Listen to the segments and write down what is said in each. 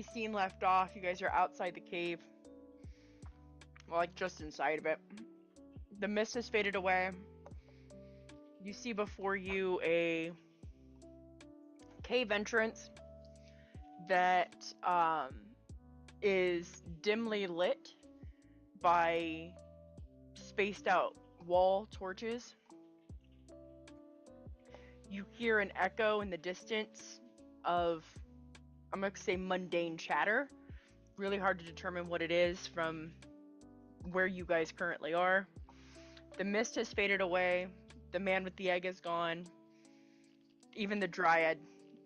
scene left off, you guys are outside the cave. Well, like just inside of it. The mist has faded away. You see before you a cave entrance that is dimly lit by spaced out wall torches. You hear an echo in the distance of, I'm going to say, mundane chatter. Really hard to determine what it is from where you guys currently are. The mist has faded away. The man with the egg is gone. Even the dryad,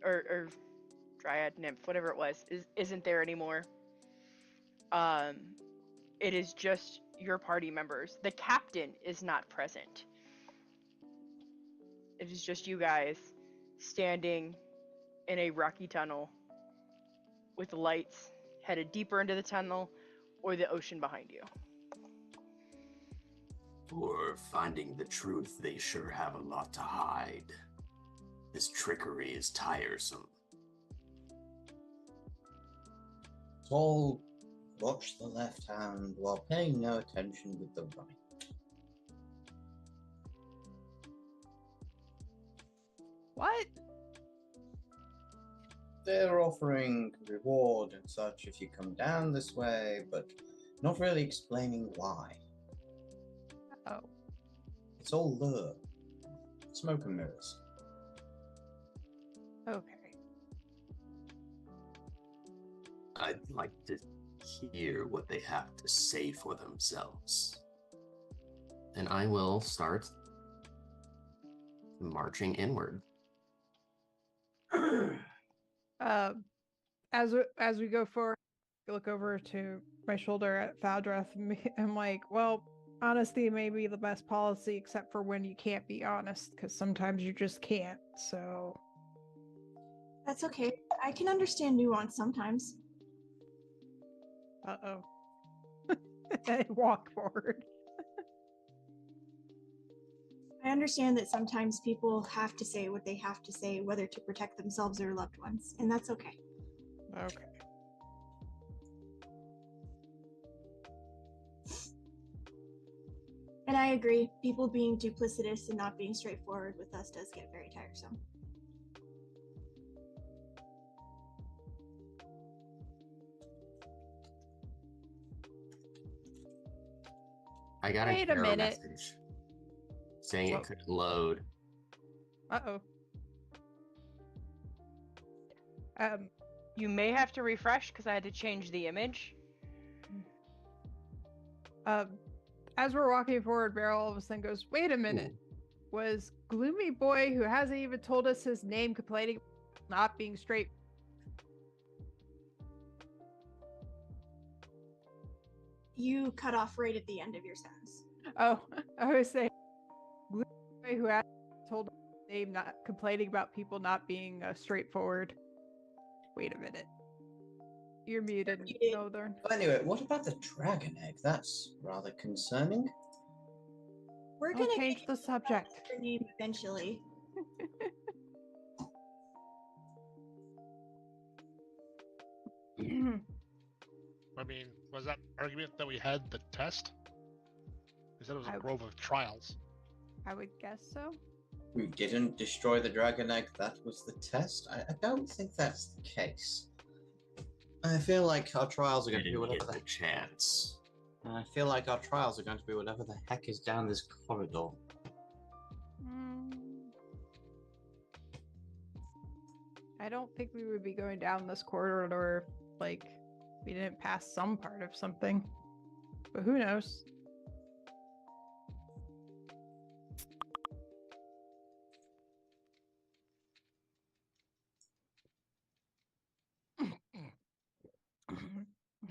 or dryad nymph, whatever it was, isn't there anymore. It is just your party members. The captain is not present. It is just you guys standing in a rocky tunnel with the lights headed deeper into the tunnel or the ocean behind you. For finding the truth, they sure have a lot to hide. This trickery is tiresome. All watch the left hand while paying no attention with the right. What? They're offering reward and such if you come down this way, but not really explaining why. Oh. It's all lure. Smoke and mirrors. Okay. I'd like to hear what they have to say for themselves. And I will start marching inward. As we go forward, I look over to my shoulder at Valdreth, and I'm like, well, honesty may be the best policy, except for when you can't be honest, because sometimes you just can't. So that's okay. I can understand nuance sometimes. Uh-oh. I walk forward. I understand that sometimes people have to say what they have to say, whether to protect themselves or loved ones, and that's okay. Okay. And I agree, people being duplicitous and not being straightforward with us does get very tiresome. I got Wait a error minute. message saying Whoa. it couldn't load. Uh-oh. You may have to refresh because I had to change the image. As we're walking forward, Beryl all of a sudden goes, wait a minute. Was Gloomy Boy, who hasn't even told us his name, complaining not being straight? You cut off right at the end of your sentence. Oh, I was saying, Gloomy Boy, who hasn't told us his name, not complaining about people not being straightforward. Wait a minute. You're muted, Northern. But anyway, what about the dragon egg? That's rather concerning. We're I'll gonna change the subject. Your name eventually. I mean, was that argument that we had the test? They said it was a grove of trials. I would guess so. We didn't destroy the dragon egg, that was the test? I don't think that's the case. I feel like our trials are going to be whatever the chance. I feel like our trials are going to be whatever the heck is down this corridor. I don't think we would be going down this corridor like we didn't pass some part of something. But who knows?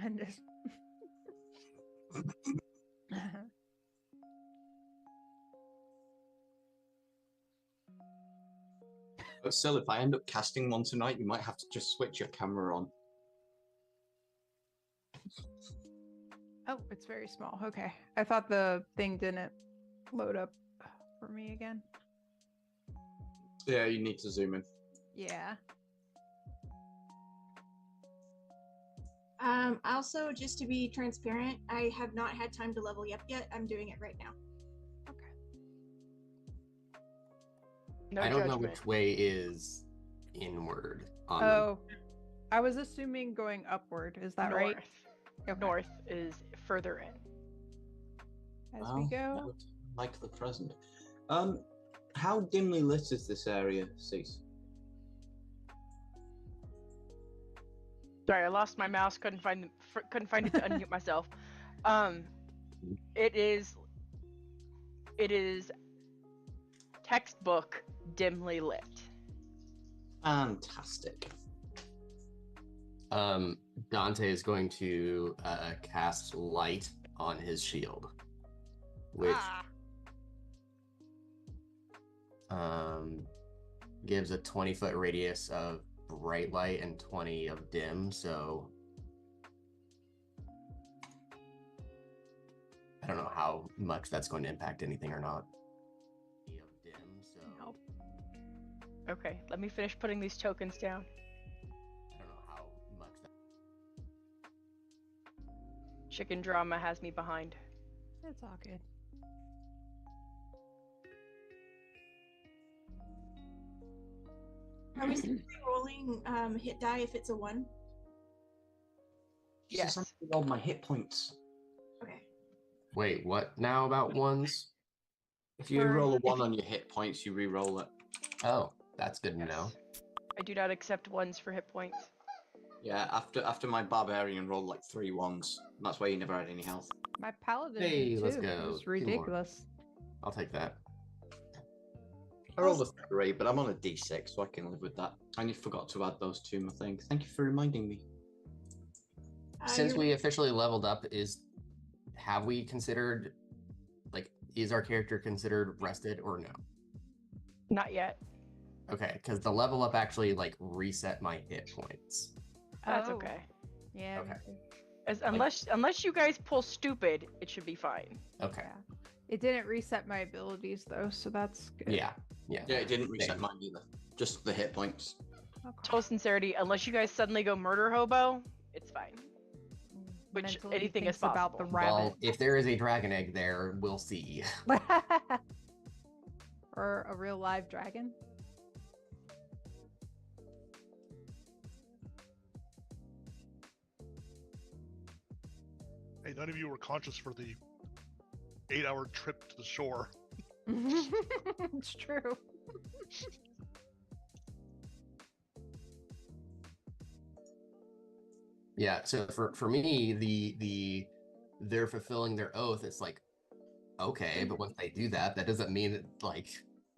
And just But still, if I end up casting one tonight, you might have to just switch your camera on. oh, it's very small. Okay. I thought the thing didn't load up for me again. Yeah, you need to zoom in. Yeah. Also, just to be transparent, I have not had time to level up yet. I'm doing it right now. No I don't know judgment. which way is inward on Oh, I was assuming going upward. Is that right? Okay. North is further in. As we go. note, like the present. How dimly lit is this area, Cease? Sorry, I lost my mouse. Couldn't find it to unmute myself. It is textbook dimly lit. Fantastic. Dante is going to cast light on his shield, which gives a 20-foot radius of bright light and 20 of dim, so I don't know how much that's going to impact anything or not. Of dim, so Nope. Okay, let me finish putting these tokens down. I don't know how much that. Chicken drama has me behind. It's all good. Are we simply rolling hit die if it's a 1? Yes. Jesus, I rolled my hit points. Okay. Wait, what now about ones? If you roll a 1 on your hit points, you re-roll it. Oh, that's good to know. I do not accept ones for hit points. Yeah, after my barbarian rolled like 3 1s. That's why he never had any health. My paladin Hey, did let's too. go. It 2 was more. ridiculous. I'll take that. I rolled a 3, but I'm on a d6, so I can live with that. And you forgot to add those to my thing. Thank you for reminding me. Since we officially leveled up, have we considered, like, is our character considered rested or no? Not yet. Okay, because the level up actually like reset my hit points. That's Oh. okay. Yeah. Okay. Unless you guys pull stupid, it should be fine. Okay. Yeah. It didn't reset my abilities though, so that's good. Yeah. Yeah, it didn't reset Same. mine either. Just the hit points. Okay. Total sincerity, unless you guys suddenly go murder hobo, it's fine. Which Mentally anything thinks is possible. about the Well, rabbit. if there is a dragon egg there, we'll see. Or a real live dragon. Hey, none of you were conscious for the 8-hour trip to the shore. It's true. Yeah, so for me, they're fulfilling their oath. It's like, okay, but once they do that, that doesn't mean that like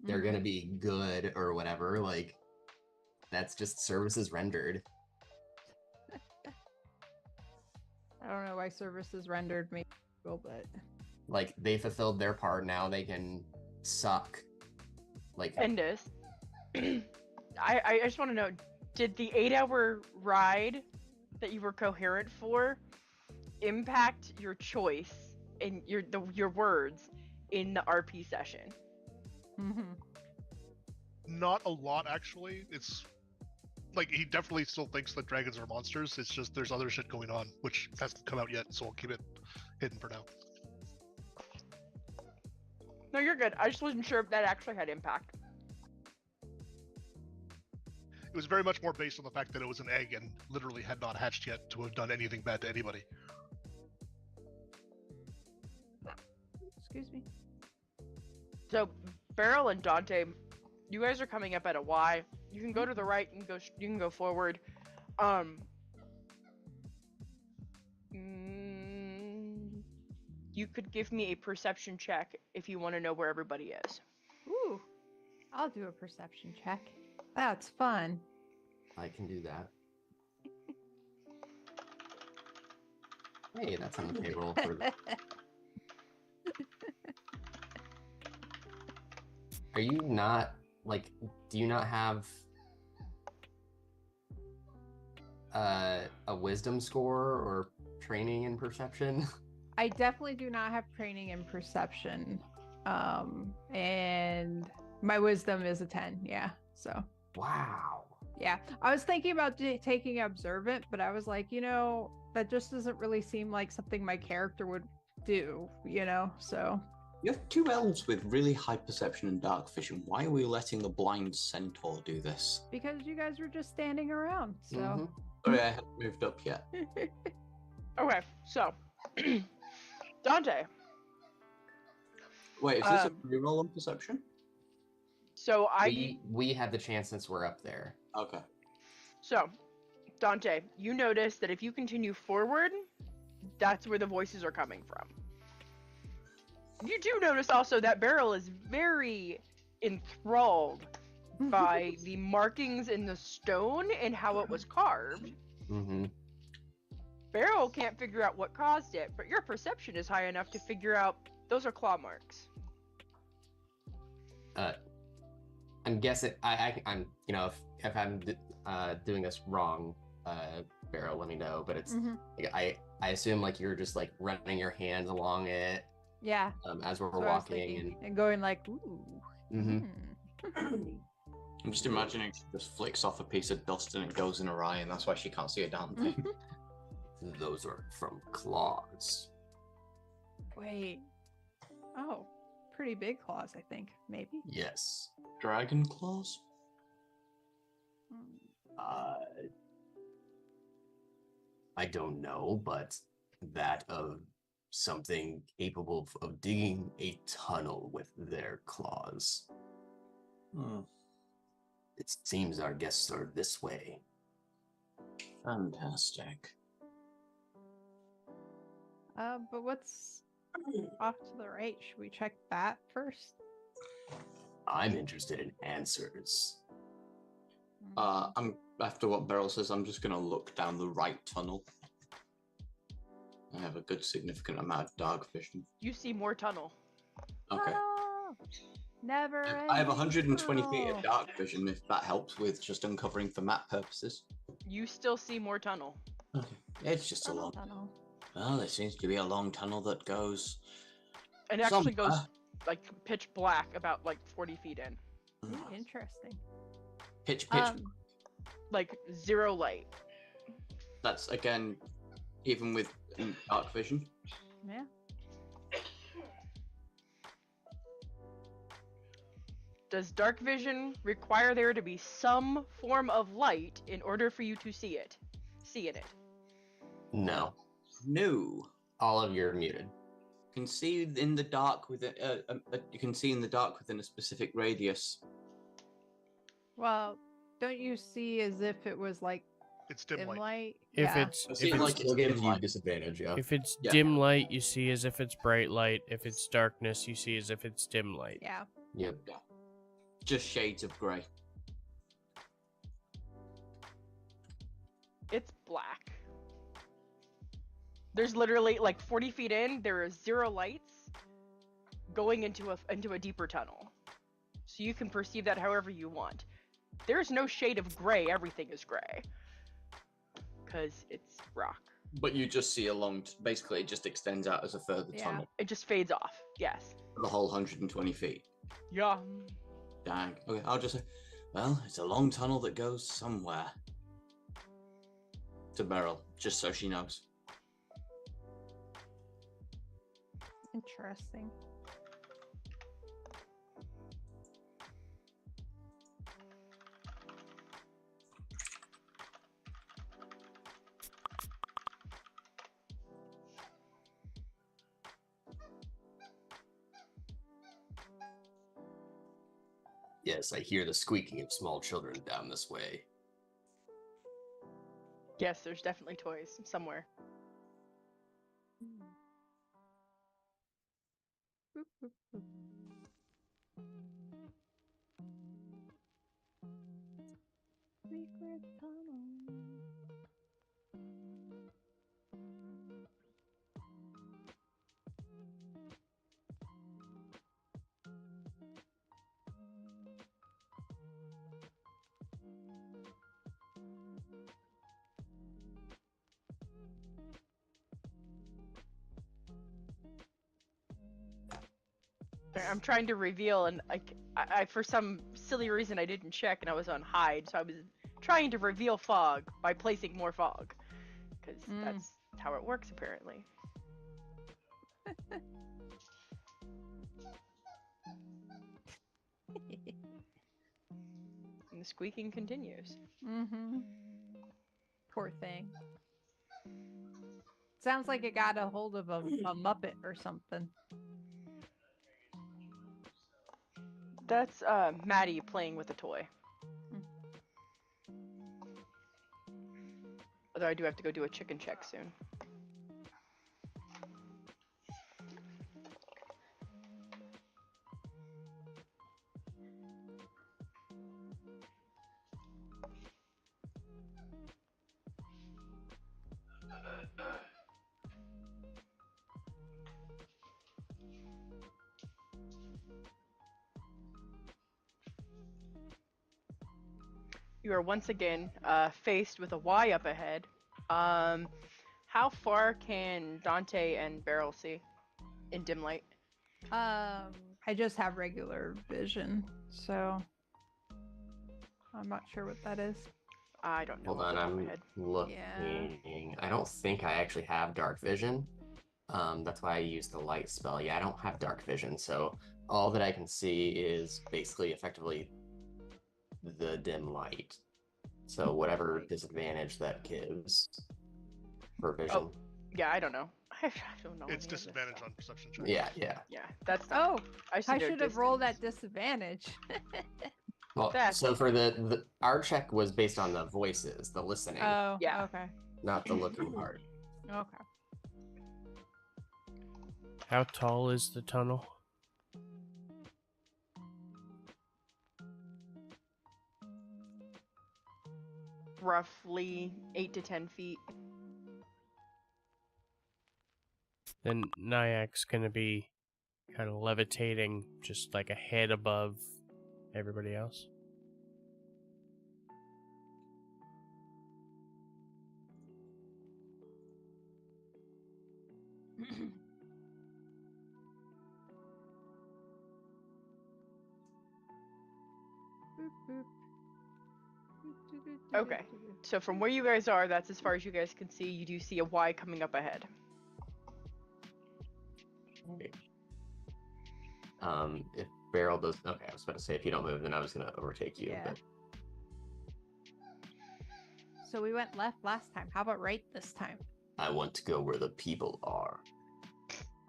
they're gonna be good or whatever. Like, that's just services rendered. I don't know why services rendered me, but Like, they fulfilled their part. Now they can suck. Like, Endus, I just want to know, did the 8-hour ride that you were coherent for impact your choice in your words in the RP session? Not a lot, actually. It's like he definitely still thinks that dragons are monsters. It's just there's other shit going on, which hasn't come out yet, so I'll keep it hidden for now. No, you're good. I just wasn't sure if that actually had impact. It was very much more based on the fact that it was an egg and literally had not hatched yet to have done anything bad to anybody. excuse me. So, Beryl and Dante, you guys are coming up at a Y. You can go to the right and you can go forward. You could give me a perception check if you want to know where everybody is. Ooh, I'll do a perception check. That's fun. I can do that. Hey, that's on the payroll for the... Are you not, like, do you not have a wisdom score or training in perception? I definitely do not have training in perception. And my wisdom is a 10, yeah. So Wow. yeah. I was thinking about taking observant, but I was like, that just doesn't really seem like something my character would do, so. You have two elves with really high perception and dark vision. Why are we letting the blind centaur do this? Because you guys were just standing around, so. Mhm. Sorry, I haven't moved up yet. Okay, so Dante. Wait, is this a reroll on perception? So We have the chance since we're up there. Okay. So, Dante, you notice that if you continue forward, that's where the voices are coming from. You do notice also that Beryl is very enthralled by the markings in the stone and how it was carved. Mm-hmm. Beryl can't figure out what caused it, but your perception is high enough to figure out those are claw marks. I'm guessing I'm if I'm doing this wrong, Beryl, let me know. But it's like, I assume like you're just like running your hands along it. Yeah. As we're That's what I was walking thinking, and going like, ooh. Mhm. I'm just imagining she just flicks off a piece of dust and it goes in her eye, and that's why she can't see a damn thing. Those are from claws. Wait. Oh, pretty big claws, I think. Maybe. Yes. Dragon claws? I don't know, but that of something capable of digging a tunnel with their claws. It seems our guests are this way. Fantastic. But what's off to the right? Should we check that first? I'm interested in answers. I'm after what Beryl says, I'm just gonna look down the right tunnel. I have a good significant amount of dark vision. You see more tunnel. Okay. Oh, never. I have ending 120 feet of tunnel. dark vision, if that helps with just uncovering for map purposes. You still see more tunnel. Okay. It's just a long. Tunnel. Well, there seems to be a long tunnel that goes. And it actually somewhere. goes like pitch black about like 40 feet in. Ooh, interesting. Pitch. Like zero light. That's again, even with dark vision. Yeah. Does dark vision require there to be some form of light in order for you to see it? See in it? No. No. All of you are muted. You can see in the dark within. You can see in the dark within a specific radius. Well, don't you see as if it was like It's dim light. If Yeah. it's I if see it it's like It'll give dim you light. disadvantage, yeah. if it's Yeah. dim light, you see as if it's bright light. If it's darkness, you see as if it's dim light. Yeah. Yep. Just shades of grey. It's black. There's literally like 40 feet in, there are zero lights going into a deeper tunnel. So you can perceive that however you want. There's no shade of gray, everything is gray. Because it's rock. But you just see a long. Basically, it just extends out as a further Yeah. tunnel. It just fades off, yes. For the whole 120 feet. Yeah. Dang. Okay, I'll just say, well, it's a long tunnel that goes somewhere. To Beryl, just so she knows. Interesting. Yes, I hear the squeaking of small children down this way. Yes, there's definitely toys somewhere. Boop, boop, boop. Secret tunnel. I'm trying to reveal, and I for some silly reason I didn't check, and I was on hide, so I was trying to reveal fog by placing more fog, because That's how it works, apparently. And the squeaking continues. Mm-hmm. Poor thing. Sounds like it got a hold of a Muppet or something. That's Maddie playing with a toy. Although I do have to go do a chicken check soon. You are once again faced with a Y up ahead. How far can Dante and Beryl see in dim light? I just have regular vision, so I'm not sure what that is. I don't know. Hold on, I'm looking. Yeah. I don't think I actually have dark vision. That's why I used the light spell. Yeah, I don't have dark vision, so all that I can see is basically effectively the dim light. So whatever disadvantage that gives for vision. Oh, yeah, I don't know. I don't know. It's any of this disadvantage stuff. on perception check. Yeah. Yeah, that's. Oh, I I should have rolled distance. at disadvantage. Well, That's- so for our check was based on the voices, the listening, Oh, Yeah. okay. not the looking part. Okay. How tall is the tunnel? Roughly 8 to 10 feet. Then Nyak's gonna be kind of levitating just like a head above everybody else. Okay. So from where you guys are, that's as far as you guys can see. You do see a Y coming up ahead. If Beryl does, okay, I was about to say if you don't move, then I was gonna overtake you. Yeah. But So we went left last time. How about right this time? I want to go where the people are.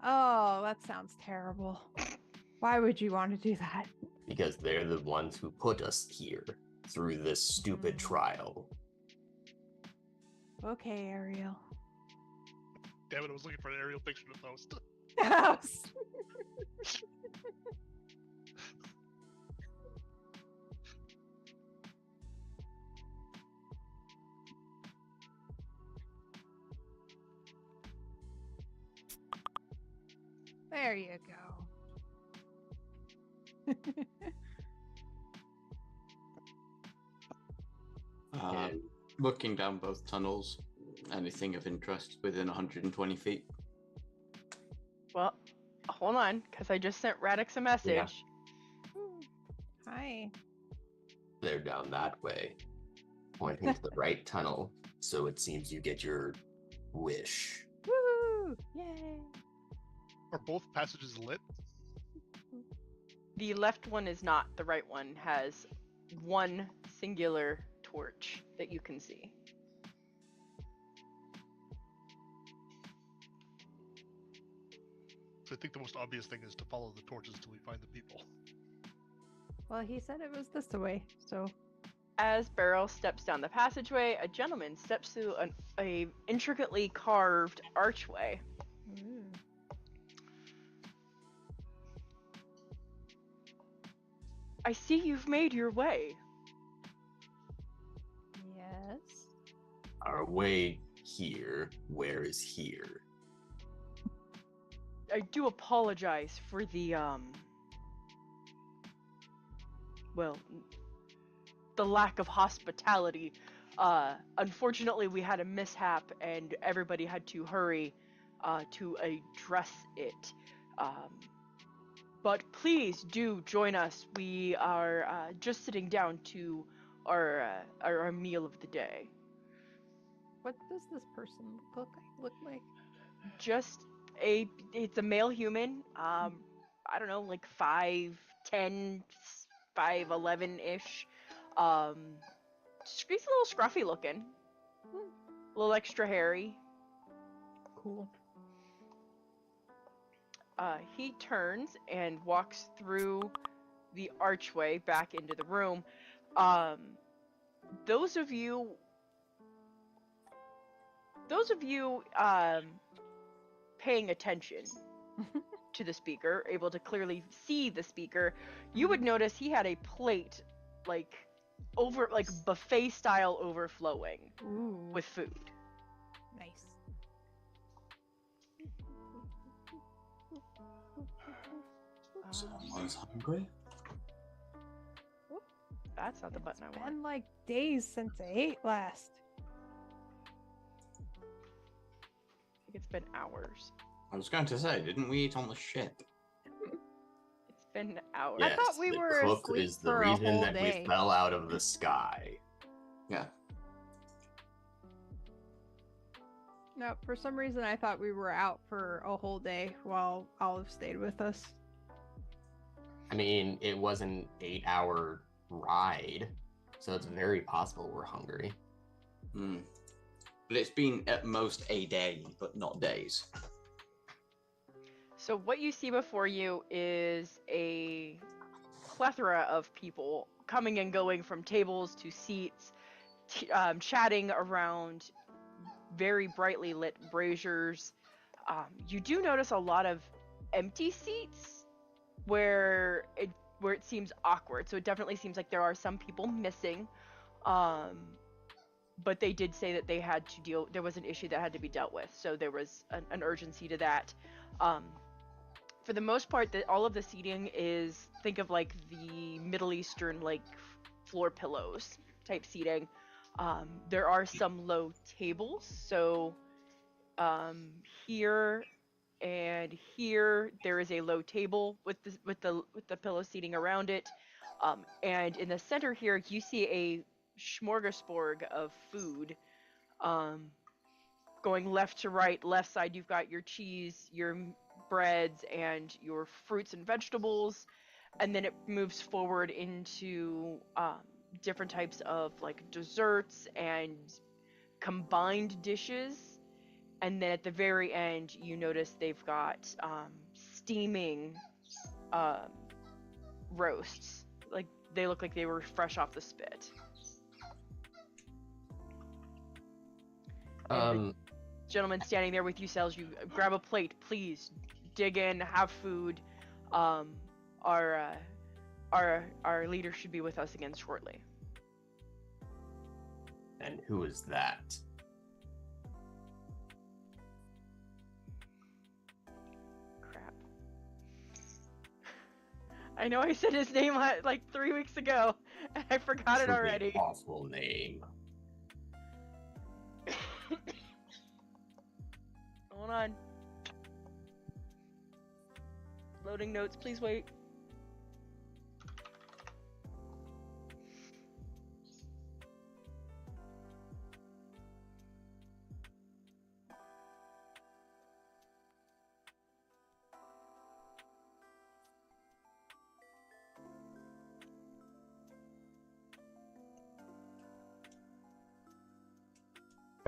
Oh, that sounds terrible. Why would you want to do that? Because they're the ones who put us here through this stupid trial. Okay, Ariel. Damn it, I was looking for an aerial picture to post. There you go. Looking down both tunnels, anything of interest within 120 feet? Well, hold on, because I just sent Radix a message. Hi. They're down that way, pointing to the right tunnel. So it seems you get your wish. Woo! Yay! Are both passages lit? The left one is not. The right one has one singular torch that you can see. So I think the most obvious thing is to follow the torches till we find the people. Well, he said it was this way, so. As Beryl steps down the passageway, a gentleman steps through a intricately carved archway. Ooh. I see you've made your way. Yes. Our way here. Where is here? I do apologize for the well, the lack of hospitality. Unfortunately, we had a mishap and everybody had to hurry to address it. But please do join us. We are just sitting down to our meal of the day. What does this person look like? Just it's a male human. I don't know, like 5'10", 5'11" ish. He's a little scruffy looking, a little extra hairy. Cool. He turns and walks through the archway back into the room. Those of you paying attention to the speaker, able to clearly see the speaker, you would notice he had a plate like buffet style overflowing Ooh. with food. Nice. Someone's hungry. That's not the button I It's want. been like days since I ate last. I think it's been hours. I was going to say, didn't we eat on the ship? It's been hours. I thought we the were cook asleep is the for a reason whole that day. we fell out of the sky. Yeah. No, for some reason I thought we were out for a whole day while Olive stayed with us. I mean, it was an 8-hour ride, so it's very possible we're hungry. Hmm. But it's been at most a day, but not days. So what you see before you is a plethora of people coming and going from tables to seats, chatting around very brightly lit braziers. You do notice a lot of empty seats where it seems awkward. So it definitely seems like there are some people missing. But they did say that they had to there was an issue that had to be dealt with. So there was an urgency to that. For the most part, all of the seating is, think of like the Middle Eastern like floor pillows type seating. There are some low tables, so here and here there is a low table with the pillow seating around it, and in the center here you see a smorgasbord of food, going left to right. Left side you've got your cheese, your breads, and your fruits and vegetables, and then it moves forward into different types of like desserts and combined dishes. And then at the very end you notice they've got steaming roasts, like they look like they were fresh off the spit. And the gentleman standing there with you tells you, grab a plate, please, dig in, have food. Our leader should be with us again shortly. And who is that? Crap. I know I said his name like 3 weeks ago, and I forgot it Truly already. Awful name. Hold on. Loading notes, please wait.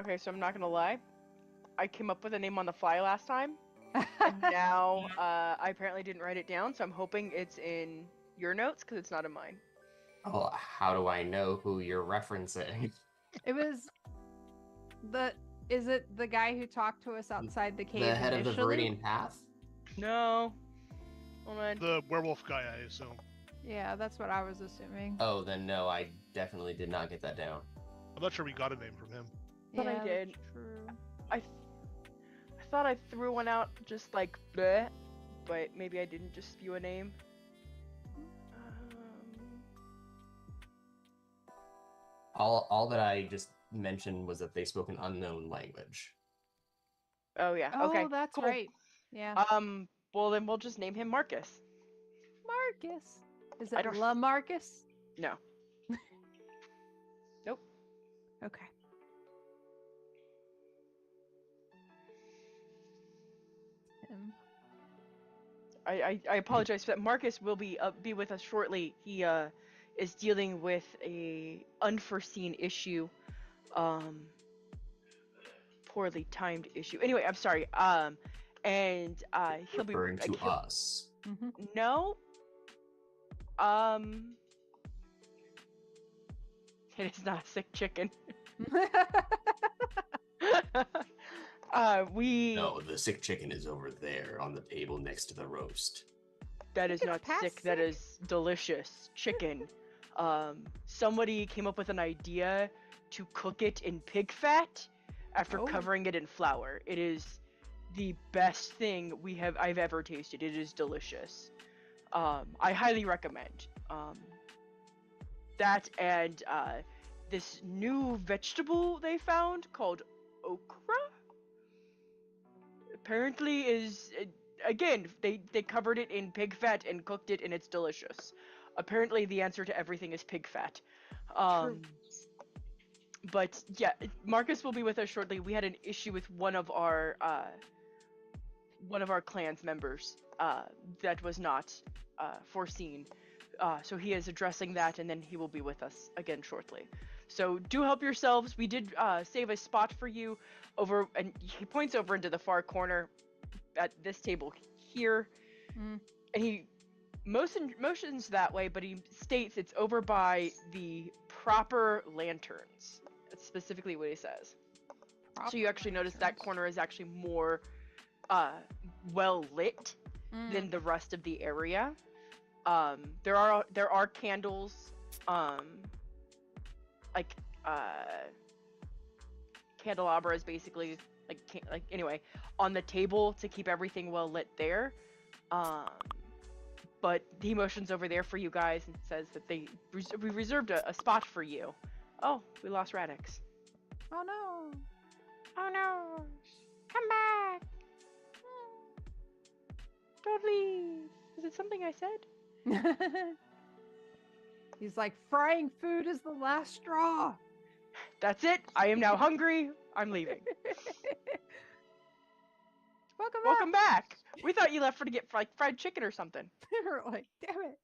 Okay, so I'm not gonna lie. I came up with a name on the fly last time, and now I apparently didn't write it down, so I'm hoping it's in your notes because it's not in mine. Oh, how do I know who you're referencing? It was is it the guy who talked to us outside the cave The head of the initially? Viridian Path? No. Hold on. The werewolf guy, I assume. Yeah, that's what I was assuming. Oh, then no, I definitely did not get that down. I'm not sure we got a name from him. But I Yeah, did. that's true. I thought I threw one out just like bleh, but maybe I didn't just spew a name. All that I just mentioned was that they spoke an unknown language. Oh yeah. Oh, Okay. that's cool. right. Yeah. Well then we'll just name him Marcus. Marcus. Is I it don't- La Marcus? No. Nope. Okay. I apologize for that. Marcus will be with us shortly. He is dealing with a unforeseen issue, poorly timed issue. Anyway, I'm sorry. And he'll be Referring to us. No. It is not a sick chicken. No, the sick chicken is over there on the table next to the roast. That is It's not past sick. That is delicious chicken. Somebody came up with an idea to cook it in pig fat after Oh. covering it in flour. It is the best thing I've ever tasted. It is delicious. I highly recommend. That and this new vegetable they found called okra. Apparently is again they covered it in pig fat and cooked it and it's delicious. Apparently the answer to everything is pig fat. True. But yeah, Marcus will be with us shortly. We had an issue with one of our clan's members that was not foreseen. So he is addressing that, and then he will be with us again shortly. So do help yourselves. We did save a spot for you over, and he points over into the far corner at this table here, and he motions that way, but he states it's over by the proper lanterns. That's specifically what he says. So you actually notice that corner is actually more well lit than the rest of the area. There are candles, like candelabras, basically, like anyway, on the table to keep everything well lit there. But he motions over there for you guys and says that we reserved a spot for you. Oh, we lost Radix. Oh no. Oh no! Come back! Don't leave. Is it something I said? He's like, frying food is the last straw. That's it. I am now hungry. I'm leaving. Welcome back. We thought you left to get like fried chicken or something. We're like, damn it.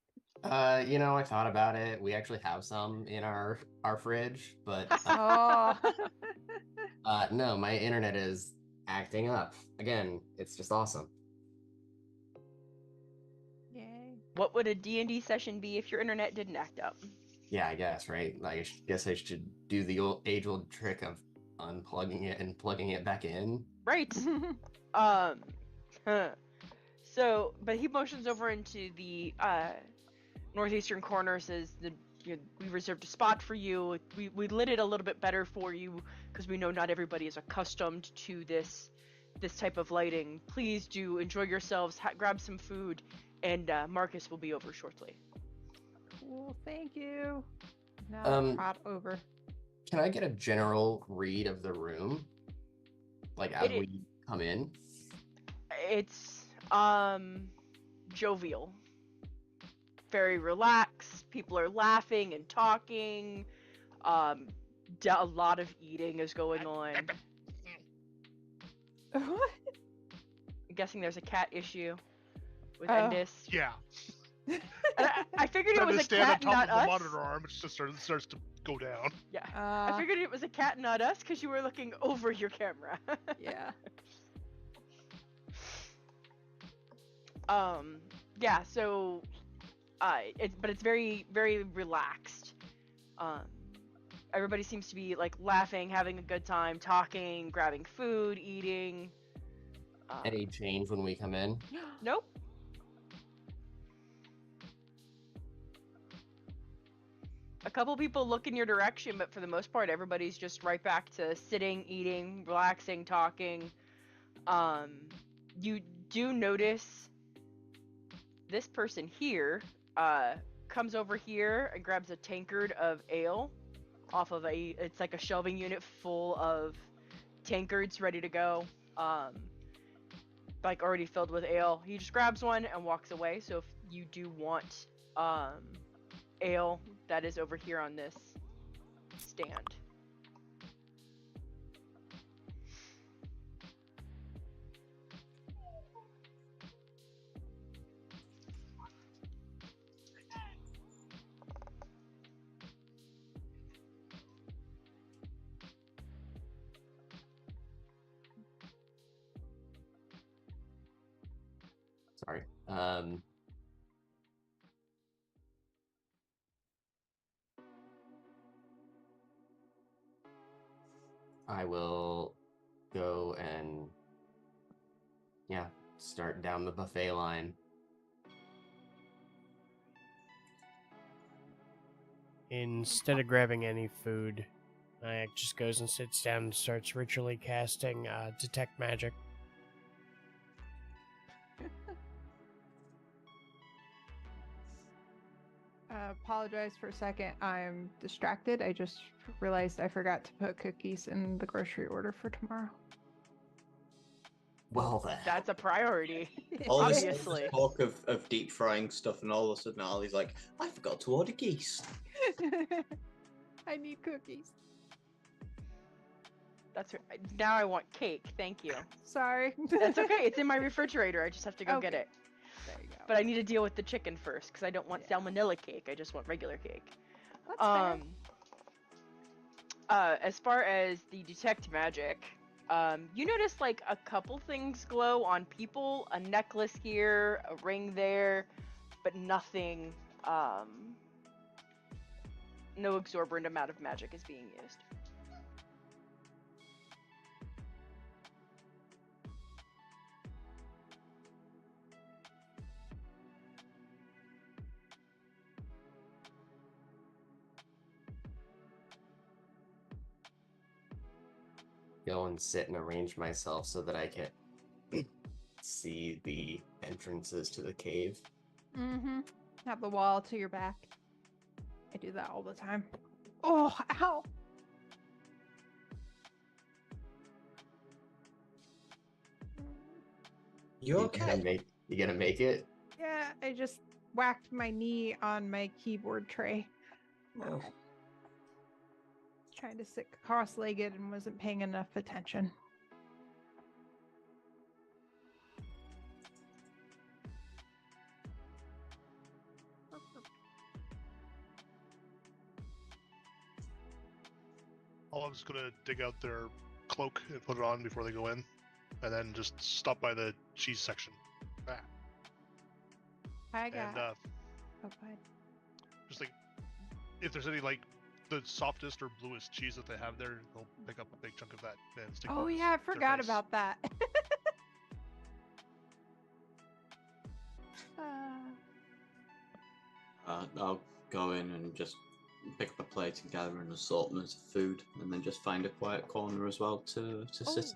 I thought about it. We actually have some in our fridge, but Oh. no, my internet is acting up again. It's just awesome. Yay. What would a D&D session be if your internet didn't act up? Yeah, I guess, right? Like, I guess I should do the age-old trick of unplugging it and plugging it back in. Right. So, but he motions over into the northeastern corner, says that we reserved a spot for you. We lit it a little bit better for you because we know not everybody is accustomed to this type of lighting. Please do enjoy yourselves, grab some food, and Marcus will be over shortly. Cool, thank you. Now trot over. Can I get a general read of the room? Like, as we come in? It's jovial. Very relaxed. People are laughing and talking. A lot of eating is going on. What? I'm guessing there's a cat issue with Endis. Yeah. I figured it was a cat, not the us. monitor arm. It just starts to go down. Yeah. I figured it was a cat, not us, because you were looking over your camera. Yeah. Yeah. So, it's very, very relaxed. Everybody seems to be like laughing, having a good time, talking, grabbing food, eating. Any change when we come in? Nope. A couple people look in your direction, but for the most part, everybody's just right back to sitting, eating, relaxing, talking. You do notice this person here comes over here and grabs a tankard of ale off of it's like a shelving unit full of tankards ready to go, like already filled with ale. He just grabs one and walks away. So if you do want ale, that is over here on this stand. Um, I will go and start down the buffet line. Instead of grabbing any food, Nyack just goes and sits down and starts ritually casting Detect Magic. Apologize for a second. I'm distracted. I just realized I forgot to put cookies in the grocery order for tomorrow. Well, then. That's a priority. All this Obviously. talk of deep frying stuff, and all of a sudden Ollie's like, I forgot to order geese. I need cookies. That's right. Now I want cake. Thank you. Sorry. That's okay. It's in my refrigerator. I just have to go get Okay. it. There you go. But I need to deal with the chicken first because I don't want salmonella cake. I just want regular cake. That's fair. As far as the detect magic, you notice like a couple things glow on people, a necklace here, a ring there, but nothing, no exorbitant amount of magic is being used. Go and sit and arrange myself so that I can see the entrances to the cave. Mm-hmm. Have the wall to your back. I do that all the time. Oh, ow! You okay? You gonna make it? Yeah, I just whacked my knee on my keyboard tray. Oh. Trying to sit cross-legged and wasn't paying enough attention. Olive's gonna dig out their cloak and put it on before they go in, and then just stop by the cheese section. Ah. I got. And Oh, go ahead. just like if there's any like the softest or bluest cheese that they have there, they'll pick up a big chunk of that and stick it Oh on yeah, I their forgot face. about that. I'll go in and just pick up a plate and gather an assortment of food, and then just find a quiet corner as well to sit.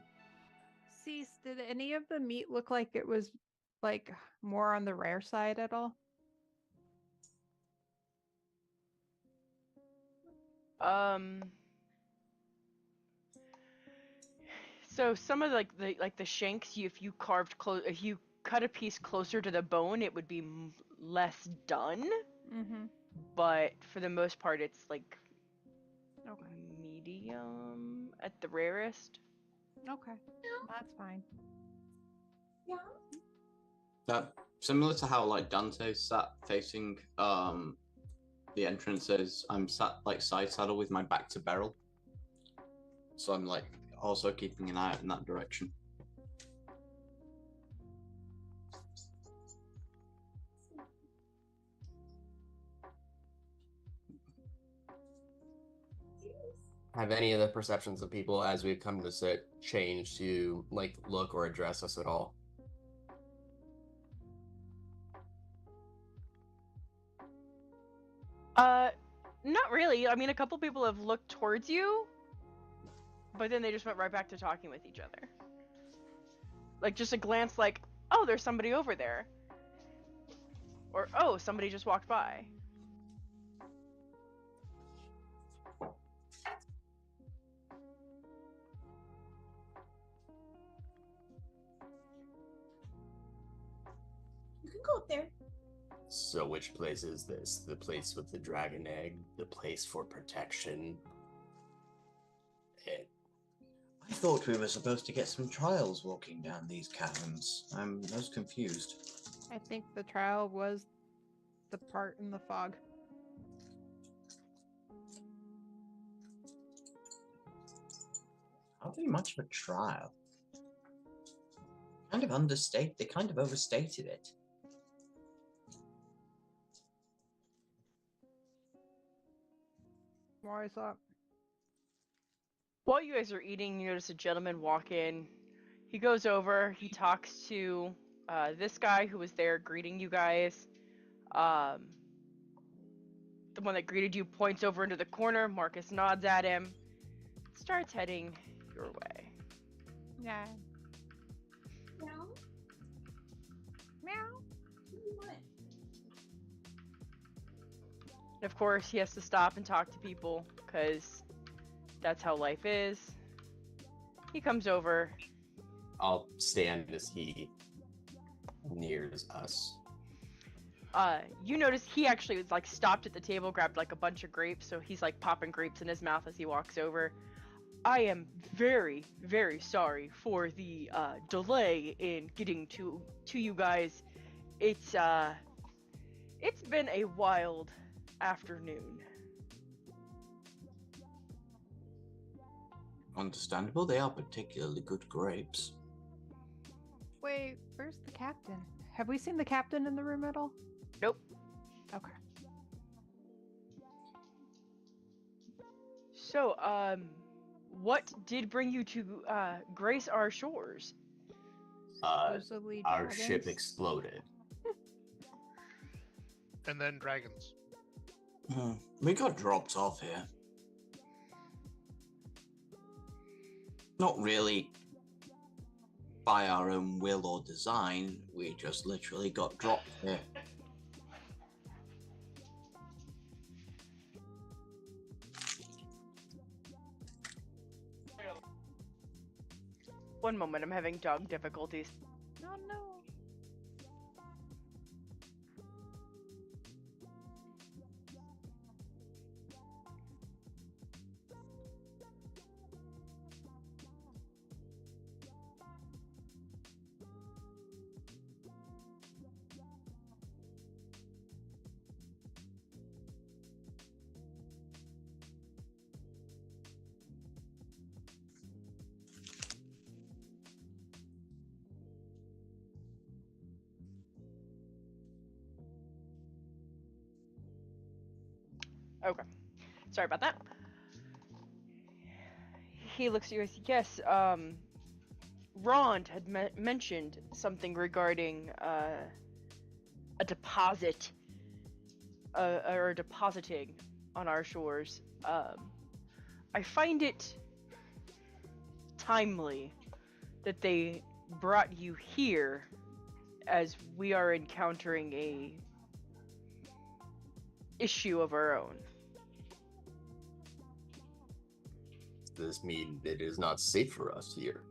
Cease, did any of the meat look like it was like more on the rare side at all? So some of the shanks, if you carved if you cut a piece closer to the bone, it would be less done. Mm-hmm. But for the most part, it's like Okay. medium at the rarest. Okay. That's fine. Yeah. That similar to how like Dante sat facing the entrances. I'm sat like side saddle with my back to Beryl, so I'm like also keeping an eye out in that direction. Have any of the perceptions of people as we've come to sit changed to like look or address us at all? Not really. I mean, a couple people have looked towards you, but then they just went right back to talking with each other. Like just a glance like, oh, there's somebody over there. Or, oh, somebody just walked by. You can go up there. So which place is this? The place with the dragon egg? The place for protection? I thought we were supposed to get some trials walking down these caverns. I was confused. I think the trial was the part in the fog. Hardly much of a trial. They kind of overstated it. Why is that? While you guys are eating, you notice a gentleman walk in. He goes over, he talks to this guy who was there greeting you guys. Um, the one that greeted you points over into the corner. Marcus nods at him, starts heading your way. Yeah. Meow. Meow. What? And of course, he has to stop and talk to people, because that's how life is. He comes over. I'll stand as he nears us. You notice he actually was like stopped at the table, grabbed like a bunch of grapes, so he's like popping grapes in his mouth as he walks over. I am very, very sorry for the delay in getting to you guys. It's been a wild afternoon. Understandable. They are particularly good grapes. Wait, where's the captain? Have we seen the captain in the room at all? Nope. Okay. So, what did bring you to grace our shores? Supposedly Our ship dragons? exploded. And then dragons. We got dropped off here. Not really by our own will or design. We just literally got dropped here. One moment, I'm having dog difficulties. Oh no. Okay. Sorry about that. He looks at you and says, yes, Rond had mentioned something regarding a deposit, or depositing on our shores. I find it timely that they brought you here, as we are encountering a issue of our own. Does this mean it is not safe for us here?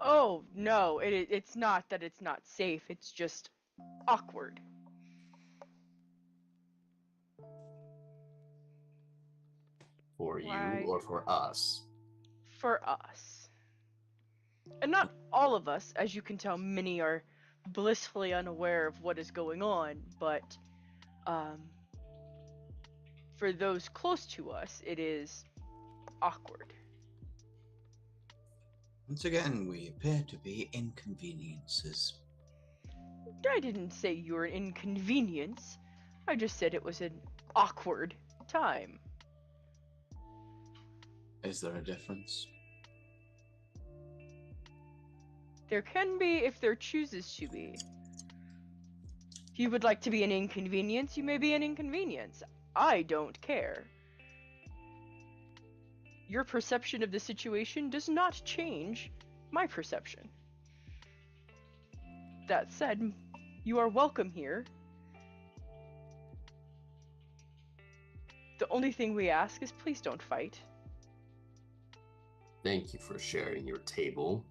Oh, no, it's not that it's not safe, it's just awkward. For you Why? or for us? For us. And not all of us, as you can tell, many are blissfully unaware of what is going on, but for those close to us, it is awkward. Once again, we appear to be inconveniences. I didn't say you were an inconvenience. I just said it was an awkward time. Is there a difference? There can be if there chooses to be. If you would like to be an inconvenience, you may be an inconvenience. I don't care. Your perception of the situation does not change my perception. That said, you are welcome here. The only thing we ask is please don't fight. Thank you for sharing your table.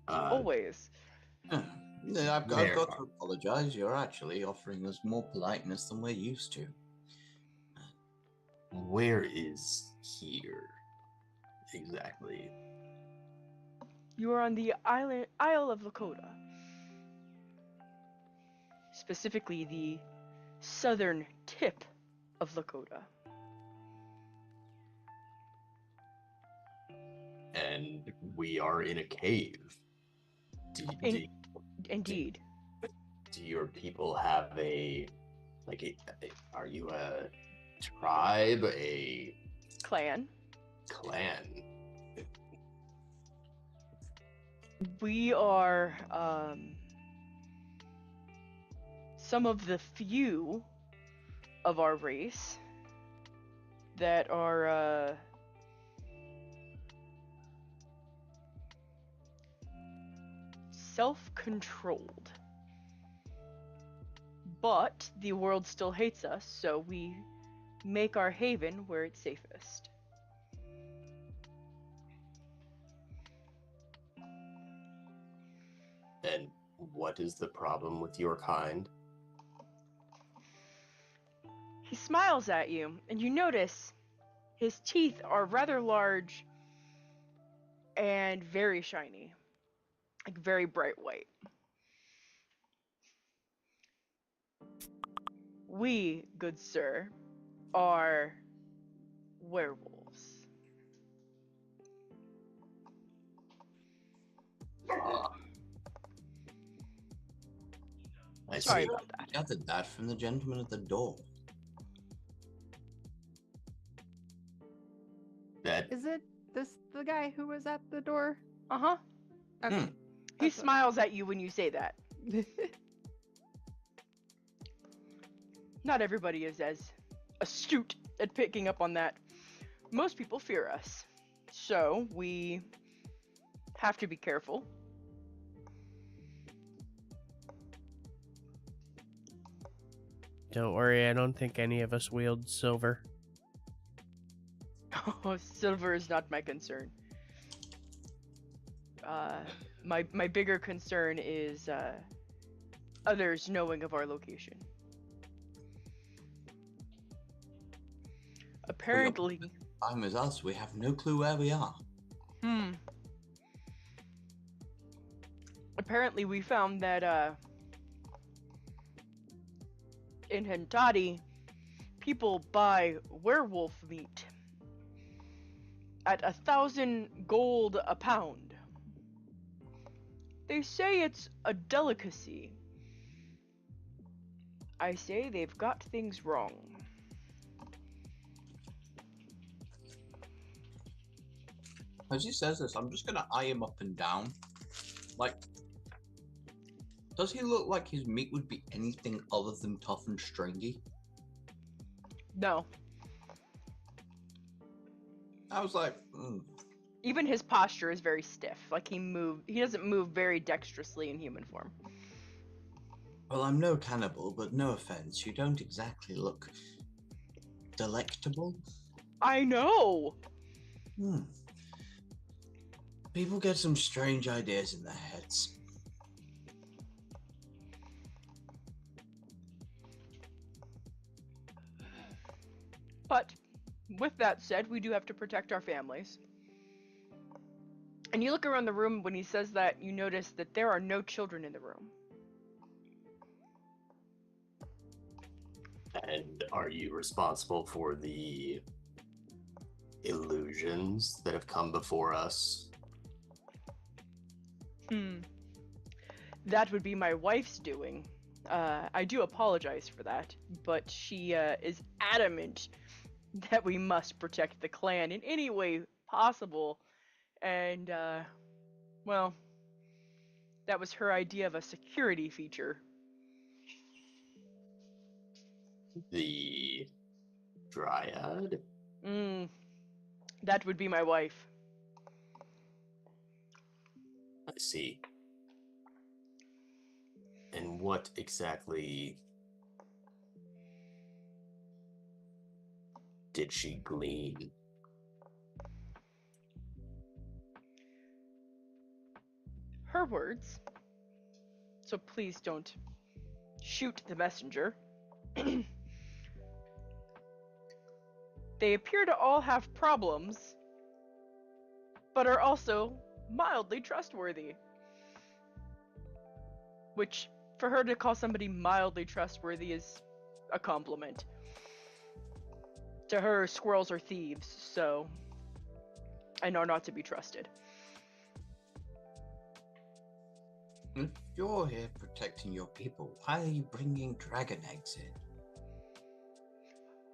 Always. Yeah, I've got to apologize. You're actually offering us more politeness than we're used to. Where is here exactly? You are on the Isle of Lakota. Specifically, the southern tip of Lakota. And we are in a cave. Indeed. Do your people have are you tribe, a Clan. clan. We are some of the few of our race that are self-controlled. But the world still hates us, so we make our haven where it's safest. And what is the problem with your kind? He smiles at you, and you notice his teeth are rather large and very shiny, like very bright white. We, good sir, are werewolves. I Sorry see. about that. I gathered that from the gentleman at the door. That Is it the guy who was at the door? Uh-huh. Okay. Hmm. He That's what- smiles at you when you say that. Not everybody is as astute at picking up on that. Most people fear us. So we have to be careful. Don't worry, I don't think any of us wield silver. Oh, silver is not my concern. My bigger concern is others knowing of our location. Apparently, Same as us, we have no clue where we are. Apparently we found that in Hentati, people buy werewolf meat at 1,000 gold a pound. They say it's a delicacy. I say they've got things wrong. As he says this, I'm just gonna eye him up and down. Like, does he look like his meat would be anything other than tough and stringy? No. I was like, Even his posture is very stiff. Like he doesn't move very dexterously in human form. well, I'm no cannibal, but no offense, you don't exactly look delectable. I know! People get some strange ideas in their heads. But with that said, we do have to protect our families. And you look around the room when he says that, you notice that there are no children in the room. And are you responsible for the illusions that have come before us? That would be my wife's doing. I do apologize for that, but she is adamant that we must protect the clan in any way possible. And, well, that was her idea of a security feature. The Dryad? That would be my wife. I see. And what exactly did she glean? Her words, so please don't shoot the messenger. They appear to all have problems, but are also mildly trustworthy. Which, for her to call somebody mildly trustworthy is a compliment. To her, squirrels are thieves, so, and are not to be trusted. If you're here protecting your people, why are you bringing dragon eggs in?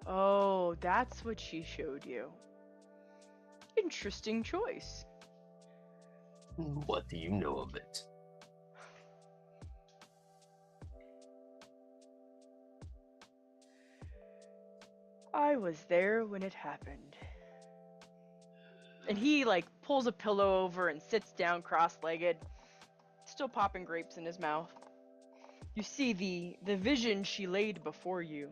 Oh, that's what she showed you. Interesting choice. What do you know of it? I was there when it happened. And he like pulls a pillow over and sits down cross-legged, still popping grapes in his mouth. You see the vision she laid before you.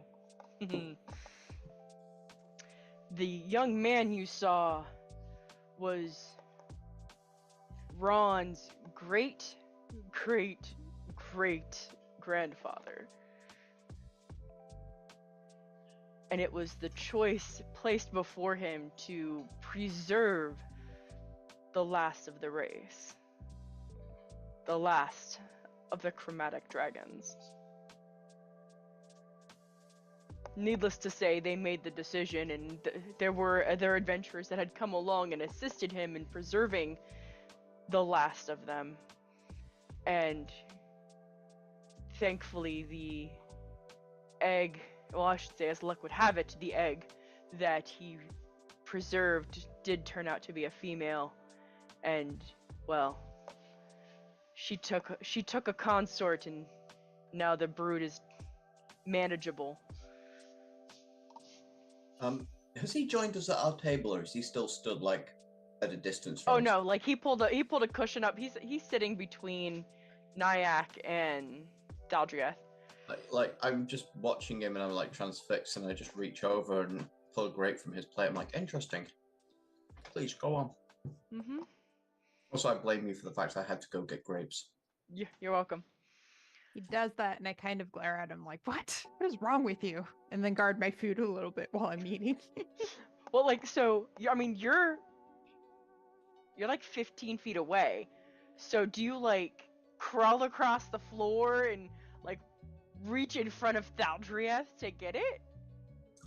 The young man you saw was Ron's great grandfather. And it was the choice placed before him to preserve the last of the race. The last of the chromatic dragons. Needless to say, they made the decision, and there were other adventurers that had come along and assisted him in preserving the last of them. And thankfully, the egg, well, I should say, as luck would have it, the egg that he preserved did turn out to be a female. And, well, she took a consort, and now the brood is manageable. Has he joined us at our table, or is he still stood like at a distance from Oh us? no, like he pulled a cushion up. He's sitting between Nyack and Daldriath. Like I'm just watching him, and I'm like transfixed, and I just reach over and pull a grape from his plate. I'm like, interesting. Please go on. Mm-hmm. Also, I blame you for the fact I had to go get grapes. You're welcome. He does that, and I kind of glare at him like, what? What is wrong with you? And then guard my food a little bit while I'm eating. Well, like, so, I mean, you're like 15 feet away. So do you, like, crawl across the floor and, like, reach in front of Thaldriath to get it?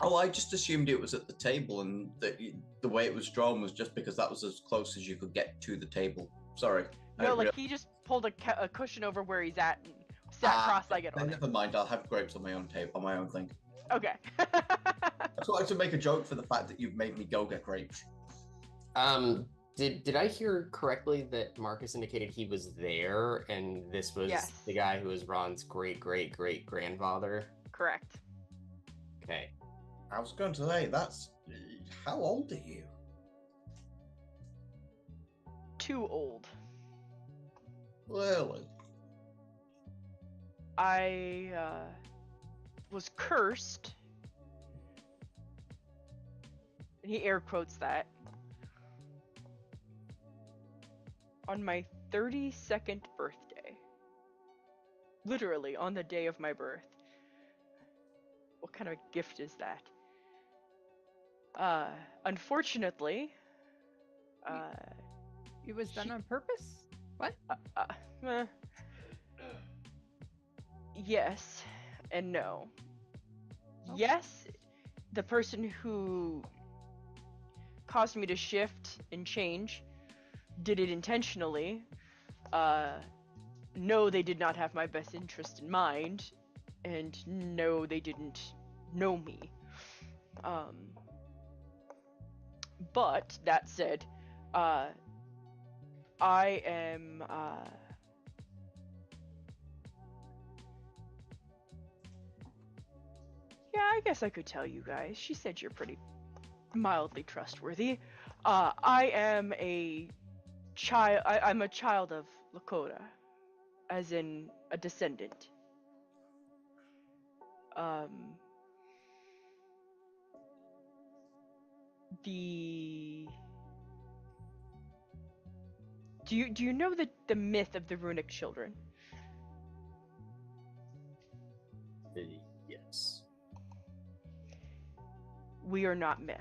Oh, I just assumed it was at the table, and that the way it was drawn was just because that was as close as you could get to the table. Sorry. No, like, he just pulled a cushion over where he's at and sat cross-legged on it. Never mind, I'll have grapes on my own table, on my own thing. Okay. I just wanted to make a joke for the fact that you've made me go get grapes. Did I hear correctly that Marcus indicated he was there, and this was Yes. the guy who was Ron's great grandfather? Correct. Okay. I was going to say, that's... How old are you? Too old. Really? I was cursed, and he air quotes that, on my 32nd birthday. Literally, on the day of my birth. What kind of a gift is that? Unfortunately, It was done on purpose? What? eh. Yes and no. Okay. Yes, the person who caused me to shift and change did it intentionally. No, they did not have my best interest in mind, and no, they didn't know me. But that said, I am yeah, I guess I could tell you guys. She said you're pretty mildly trustworthy. I am a child. I'm a child of Lakota, as in a descendant. Do you know the myth of the runic children? Yes. We are not myth.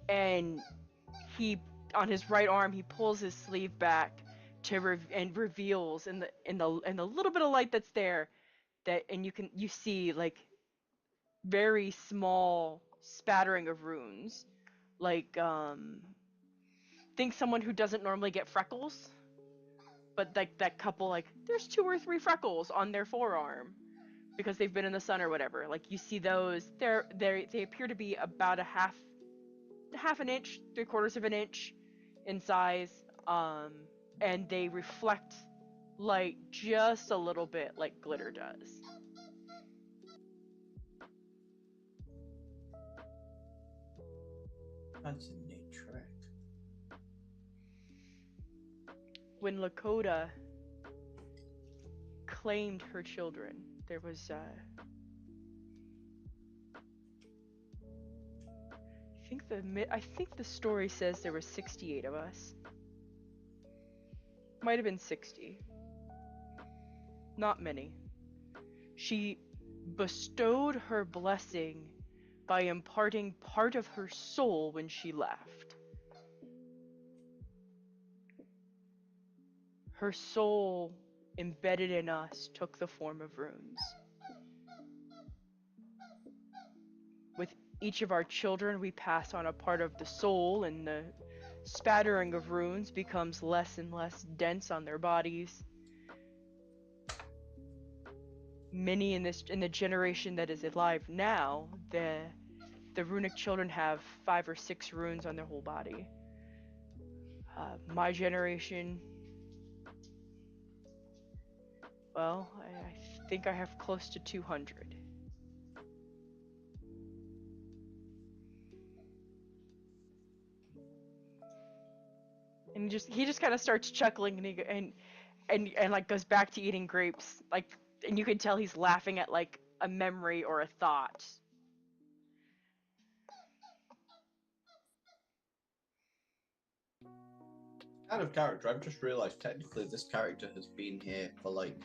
And he, on his right arm, he pulls his sleeve back and reveals in the little bit of light that's there, that, and you see like very small spattering of runes, like think someone who doesn't normally get freckles, but like that couple, like there's 2 or 3 freckles on their forearm because they've been in the sun or whatever. Like you see those, they appear to be about a half an inch, 3/4 of an inch in size, and they reflect light just a little bit like glitter does. That's a neat trick. When Lakota claimed her children, there was I think the story says there were 68 of us. Might have been 60. Not many. She bestowed her blessing by imparting part of her soul when she left. Her soul, embedded in us, took the form of runes. With each of our children, we pass on a part of the soul, and the spattering of runes becomes less and less dense on their bodies. Many in the generation that is alive now, the runic children have 5 or 6 runes on their whole body. My generation, well, I think I have close to 200. And he just kind of starts chuckling, and like goes back to eating grapes, like, and you can tell he's laughing at like a memory or a thought. Out of character, I've just realised technically this character has been here for like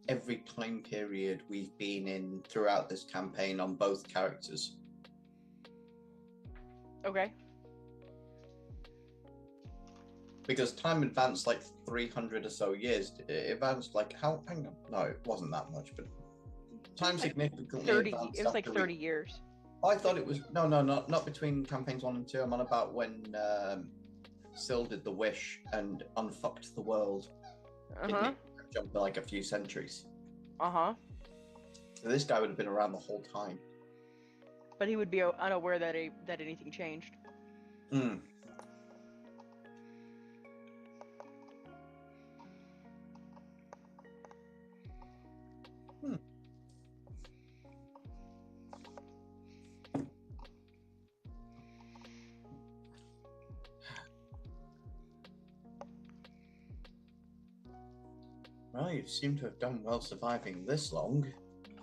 every time period we've been in throughout this campaign on both characters. Okay. Because time advanced like 300 or so years. It advanced like how? Hang on, no, it wasn't that much, but time significantly 30. advanced. It was like after 30 years. I thought it was not between campaigns 1 and 2. I'm on about when Syl did the wish and unfucked the world. Uh-huh. Jumped like a few centuries. Uh-huh. So this guy would have been around the whole time. But he would be unaware that anything changed. Hmm. Well, you seem to have done well surviving this long.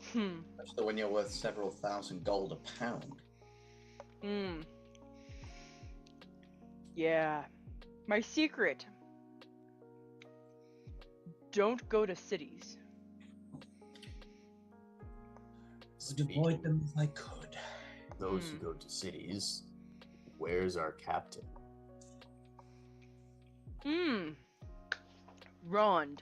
Especially when you're worth several thousand gold a pound. Yeah. My secret. Don't go to cities. Would avoid them if I could. Those who go to cities, where's our captain? Rond.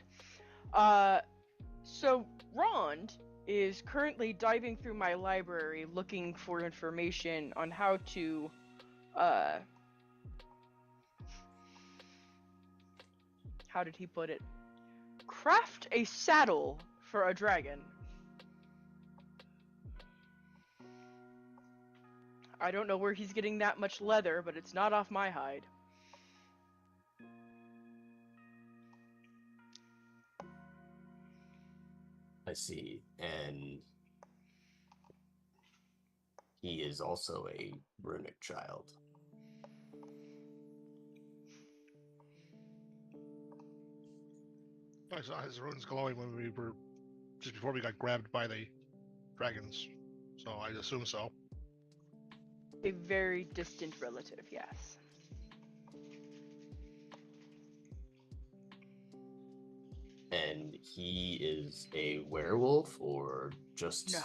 So Rond is currently diving through my library looking for information on how to how did he put it? Craft a saddle for a dragon. I don't know where he's getting that much leather, but it's not off my hide. I see, and he is also a runic child. I saw his runes glowing when we were just before we got grabbed by the dragons, so I assume so. A very distant relative, yes. And he is a werewolf, or just... No.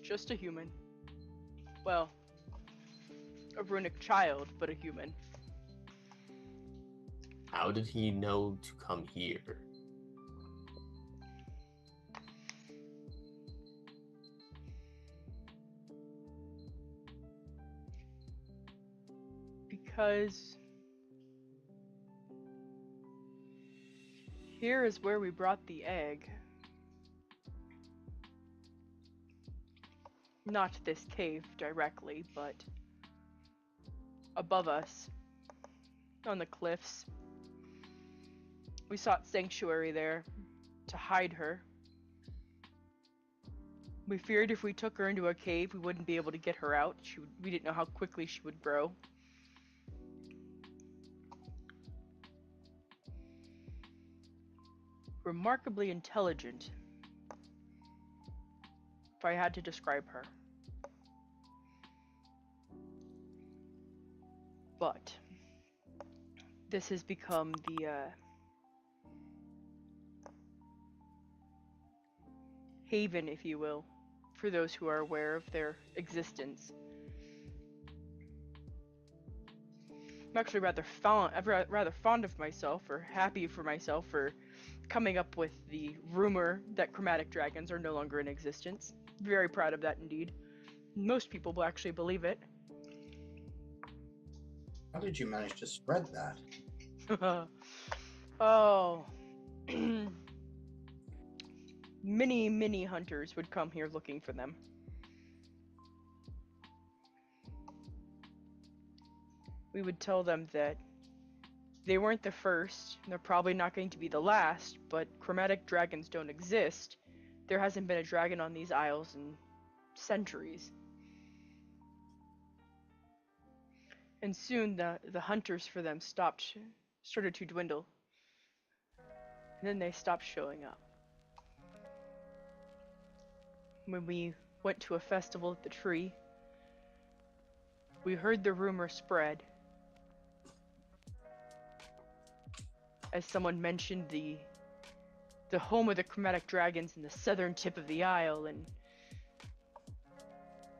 Just a human. Well, a runic child, but a human. How did he know to come here? Because here is where we brought the egg. Not this cave directly, but above us, on the cliffs. We sought sanctuary there to hide her. We feared if we took her into a cave, we wouldn't be able to get her out. We didn't know how quickly she would grow. Remarkably intelligent, if I had to describe her. But this has become the haven, if you will, for those who are aware of their existence. I'm actually rather fond of myself, or happy for myself, for coming up with the rumor that chromatic dragons are no longer in existence. Very proud of that indeed. Most people will actually believe it. How did you manage to spread that? Oh. Many hunters would come here looking for them. We would tell them that they weren't the first, and they're probably not going to be the last, but chromatic dragons don't exist. There hasn't been a dragon on these isles in centuries. And soon the hunters for them started to dwindle. And then they stopped showing up. When we went to a festival at the tree, we heard the rumor spread. As someone mentioned the home of the chromatic dragons in the southern tip of the isle, and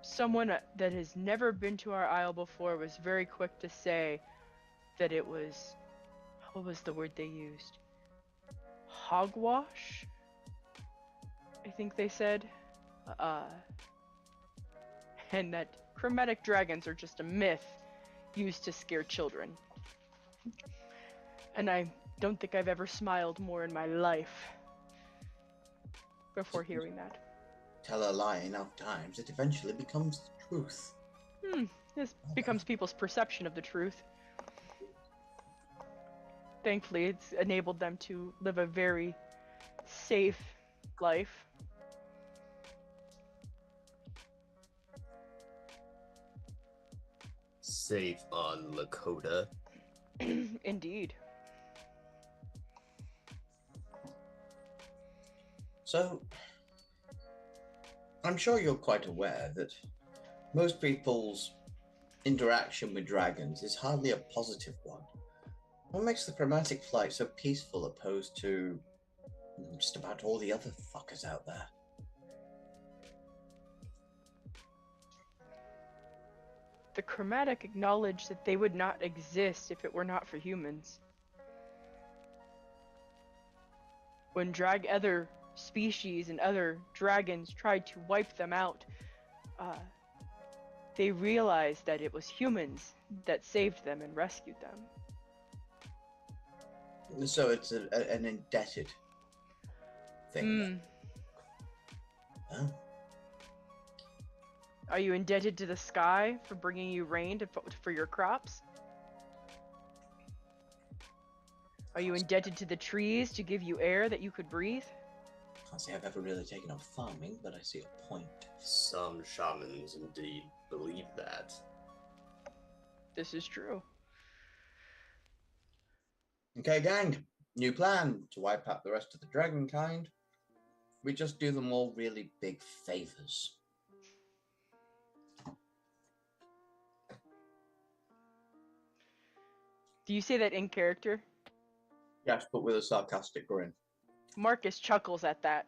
someone that has never been to our isle before was very quick to say that it was, what was the word they used? Hogwash? I think they said. And that chromatic dragons are just a myth used to scare children. And I don't think I've ever smiled more in my life before hearing that. Tell a lie enough times, it eventually becomes the truth. This becomes people's perception of the truth. Thankfully, it's enabled them to live a very safe life. Safe on Lakota. Indeed. So, I'm sure you're quite aware that most people's interaction with dragons is hardly a positive one. What makes the chromatic flight so peaceful opposed to just about all the other fuckers out there? The chromatic acknowledged that they would not exist if it were not for humans. When other species and other dragons tried to wipe them out, they realized that it was humans that saved them and rescued them. So it's an indebted thing. Oh. Are you indebted to the sky for bringing you rain for your crops? Are you indebted to the trees to give you air that you could breathe? Can't say I've ever really taken up farming, but I see a point. Some shamans indeed believe that. This is true. Okay, gang. New plan to wipe out the rest of the dragon kind. We just do them all really big favors. Do you say that in character? Yes, but with a sarcastic grin. Marcus chuckles at that.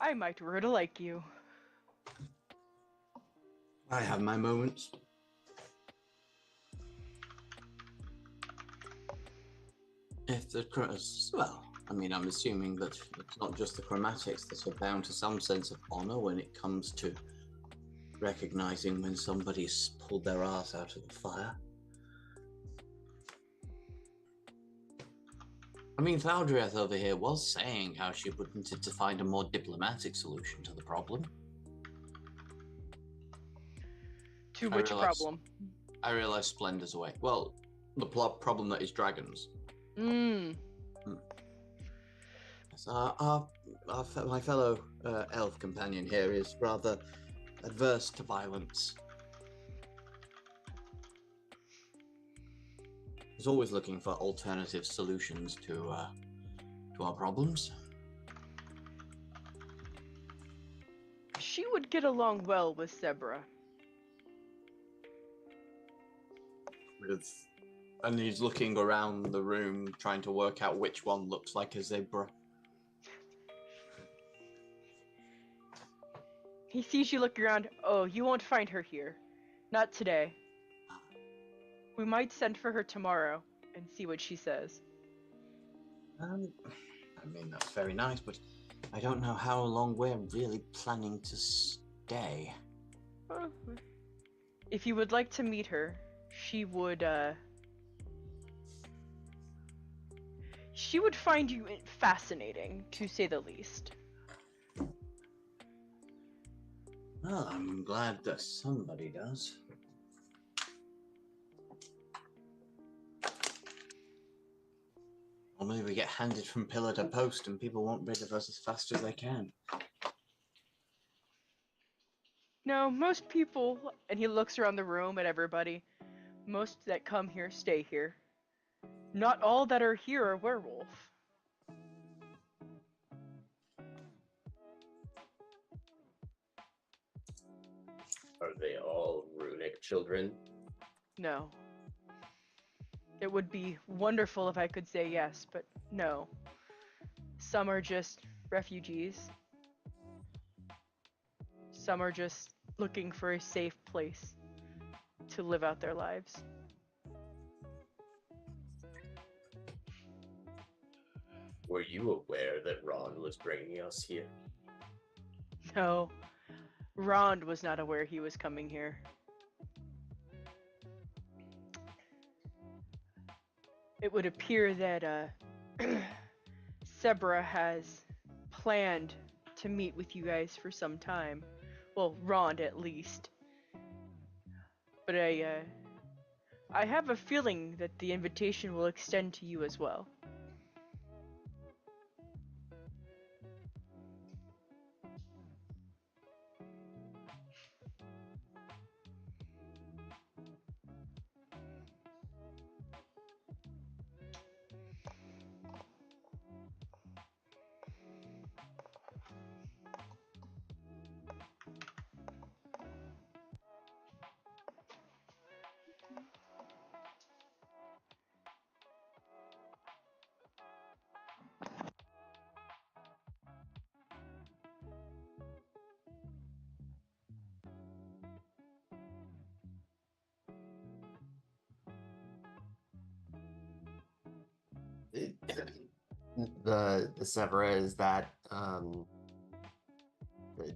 I might grow to like you. I have my moments. If the well, I mean, I'm assuming that it's not just the chromatics that are bound to some sense of honor when it comes to recognizing when somebody's pulled their ass out of the fire. I mean, Valdriath over here was saying how she wanted to find a more diplomatic solution to the problem. To I which realize- problem? I realize Splendor's away. Well, the problem that is dragons. Mmm. So my fellow elf companion here is rather adverse to violence. He's always looking for alternative solutions to our problems. She would get along well with Zebra. And he's looking around the room, trying to work out which one looks like a zebra. He sees you look around. Oh, you won't find her here. Not today. We might send for her tomorrow and see what she says. I mean, that's very nice, but I don't know how long we're really planning to stay. If you would like to meet her, she would find you fascinating, to say the least. Well, I'm glad that somebody does. Or maybe we get handed from pillar to post and people want rid of us as fast as they can. No, most people, and he looks around the room at everybody, most that come here stay here. Not all that are here are werewolf. Are they all runic children? No. It would be wonderful if I could say yes, but no. Some are just refugees. Some are just looking for a safe place to live out their lives. Were you aware that Ron was bringing us here? No. Rond was not aware he was coming here. It would appear that Sebra has planned to meet with you guys for some time. Well, Rond at least. But I have a feeling that the invitation will extend to you as well. The Severa, is that the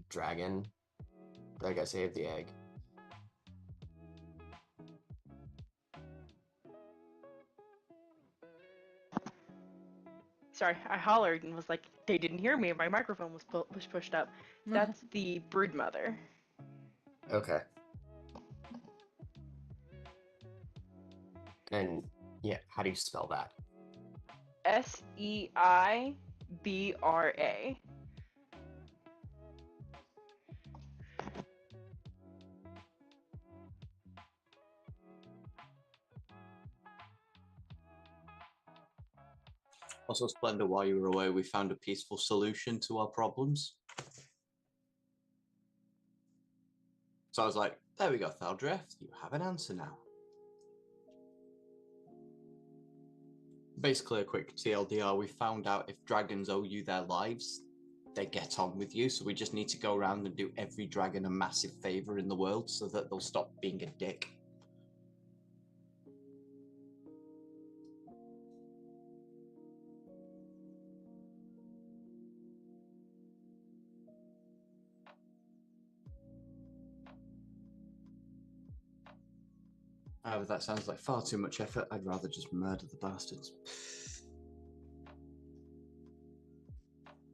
dragon that got saved the egg? Sorry, I hollered and was like, they didn't hear me. My microphone was pushed up. That's the brood mother. Okay. And yeah, how do you spell that? Seibra. Also, Splendor, while you were away, we found a peaceful solution to our problems. So I was like, there we go, Thaldreth, you have an answer now. Basically, a quick TLDR, we found out if dragons owe you their lives, they get on with you, so we just need to go around and do every dragon a massive favor in the world so that they'll stop being a dick. However, that sounds like far too much effort. I'd rather just murder the bastards.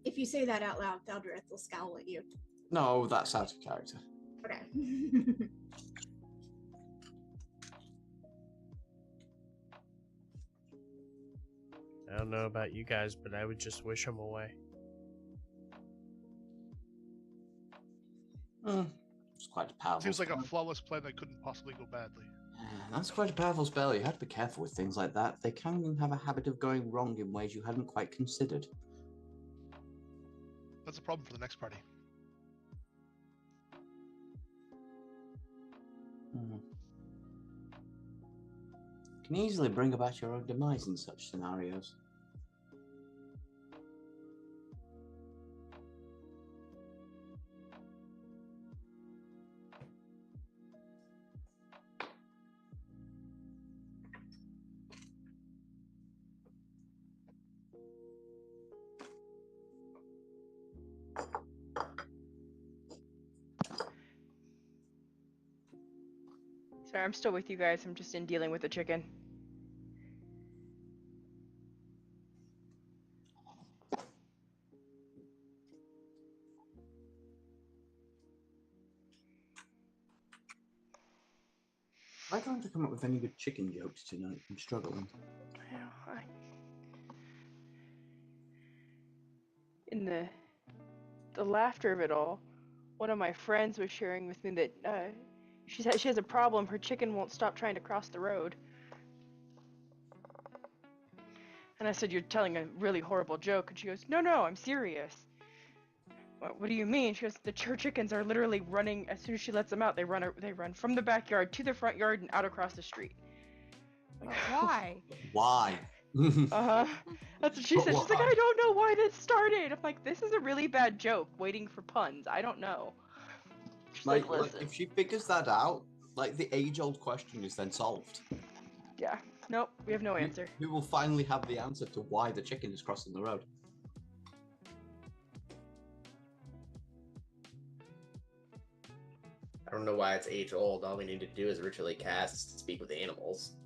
If you say that out loud, Thaldreth will scowl at you. No, that's out of character. Okay. I don't know about you guys, but I would just wish them away. It's quite a powerful Seems like a spell. flawless plan that couldn't possibly go badly. That's quite a powerful spell. You have to be careful with things like that. They can have a habit of going wrong in ways you hadn't quite considered. That's a problem for the next party. Can easily bring about your own demise in such scenarios. Sorry, I'm still with you guys. I'm just in dealing with the chicken. I trying to come up with any good chicken jokes tonight. I'm struggling. In the laughter of it all, one of my friends was sharing with me that she has a problem. Her chicken won't stop trying to cross the road. And I said, "You're telling a really horrible joke." And she goes, "No, I'm serious." What do you mean? She goes, "The chickens are literally running as soon as she lets them out. They run from the backyard to the front yard and out across the street." But why? Why? That's what she said. She's like, "I don't know why this started." I'm like, "This is a really bad joke. Waiting for puns. I don't know." She's like, "Listen." If she figures that out, like the age-old question is then solved. Yeah. Nope. We have no answer. We will finally have the answer to why the chicken is crossing the road. I don't know why it's age old. All we need to do is ritually cast Speak with Animals.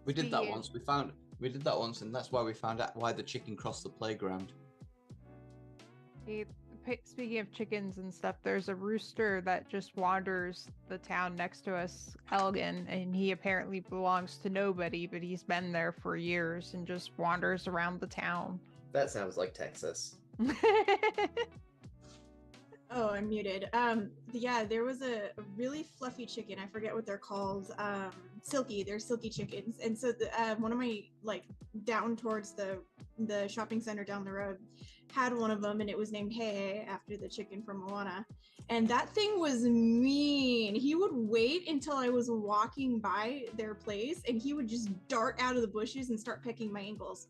We did that once. We did that once, and that's why we found out why the chicken crossed the playground. Speaking of chickens and stuff, there's a rooster that just wanders the town next to us, Elgin, and he apparently belongs to nobody, but he's been there for years and just wanders around the town. That sounds like Texas. Oh, I'm muted. Yeah, there was a really fluffy chicken. I forget what they're called. Silky. They're silky chickens. And so one of my, down towards the shopping center down the road had one of them, and it was named Hey after the chicken from Moana. And that thing was mean. He would wait until I was walking by their place, and he would just dart out of the bushes and start pecking my ankles.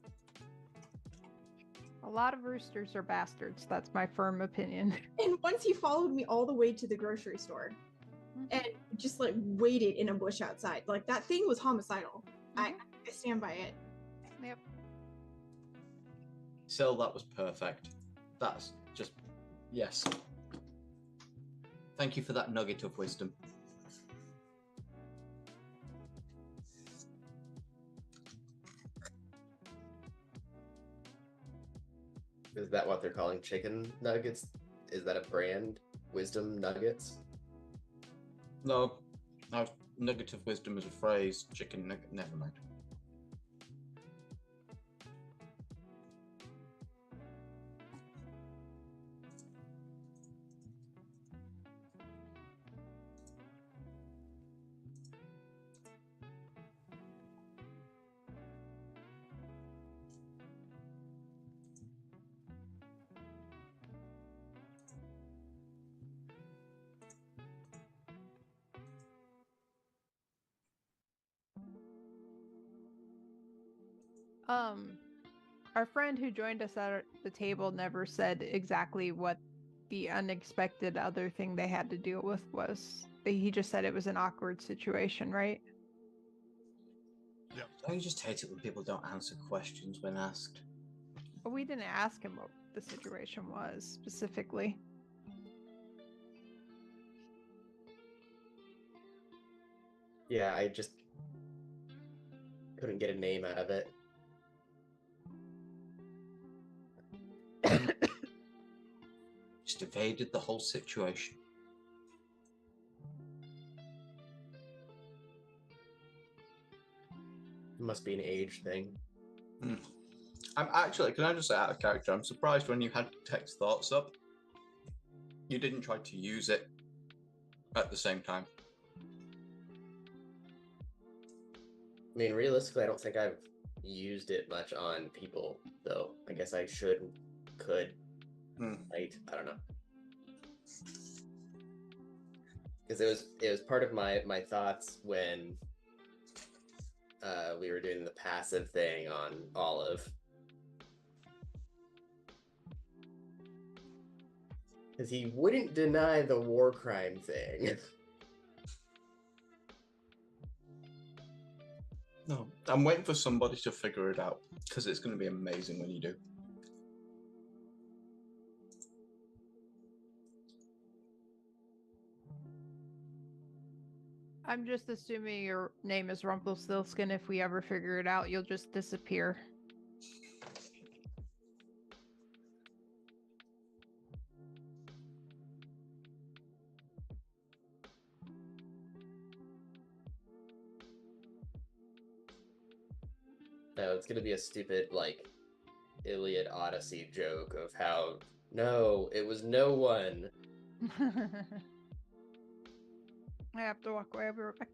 A lot of roosters are bastards. That's my firm opinion. And once he followed me all the way to the grocery store and just waited in a bush outside. That thing was homicidal. I stand by it. Yep. Sil, that was perfect. That's just, yes. Thank you for that nugget of wisdom. Is that what they're calling chicken nuggets? Is that a brand? Wisdom nuggets? No, nugget of wisdom is a phrase. Chicken nugget, never mind. Our friend who joined us at the table never said exactly what the unexpected other thing they had to deal with was. He just said it was an awkward situation, right? Yeah. I just hate it when people don't answer questions when asked. But we didn't ask him what the situation was specifically. Yeah, I just couldn't get a name out of it. Just evaded the whole situation. Must be an age thing. I'm actually, can I just say out of character, I'm surprised when you had text thoughts up, you didn't try to use it at the same time. I mean, realistically, I don't think I've used it much on people, though. I guess I could. I don't know. Because it was part of my thoughts when we were doing the passive thing on Olive. Because he wouldn't deny the war crime thing. No, I'm waiting for somebody to figure it out, because it's going to be amazing when you do. I'm just assuming your name is Rumpelstiltskin. If we ever figure it out, you'll just disappear. No, it's gonna be a stupid, like, Iliad Odyssey joke of how, no, it was no one. I have to walk away. I'll be right back.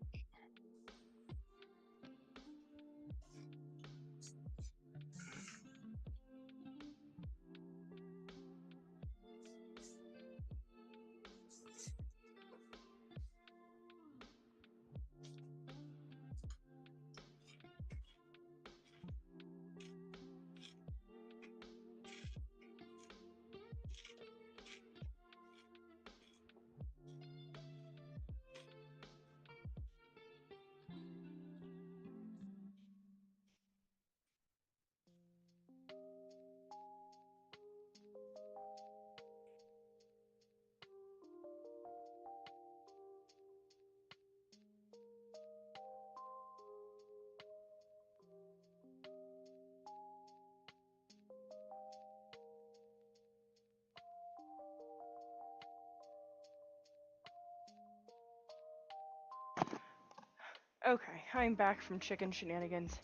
Okay, I'm back from chicken shenanigans.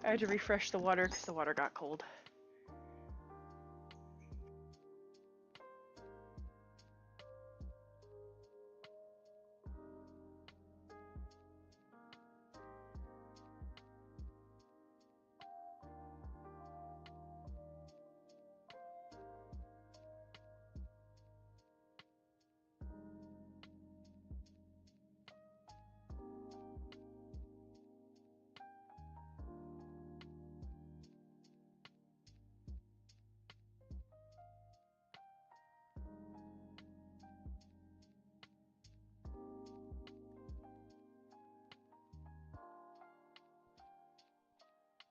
I had to refresh the water because the water got cold.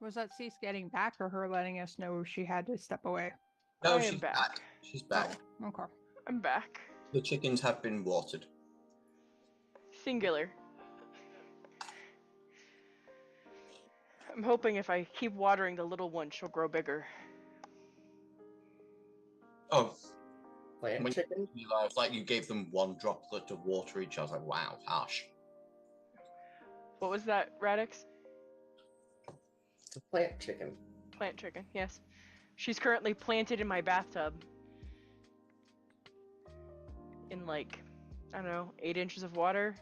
Was that Cease getting back or her letting us know she had to step away? No, I am she's back. back. She's back. Oh, okay. I'm back. The chickens have been watered. Singular. I'm hoping if I keep watering the little one, she'll grow bigger. Oh, Plant when chicken? you realized, like, you gave them one droplet to water each. I was like, wow, harsh. What was that, Radix? It's a plant chicken. Plant chicken, yes. She's currently planted in my bathtub. In like, I don't know, 8 inches of water.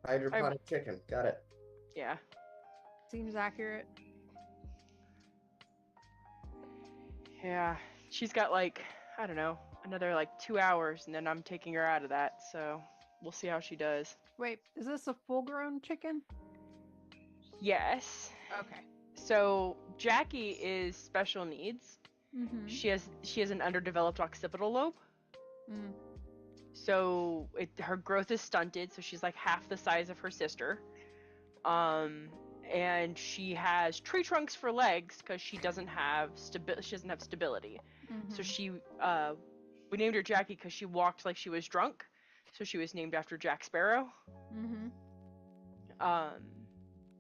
Hydroponic chicken. Got it. Yeah. Seems accurate. Yeah. She's got like, I don't know, another like 2 hours and then I'm taking her out of that, so we'll see how she does. Wait, is this a full-grown chicken? Yes. Okay. So Jackie is special needs. Mm-hmm. She has an underdeveloped occipital lobe. Mm. So her growth is stunted, so she's like half the size of her sister. And she has tree trunks for legs because she doesn't have stability. Mm-hmm. So we named her Jackie because she walked like she was drunk. So she was named after Jack Sparrow. Mm-hmm.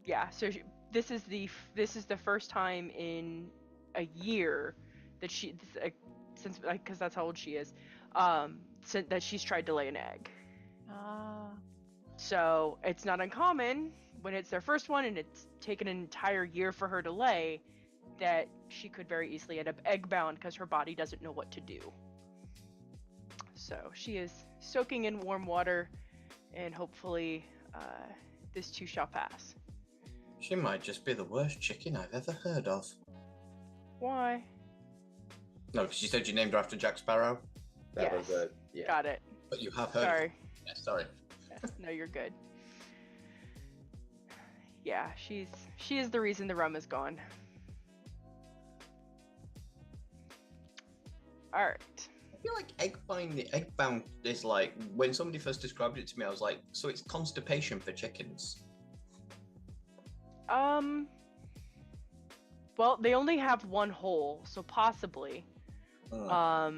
Yeah. So this is the first time in a year that since because that's how old she is, that she's tried to lay an egg. Ah. So it's not uncommon when it's their first one and it's taken an entire year for her to lay, that she could very easily end up egg bound because her body doesn't know what to do. So she is soaking in warm water, and hopefully this too shall pass. She might just be the worst chicken I've ever heard of. Why? No, because you said you named her after Jack Sparrow. That Yes. was yeah. Got it. But you have heard. Sorry. Yeah, sorry. No, you're good. Yeah, she is the reason the rum is gone. All right. I feel like eggbound is like, when somebody first described it to me, I was like, so it's constipation for chickens. Well, they only have one hole, so possibly. But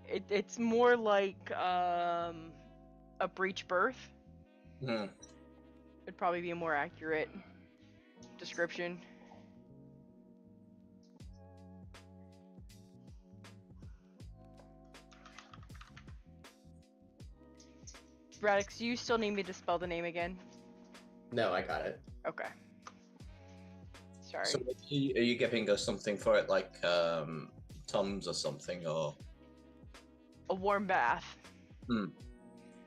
it's more like a breech birth. Would probably be a more accurate description. Radix, do you still need me to spell the name again? No, I got it. Okay. Sorry. So are you giving us something for it, like Tums or something, or A warm bath. Hmm.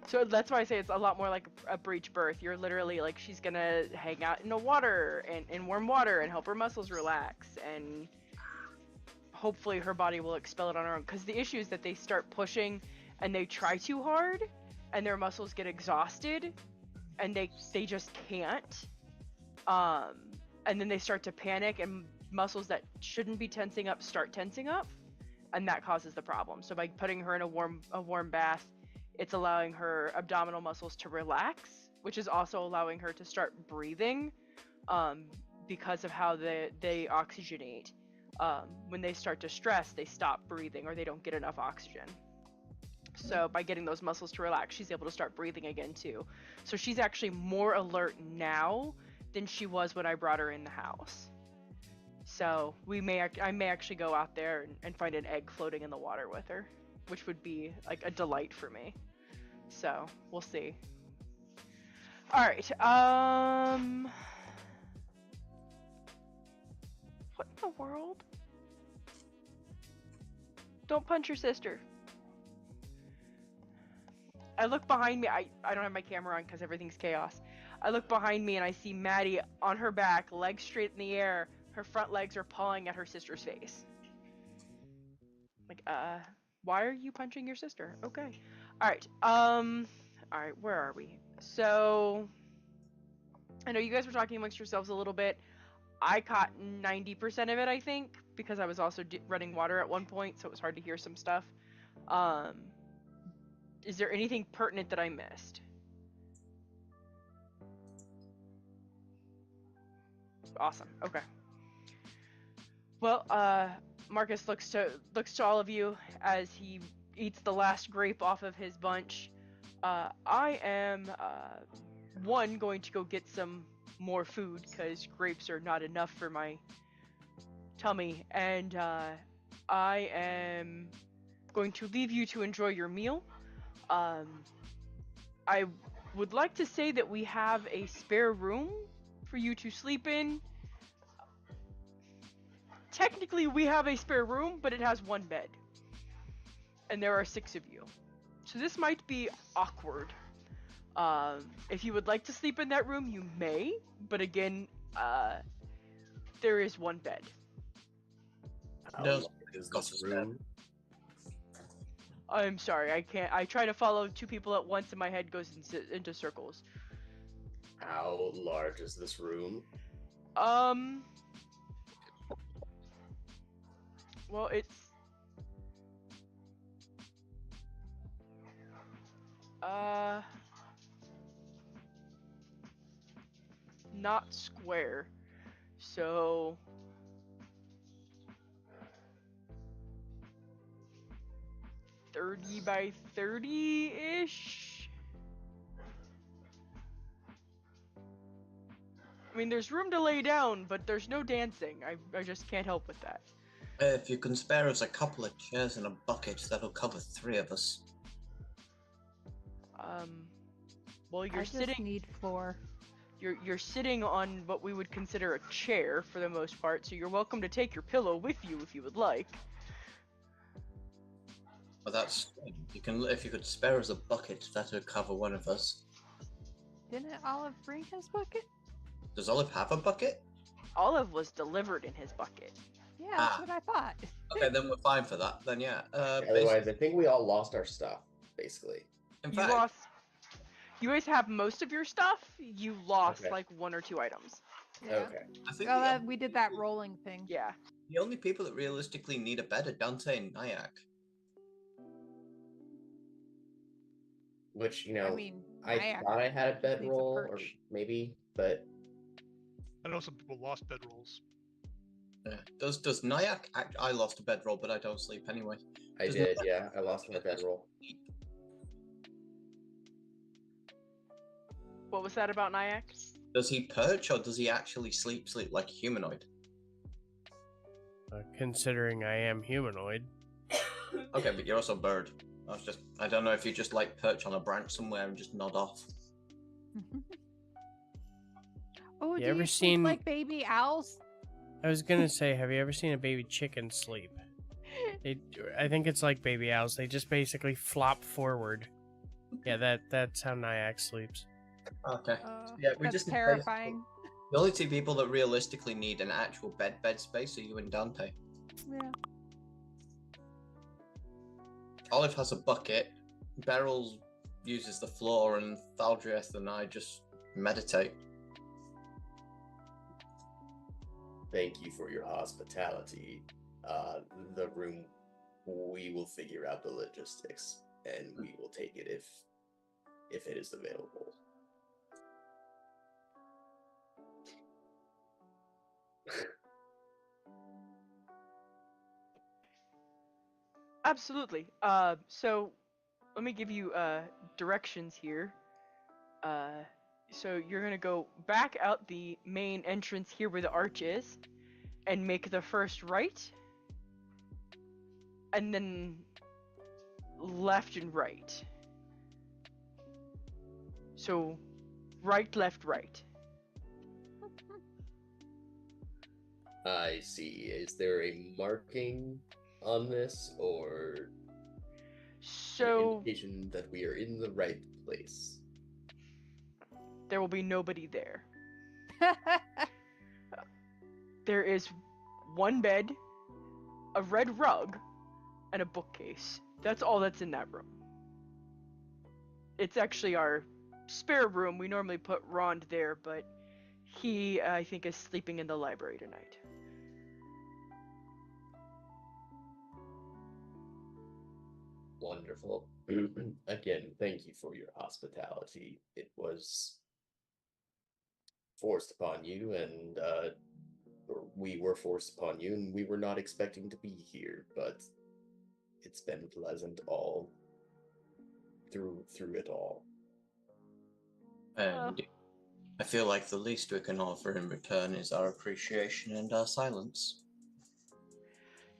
So that's why I say it's a lot more like a breech birth. You're literally like, she's gonna hang out in the water and in warm water and help her muscles relax, and hopefully her body will expel it on her own. Because the issue is that they start pushing and they try too hard, and their muscles get exhausted, and they just can't. And then they start to panic, and muscles that shouldn't be tensing up start tensing up, and that causes the problem. So by putting her in a warm bath, it's allowing her abdominal muscles to relax, which is also allowing her to start breathing, because of how they oxygenate. When they start to stress, they stop breathing or they don't get enough oxygen. So by getting those muscles to relax, she's able to start breathing again too. So she's actually more alert now than she was when I brought her in the house. So I may actually go out there and find an egg floating in the water with her, which would be like a delight for me. So we'll see. All right. What in the world? Don't punch your sister. I look behind me. I don't have my camera on because everything's chaos. I look behind me and I see Maddie on her back, legs straight in the air. Her front legs are pawing at her sister's face. Like, why are you punching your sister? Okay. Alright, alright, where are we? So, I know you guys were talking amongst yourselves a little bit. I caught 90% of it, I think, because I was also running water at one point, so it was hard to hear some stuff. Is there anything pertinent that I missed? Awesome. Okay. Well, Marcus looks to all of you as he eats the last grape off of his bunch. I am going to go get some more food because grapes are not enough for my tummy, and I am going to leave you to enjoy your meal. I would like to say that we have a spare room for you to sleep in. Technically, we have a spare room, but it has one bed. And there are 6 of you. So this might be awkward. If you would like to sleep in that room, you may. But again, there is one bed. How large is this room? I'm sorry, I can't. I try to follow 2 people at once and my head goes into circles. How large is this room? Well, it's not square, so 30 by 30-ish. I mean, there's room to lay down, but there's no dancing. I just can't help with that. If you can spare us a couple of chairs and a bucket, that'll cover 3 of us. Well, I you're just sitting. need floor. You're sitting on what we would consider a chair for the most part, so you're welcome to take your pillow with you if you would like. Well, that's you can if you could spare us a bucket, that would cover one of us. Didn't Olive bring his bucket? Does Olive have a bucket? Olive was delivered in his bucket. Yeah, that's Ah. what I thought. Okay, then we're fine for that. Then yeah. Otherwise, I think we all lost our stuff, basically. In You fact, lost. You guys have most of your stuff. You lost Okay. like 1 or 2 items. Yeah. Okay. I think Oh, we did that rolling thing. Yeah. the only people that realistically need a bed are Dante and Nyack. Which, I mean, I Nyack thought I had a needs a bedroll, or perch. maybe, but I know some people lost bedrolls. Yeah. Does Nyack act? I lost a bedroll, but I don't sleep anyway. I Does did, Nyack yeah. I lost my bedroll. sleep? What was that about Nyack? Does he perch or does he actually sleep like a humanoid? Considering I am humanoid. Okay, but you're also a bird. I don't know if you just like perch on a branch somewhere and just nod off. Oh, You do ever you sleep seen- like baby owls? I was gonna say, have you ever seen a baby chicken sleep? I think it's like baby owls. They just basically flop forward. Yeah, that's how Nyack sleeps. Okay. Oh, Yeah, we that's just terrifying. The only two people that realistically need an actual bed space are you and Dante. Yeah. Olive has a bucket. Beryl uses the floor, and Thaldrieth and I just meditate. Thank you for your hospitality. The room, we will figure out the logistics, and we will take it if it is available. Absolutely. So let me give you directions here. So you're gonna go back out the main entrance here where the arch is, and make the first right, and then left and right. So right, left, right. I see. Is there a marking on this, or an So indication that we are in the right place? there will be nobody there. There is one bed, a red rug, and a bookcase. That's all that's in that room. It's actually our spare room. We normally put Rond there, but he, I think, is sleeping in the library tonight. Wonderful. Again, thank you for your hospitality. It was forced upon you, and or we were forced upon you, and we were not expecting to be here, but it's been pleasant all through it all. And I feel like the least we can offer in return is our appreciation and our silence.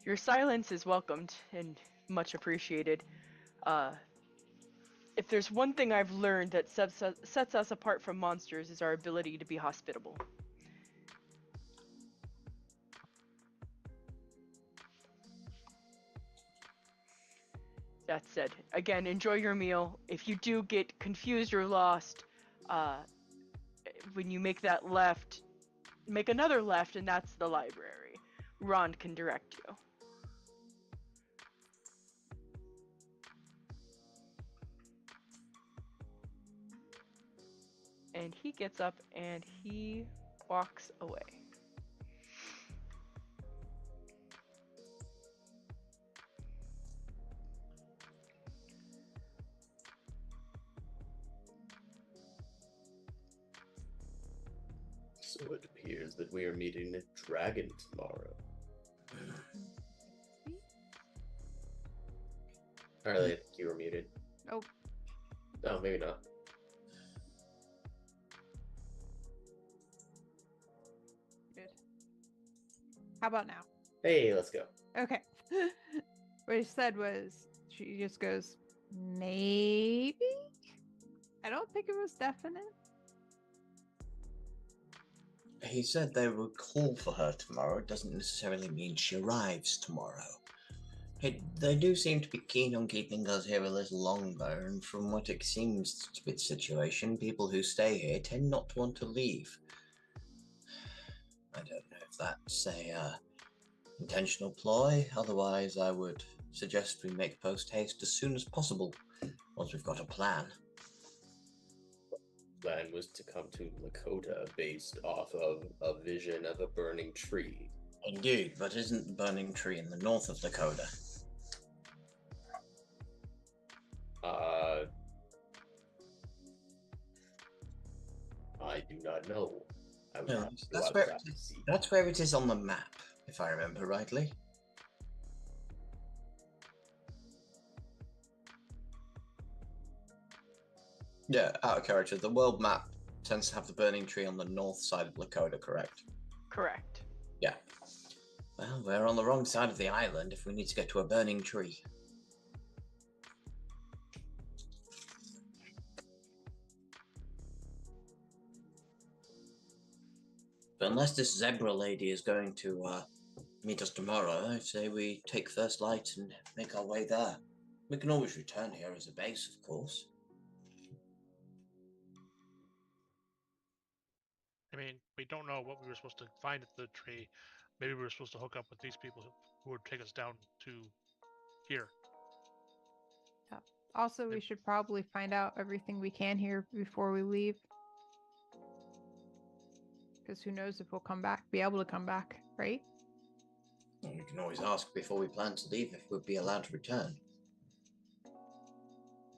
Your silence is welcomed and much appreciated. If there's one thing I've learned that sets us apart from monsters is our ability to be hospitable. That said, again, enjoy your meal. If you do get confused or lost, when you make that left, make another left, and that's the library. Rond can direct you. And he gets up and he walks away. So it appears that we are meeting a dragon tomorrow. Harley, I think you were muted. Oh. No, maybe not. Good. How about now? Hey, let's go. Okay. What he said was, she just goes, maybe? I don't think it was definite. He said they would call for her tomorrow. It doesn't necessarily mean she arrives tomorrow. They do seem to be keen on keeping us here a little longer, and from what it seems to be the situation, people who stay here tend not to want to leave. I don't know if that's a intentional ploy. Otherwise, I would suggest we make post-haste as soon as possible, once we've got a plan. Plan was to come to Lakota based off of a vision of a burning tree. Indeed, but isn't the burning tree in the north of Lakota? I do not know. I would No, have to go that's where outside to see. that's where it is on the map, if I remember rightly. Yeah, out of character. The world map tends to have the burning tree on the north side of Lakota, correct? Correct. Yeah. Well, we're on the wrong side of the island if we need to get to a burning tree. But unless this zebra lady is going to meet us tomorrow, I'd say we take first light and make our way there. We can always return here as a base, of course. I mean, we don't know what we were supposed to find at the tree. Maybe we were supposed to hook up with these people who would take us down to here. Also, we should probably find out everything we can here before we leave. Because who knows if we'll be able to come back, right? Well, we can always ask before we plan to leave if we'll be allowed to return.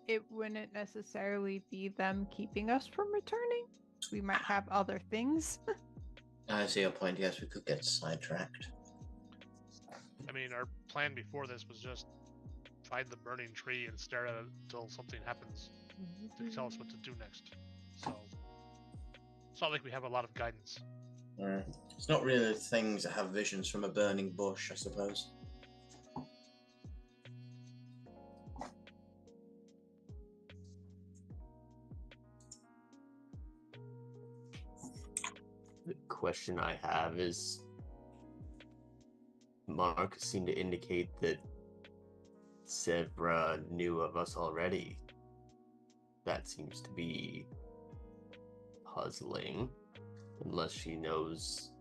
It wouldn't necessarily be them keeping us from returning. We might have other things. I see your point. Yes, we could get sidetracked. I mean, our plan before this was just find the burning tree and stare at it until something happens to tell us what to do next. So it's not like we have a lot of guidance. It's not really things that have visions from a burning bush, I suppose. The question I have is, Mark seemed to indicate that Zebra knew of us already. That seems to be puzzling, unless she knows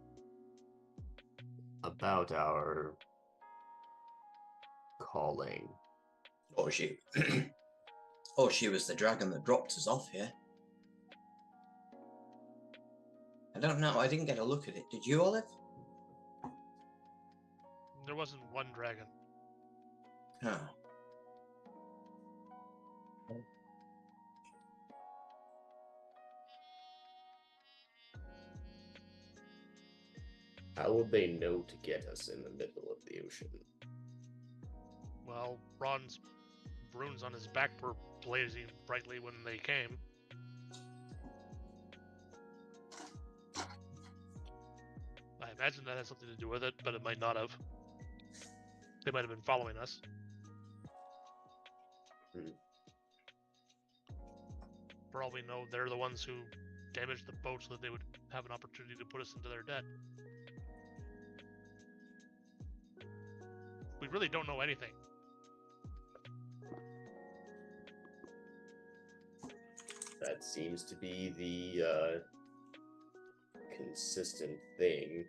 about our calling. Or she was the dragon that dropped us off here. I don't know. I didn't get a look at it. Did you, Olive? There wasn't one dragon. Oh. How would they know to get us in the middle of the ocean? Well, Ron's runes on his back were blazing brightly when they came. I imagine that has something to do with it, but it might not have. They might have been following us. For all we know, they're the ones who damaged the boat so that they would have an opportunity to put us into their debt. We really don't know anything. That seems to be the consistent thing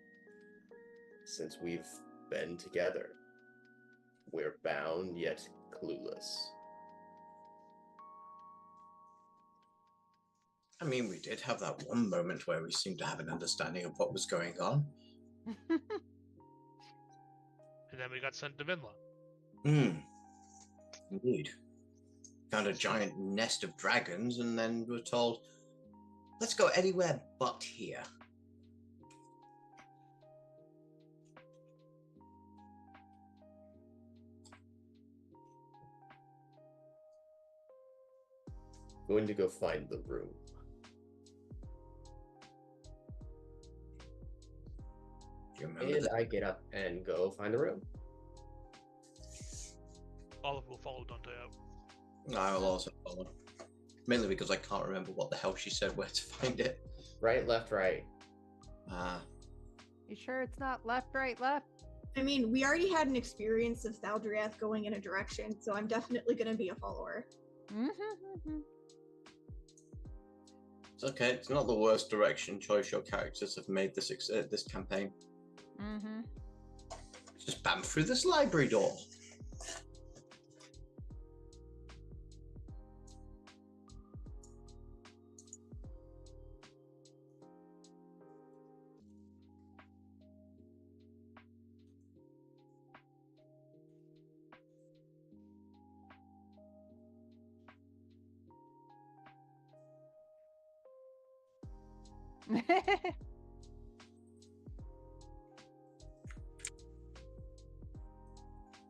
since we've been together. We're bound yet clueless. I mean, we did have that one moment where we seemed to have an understanding of what was going on. And then we got sent to Vinla. Indeed. Found a giant nest of dragons and then were told, let's go anywhere but here. Going to go find the room. Do you remember And that? I get up and go find the room. Olive will follow Dante out. I will also follow. Mainly because I can't remember what the hell she said where to find it. Right, left, right. You sure it's not left, right, left? I mean, we already had an experience of Thaldriath going in a direction, so I'm definitely going to be a follower. It's okay. It's not the worst direction choice your characters have made this this campaign. Just bam through this library door.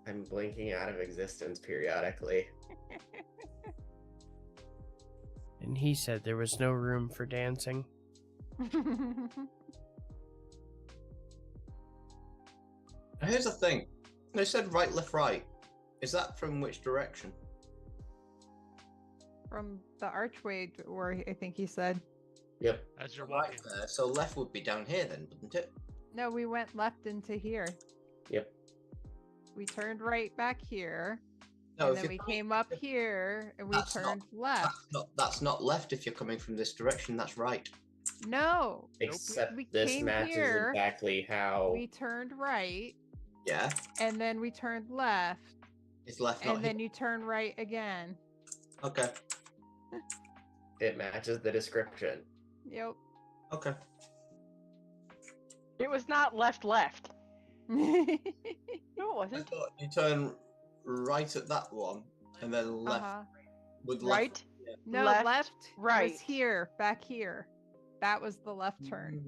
I'm blinking out of existence periodically. And he said there was no room for dancing. Here's the thing. They said right, left, right. Is that from which direction? From the archway, where I think he said. Yep. As you're Right walking. there. So left would be down here then, wouldn't it? No, we went left into here. Yep. We turned right back here. No, and if then we you're came up here and we That's not- turned left. That's not left if you're coming from this direction. That's right. No. Except We this came matches here, exactly how. We turned right Yeah. and then we turned left. It's left, not And then you turn right again. here. Okay. It matches the description. Yep. Okay. It was not left. No, it I wasn't. thought you turn right at that one and then left with left. Right. No, Left, left right. was here, back here. That was the left turn.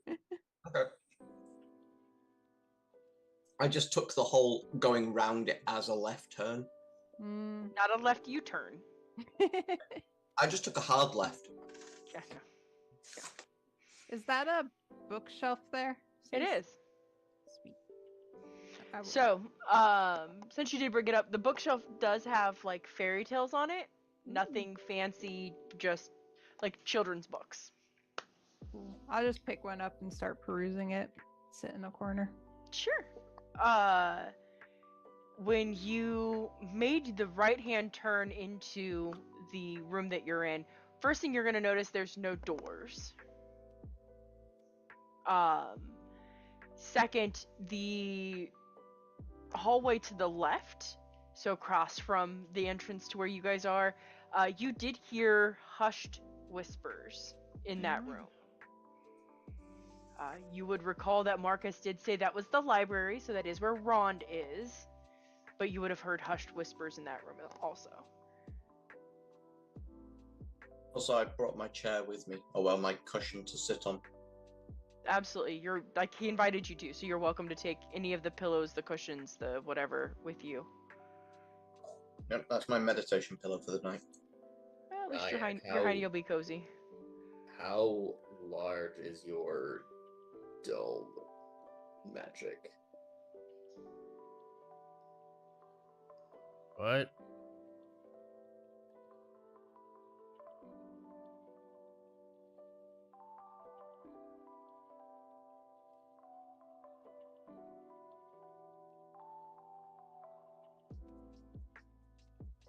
Okay. I just took the whole going round it as a left turn. Not a left U-turn. I just took a hard left. Gotcha. Is that a bookshelf there? It is. Sweet. I will- So, since you did bring it up, the bookshelf does have like fairy tales on it. Nothing fancy, just like children's books. Cool. I'll just pick one up and start perusing it. Sit in the corner. Sure. When you made the right-hand turn into the room that you're in, first thing you're gonna notice there's no doors. Second, the hallway to the left, so across from the entrance to where you guys are, you did hear hushed whispers in that room. You would recall that Marcus did say that was the library, so that is where Rond is, but you would have heard hushed whispers in that room also. Also, I brought my chair with me. Oh well, my cushion to sit on. Absolutely, you're like he invited you to, so you're welcome to take any of the pillows, the cushions, the whatever with you. Yep, that's my meditation pillow for the night. Well, at least your Ryan, hiney will be cozy. How large is your dome magic? What?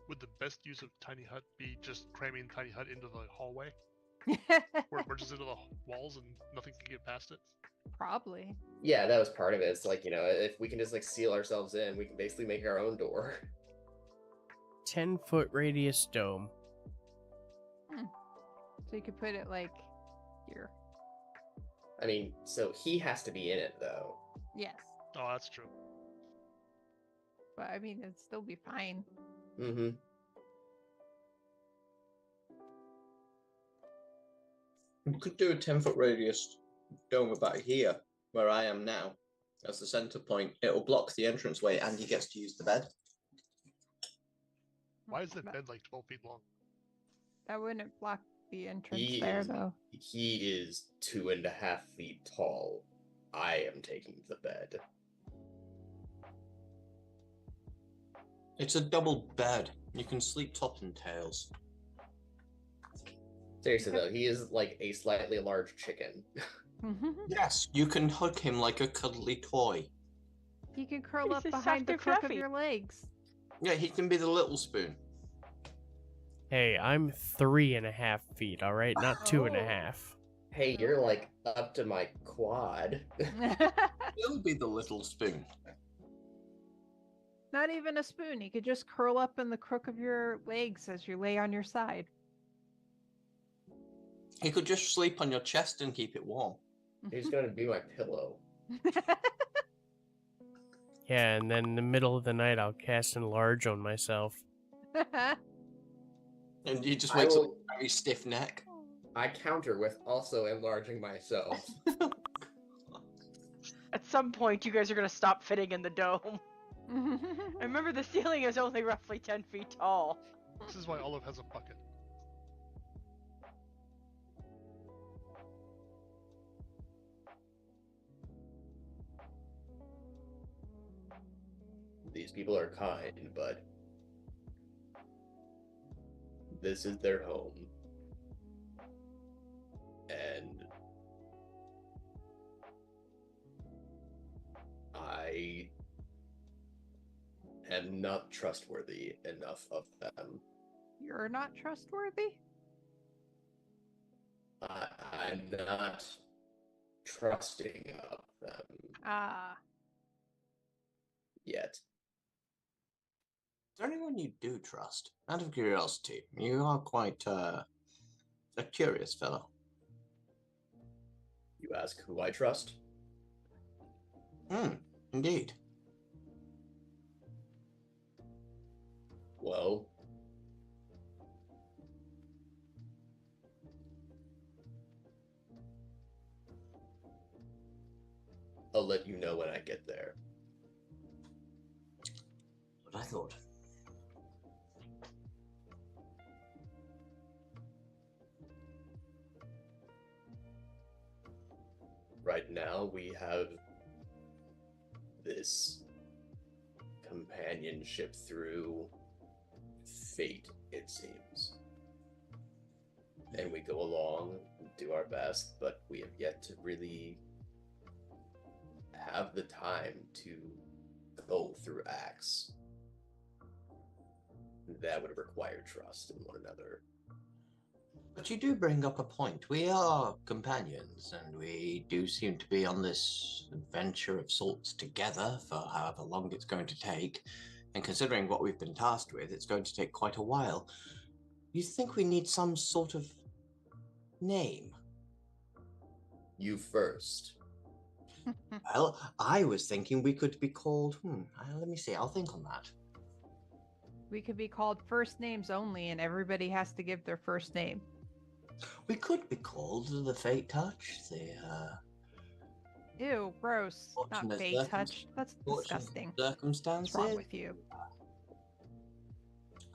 Would the best use of Tiny Hut be just cramming Tiny Hut into the hallway, where it merges into the walls and nothing can get past it? Probably. Yeah, that was part of it. It's like, if we can just like seal ourselves in, we can basically make our own door. 10-foot radius dome. So you could put it like here. I mean, so he has to be in it though. Yes. Oh, that's true. But I mean, it'd still be fine. Mm-hmm. We could do a 10-foot radius dome about here, where I am now, as the center point. It'll block the entranceway, and he gets to use the bed. Why is the But bed like 12 feet long? that wouldn't block the entrance He there, is- though. He is 2.5 feet tall. I am taking the bed. It's a double bed. You can sleep top and tails. Seriously though, he is like a slightly large chicken. Yes, you can hug him like a cuddly toy. He can curl He's up so behind soft the and crook of fluffy. your legs. Yeah, he can be the little spoon. Hey, I'm 3.5 feet, all right, not 2.5. Hey, you're like up to my quad. He'll be the little spoon. Not even a spoon. He could just curl up in the crook of your legs as you lay on your side. He could just sleep on your chest and keep it warm. He's gonna be my pillow. Yeah, and then in the middle of the night, I'll cast Enlarge on myself. And he just I wakes up will- with a very stiff neck. I counter with also enlarging myself. At some point, you guys are gonna stop fitting in the dome. And remember, the ceiling is only roughly 10 feet tall. This is why Olive has a bucket. These people are kind, but this is their home. And I am not trustworthy enough of them. You're not trustworthy? I'm not trusting of them Ah. yet. Is there anyone you do trust? Out of curiosity, you are quite a curious fellow. You ask who I trust? Indeed. Well, I'll let you know when I get there. What I thought. Right now, we have this companionship through fate, it seems. And we go along, do our best, but we have yet to really have the time to go through acts that would require trust in one another. But you do bring up a point. We are companions, and we do seem to be on this adventure of sorts together for however long it's going to take. And considering what we've been tasked with, it's going to take quite a while. You think we need some sort of name? You first. Well, I was thinking we could be called. Let me see. I'll think on that. We could be called first names only, and everybody has to give their first name. We could be called the Fate Touch. Ew, gross. Not Fortunate fate circum- touch. That's Fortunate disgusting. Circumstances. What's wrong with you?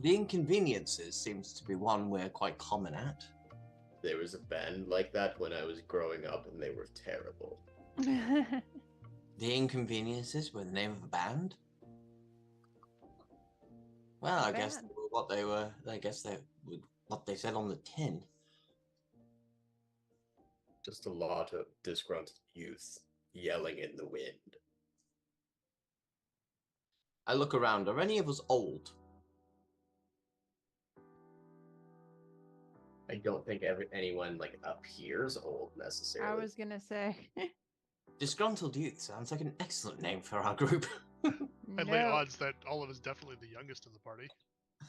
The Inconveniences seems to be one we're quite common at. There was a band like that when I was growing up, and they were terrible. The Inconveniences were the name of a band? Well, I guess band? they were what they were. I guess they were what they said on the tin. Just a lot of disgruntled youth yelling in the wind. I look around. Are any of us old? I don't think anyone like appears old necessarily. I was gonna say. Disgruntled Youth sounds like an excellent name for our group. I'd lay odds that Olive is definitely the youngest in the party.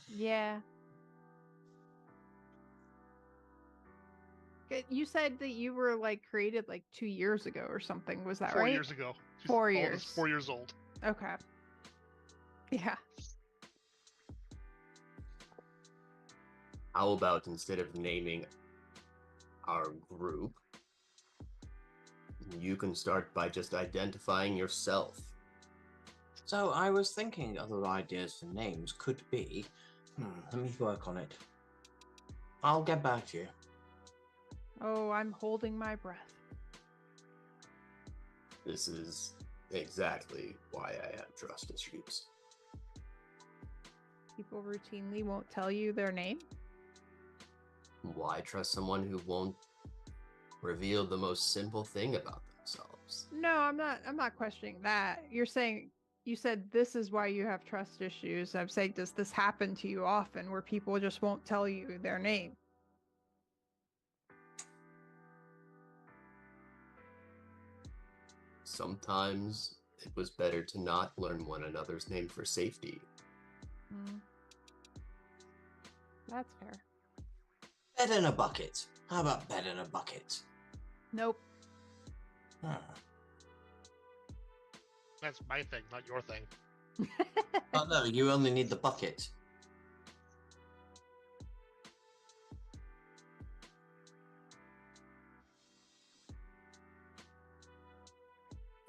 Yeah. You said that you were like created like 2 years ago or something. Was that 4 right? years ago. She's 4 Olive is years. 4 years old. Okay. Yeah. How about instead of naming our group, you can start by just identifying yourself. So I was thinking other ideas for names could be. Let me work on it. I'll get back to you. Oh, I'm holding my breath. This is exactly why I have trust issues. People routinely won't tell you their name. Why trust someone who won't reveal the most simple thing about themselves? No, I'm not questioning that. You're saying you said this is why you have trust issues. I'm saying, does this happen to you often where people just won't tell you their name? Sometimes it was better to not learn one another's name for safety. That's fair. Bed in a bucket. How about bed in a bucket? Nope. Hmm. That's my thing, not your thing. Oh no, you only need the bucket.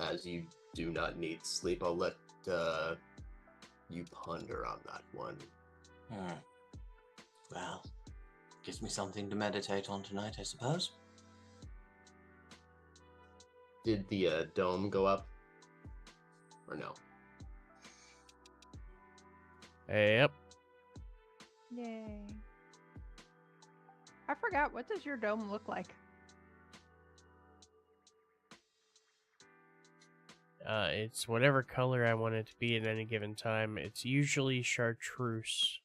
As you do not need sleep, I'll let you ponder on that one. Hmm. Well, gives me something to meditate on tonight, I suppose. Did the dome go up? Or no? Yep. Yay. I forgot, what does your dome look like? It's whatever color I want it to be at any given time. It's usually chartreuse.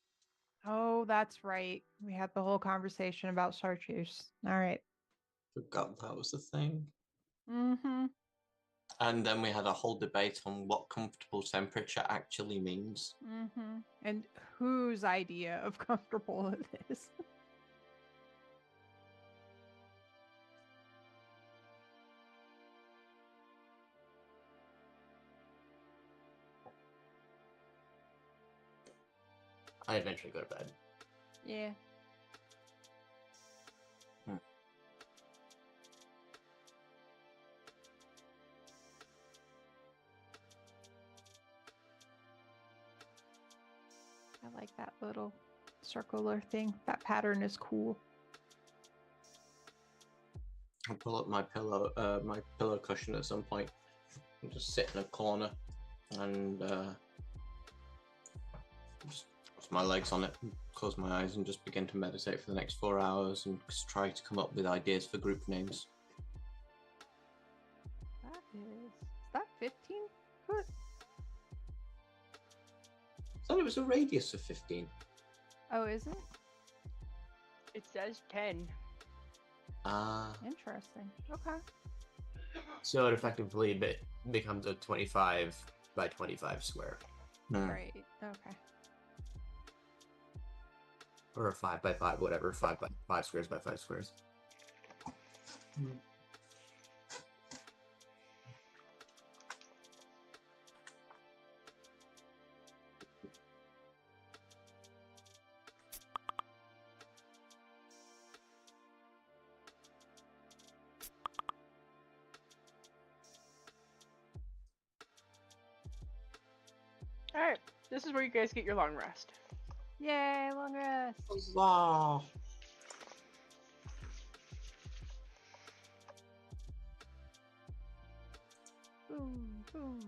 Oh, that's right. We had the whole conversation about chartreuse. All right. Forgot that was the thing. Mm-hmm. And then we had a whole debate on what comfortable temperature actually means. Mm-hmm. And whose idea of comfortable it is. I eventually go to bed. Yeah. I like that little circular thing. That pattern is cool. I'll pull up my pillow cushion at some point and just sit in a corner and just put my legs on it, and close my eyes, and just begin to meditate for the next 4 hours and just try to come up with ideas for group names. Is that 15 foot? I thought it was a radius of 15. Oh, is it? It says 10. Interesting. Okay. So it effectively becomes a 25 by 25 square. Right. Okay. Or a 5 by 5, whatever. 5 by 5 squares by 5 squares. Alright, this is where you guys get your long rest. Yay, long rest. Wow. Boom, boom.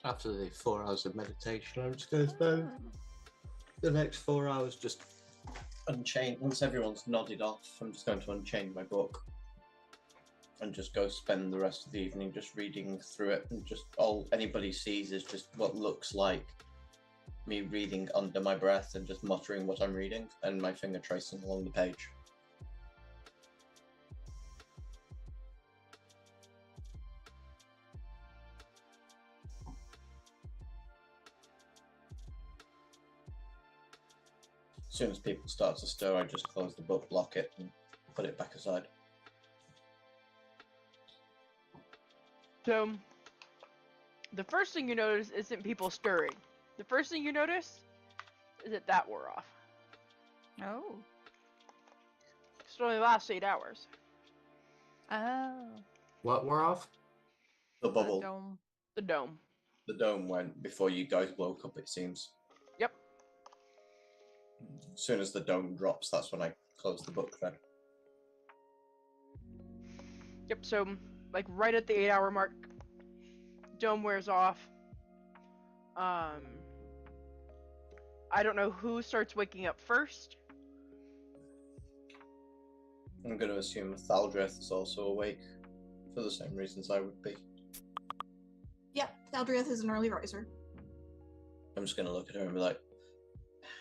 After the 4 hours of meditation, I'm just going to spend the next 4 hours just unchain. Once everyone's nodded off, I'm just going to unchain my book and just go spend the rest of the evening just reading through it, and just all anybody sees is just what looks like me reading under my breath and just muttering what I'm reading and my finger tracing along the page. As soon as people start to stir, I just close the book, lock it, and put it back aside. So, the first thing you notice isn't people stirring. The first thing you notice is that wore off. Oh. It only lasts 8 hours. Oh. What wore off? The bubble. Dome. The dome. The dome went before you guys woke up, it seems. Yep. As soon as the dome drops, that's when I close the book then. Yep, so like right at the 8-hour mark, dome wears off. I don't know who starts waking up first. I'm going to assume Thaldreth is also awake for the same reasons I would be. Yeah, Thaldreth is an early riser. I'm just going to look at her and be like,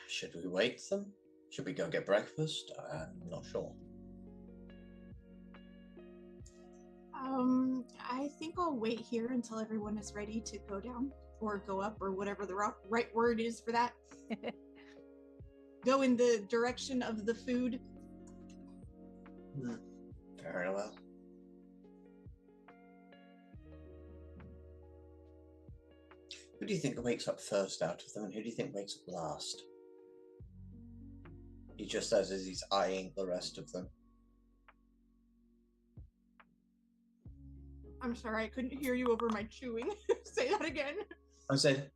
should we wake them? Should we go get breakfast? I'm not sure. I think I'll wait here until everyone is ready to go down or go up or whatever the right word is for that. Go in the direction of the food. Very well. Who do you think wakes up first out of them, and who do you think wakes up last? He just says as he's eyeing the rest of them. I'm sorry, I couldn't hear you over my chewing. Say that again. I said,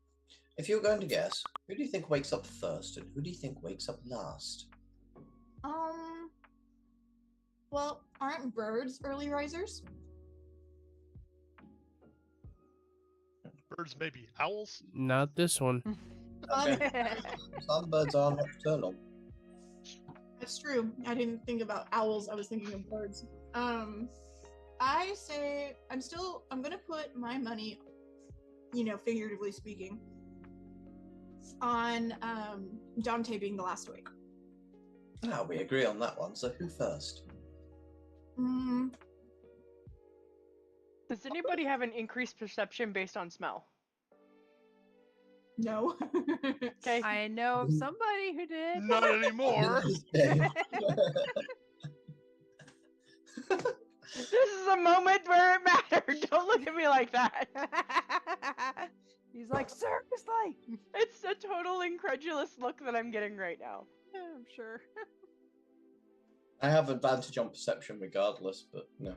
if you're going to guess, who do you think wakes up first, and who do you think wakes up last? Well, aren't birds early risers? Birds, maybe owls. Not this one. Okay. Some birds are nocturnal. That's true. I didn't think about owls. I was thinking of birds. I say I'm gonna put my money, figuratively speaking, on Dante being the last awake. Ah, we agree on that one. So who first? Does anybody have an increased perception based on smell? No. Okay. I know of somebody who did. Not anymore. This is a moment where it mattered. Don't look at me like that. He's like, seriously? It's a total incredulous look that I'm getting right now. Yeah, I'm sure. I have advantage on perception regardless, but no.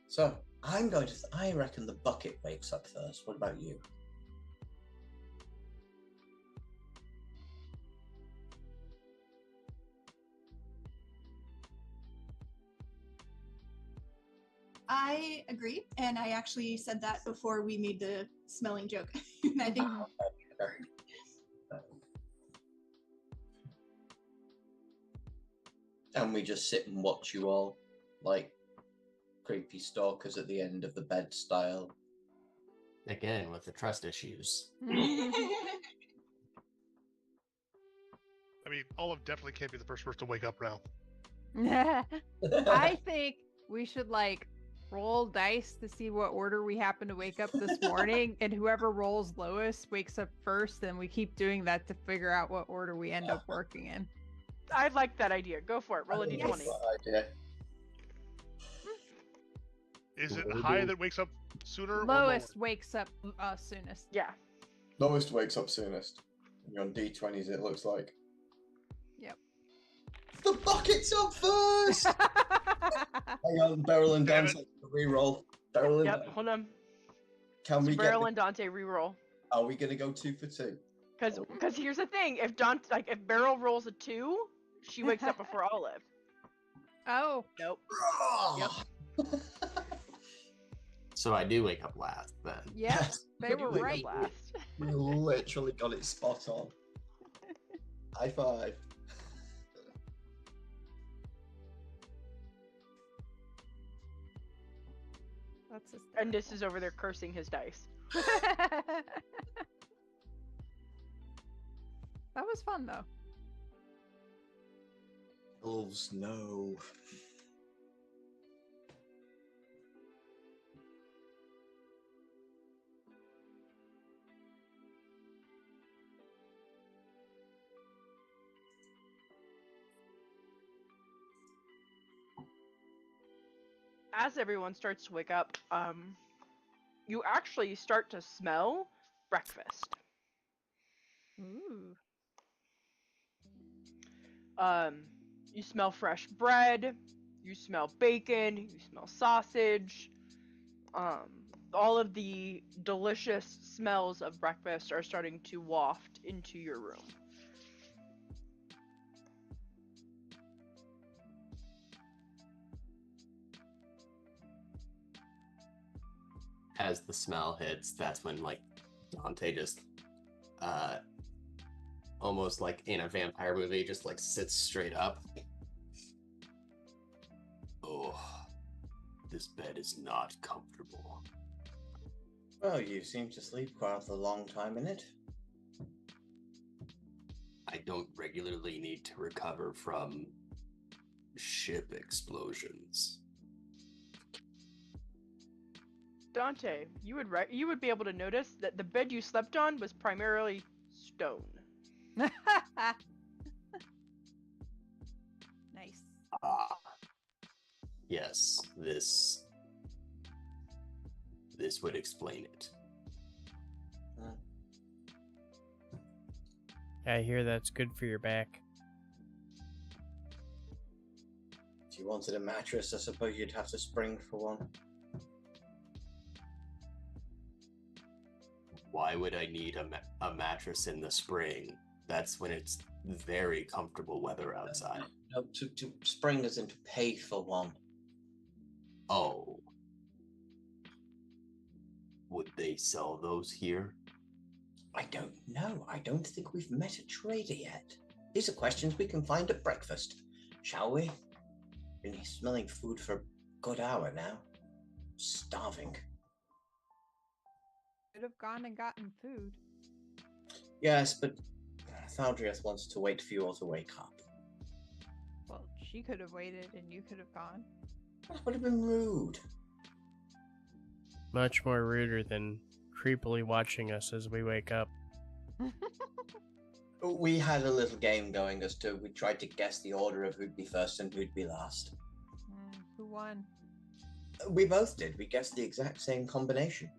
So, I reckon the bucket wakes up first. What about you? I agree, and I actually said that before we made the smelling joke. And I think And we just sit and watch you all, like creepy stalkers at the end of the bed style. Again, with the trust issues. I mean, Olive definitely can't be the first person to wake up now. I think we should roll dice to see what order we happen to wake up this morning, and whoever rolls lowest wakes up first, and we keep doing that to figure out what order we end up working in. I like that idea. Go for it. Roll a I think d20. that's the idea. Is it high that wakes up sooner? Lowest wakes up soonest. Yeah. Lowest wakes up soonest. And you're on D20s, it looks like. Yep. The bucket's up first! Hang on, Beryl and Damn Dante, reroll. Beryl and Yep. Hold on. Can we Beryl get? and Dante reroll. Are we gonna go 2 for 2? Because here's the thing: if if Beryl rolls a 2, she wakes up before Olive. Oh. Nope. Yep. So I do wake up last then. Yep. They were You right. Last. We literally got it spot on. High five. That's And this is over there cursing his dice. That was fun though. Wolves, no. As everyone starts to wake up, you actually start to smell breakfast. Ooh. You smell fresh bread, you smell bacon, you smell sausage, all of the delicious smells of breakfast are starting to waft into your room. As the smell hits, that's when like Dante just almost like in a vampire movie, just like sits straight up. Oh, this bed is not comfortable. Well, you seem to sleep quite a long time in it. I don't regularly need to recover from ship explosions. Dante, you would be able to notice that the bed you slept on was primarily stone. Nice. Ah, yes, this would explain it. I hear that's good for your back. If you wanted a mattress, I suppose you'd have to spring for one. Why would I need a mattress in the spring? That's when it's very comfortable weather outside. No, to spring as in to pay for one. Oh. Would they sell those here? I don't know. I don't think we've met a trader yet. These are questions we can find at breakfast, shall we? Been smelling food for a good hour now. Starving. Could have gone and gotten food. Yes, but Thaldriath wants to wait for you all to wake up. Well, she could have waited and you could have gone. That would have been rude. Much more ruder than creepily watching us as we wake up. We had a little game going as to we tried to guess the order of who'd be first and who'd be last. Who won? We both did. We guessed the exact same combination.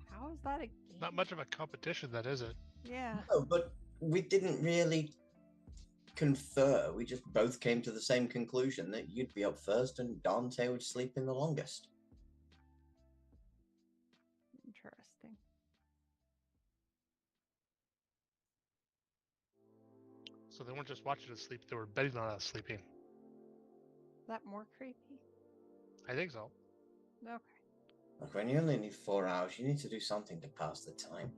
How is that a game? Not much of a competition, that is it? Yeah. No, but we didn't really confer. We just both came to the same conclusion that you'd be up first and Dante would sleep in the longest. Interesting. So they weren't just watching us sleep, they were betting on us sleeping. Is that more creepy? I think so. Okay. Look, when you only need 4 hours, you need to do something to pass the time.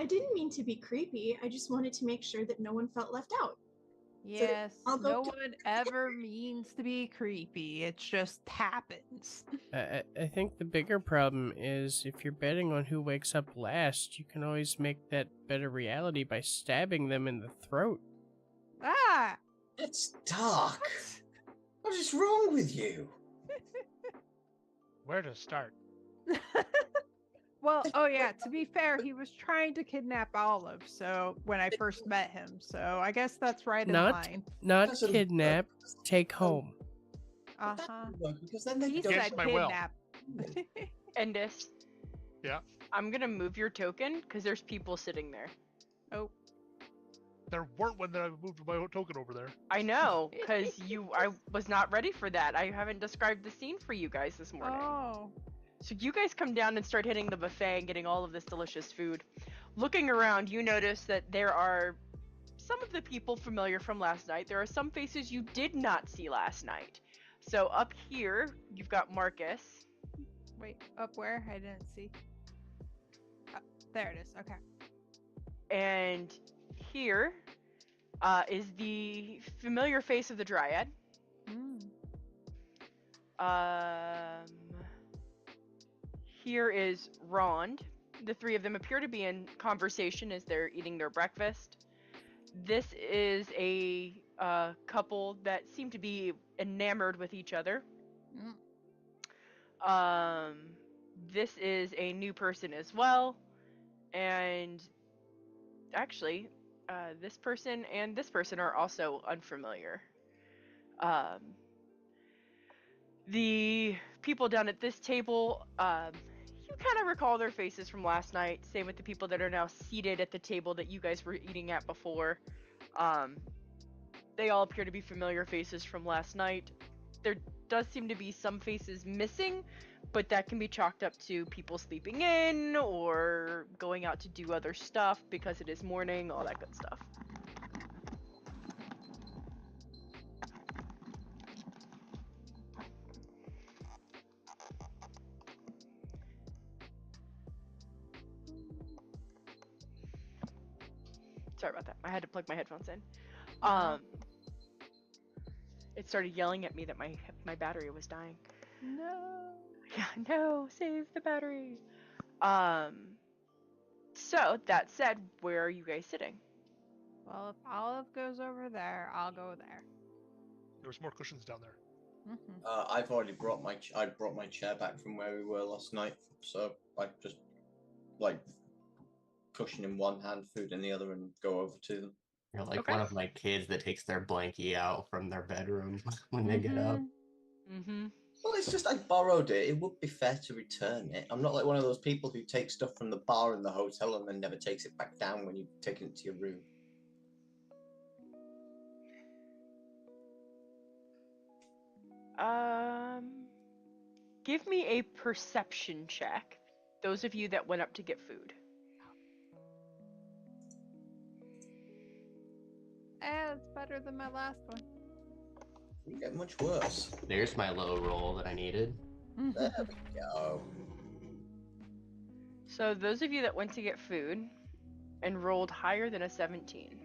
I didn't mean to be creepy. I just wanted to make sure that no one felt left out. Yes, I'll go no to- one ever means to be creepy. It just happens. I think the bigger problem is if you're betting on who wakes up last, you can always make that bet a reality by stabbing them in the throat. Ah! It's dark. What is wrong with you? Where to start? Well, oh yeah, to be fair, he was trying to kidnap Olive, so when I first met him, so I guess that's right in line. Not Doesn't kidnap, work. take home. Uh-huh. That doesn't work, because then they He don't. Yes, said my will. kidnap. Endis. Yeah? I'm gonna move your token because there's people sitting there. Oh, There weren't when I moved my token over there. I know, because I was not ready for that. I haven't described the scene for you guys this morning. oh. So you guys come down and start hitting the buffet and getting all of this delicious food. Looking around, you notice that there are some of the people familiar from last night. There are some faces you did not see last night. So up here, you've got Marcus. Wait, up where? I didn't see. There it is. Okay. And here is the familiar face of the Dryad. Here is Rond. The three of them appear to be in conversation as they're eating their breakfast. This is a couple that seem to be enamored with each other. This is a new person as well. And actually, this person and this person are also unfamiliar. The people down at this table, you kind of recall their faces from last night. Same with the people that are now seated at the table that you guys were eating at before. They all appear to be familiar faces from last night. there does seem to be some faces missing, but that can be chalked up to people sleeping in or going out to do other stuff because it is morning, all that good stuff. Sorry about that. I had to plug my headphones in. It started yelling at me that my battery was dying. No. Yeah, no, save the battery. So that said, where are you guys sitting? Well, if Olive goes over there, I'll go there. There's more cushions down there. Mm-hmm. I've already brought I brought my chair back from where we were last night, so I just like cushion in one hand, food in the other, and go over to them. You're like Okay. one of my kids that takes their blankie out from their bedroom when they get up. Mm-hmm. Well, it's just I borrowed it. It would be fair to return it. I'm not like one of those people who take stuff from the bar in the hotel and then never takes it back down when you take it to your room. Give me a perception check. Those of you that went up to get food. It's better than my last one. You get much worse. There's my low roll that I needed. There we go. So those of you that went to get food and rolled higher than a 17.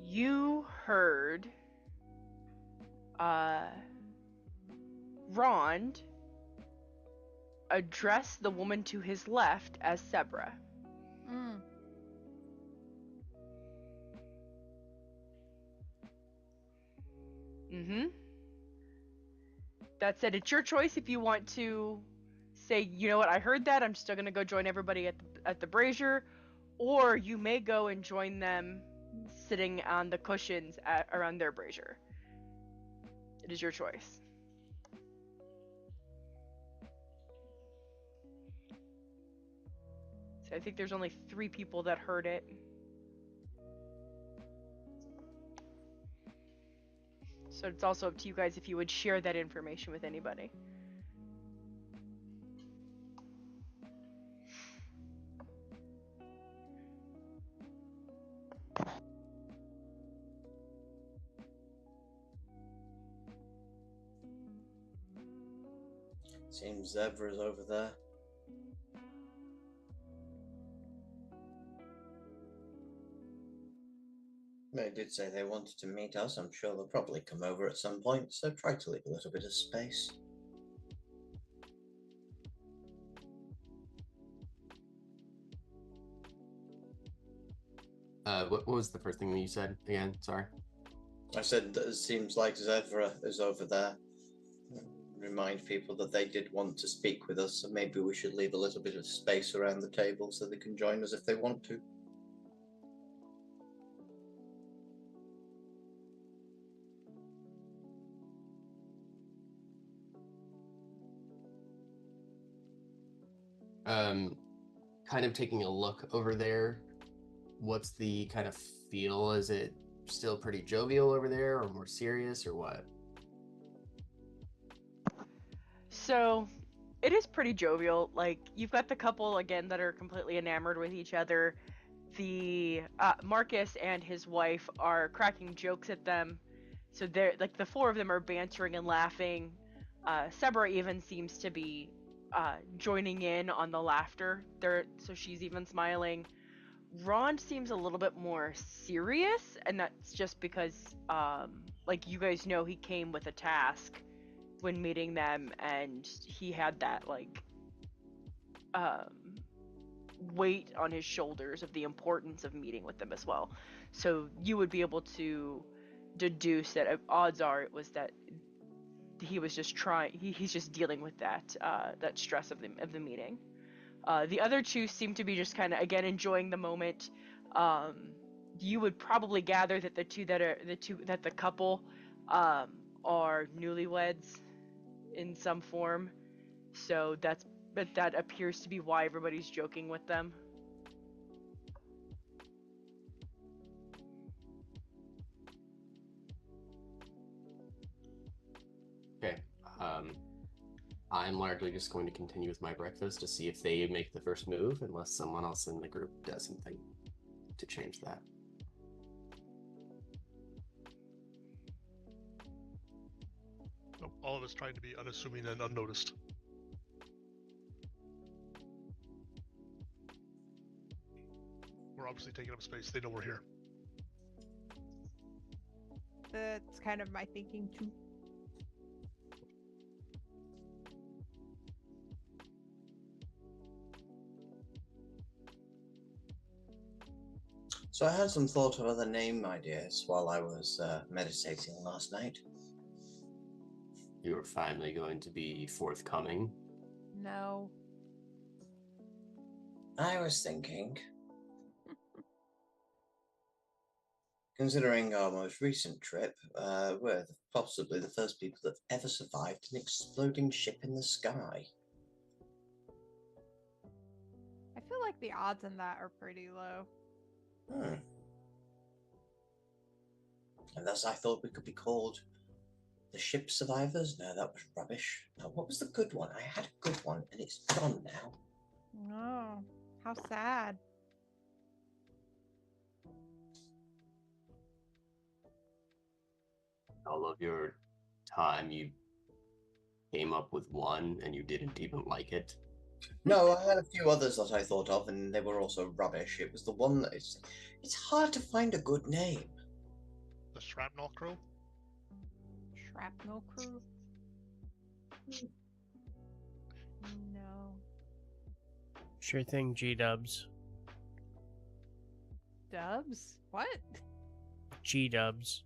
You heard Rond address the woman to his left as Sebra. Mm. Mm-hmm. That said, it's your choice if you want to say, you know what, I heard that, I'm still gonna go join everybody at the brazier, or you may go and join them sitting on the cushions around their brazier. It is your choice. So I think there's only 3 people that heard it. So it's also up to you guys if you would share that information with anybody. Seems Zebra's over there. They did say they wanted to meet us. I'm sure they'll probably come over at some point, so try to leave a little bit of space. What was the first thing that you said again? Sorry. I said that it seems like Zevra is over there. Remind people that they did want to speak with us, so maybe we should leave a little bit of space around the table so they can join us if they want to. Kind of taking a look over there. What's the kind of feel? Is it still pretty jovial over there, or more serious, or what? So it is pretty jovial. Like, you've got the couple again that are completely enamored with each other. The Marcus and his wife are cracking jokes at them. So they're like, the 4 of them are bantering and laughing. Sebra even seems to be joining in on the laughter. So she's even smiling. Rond seems a little bit more serious, and that's just because, like, you guys know he came with a task when meeting them, and he had that, like, weight on his shoulders of the importance of meeting with them as well. So you would be able to deduce that odds are it was that he was just he's just dealing with that that stress of the meeting. The other 2 seem to be just kind of, again, enjoying the moment. You would probably gather that the couple are newlyweds in some form. So that appears to be why everybody's joking with them. I'm largely just going to continue with my breakfast to see if they make the first move, unless someone else in the group does something to change that. Nope, all of us trying to be unassuming and unnoticed. We're obviously taking up space. They know we're here. That's kind of my thinking too. So I had some thought of other name ideas while I was meditating last night. You're finally going to be forthcoming. No. I was thinking, considering our most recent trip, we're possibly the first people that have ever survived an exploding ship in the sky. I feel like the odds in that are pretty low. And thus I thought we could be called the ship survivors. No, that was rubbish. Now, what was the good one? I had a good one, and it's gone now. Oh, how sad. All of your time, you came up with one, and you didn't even like it. No, I had a few others that I thought of, and they were also rubbish. It was the one that it's hard to find a good name. The Shrapnel Crew? Shrapnel crew? No. Sure thing, G-dubs. Dubs? What? G-dubs.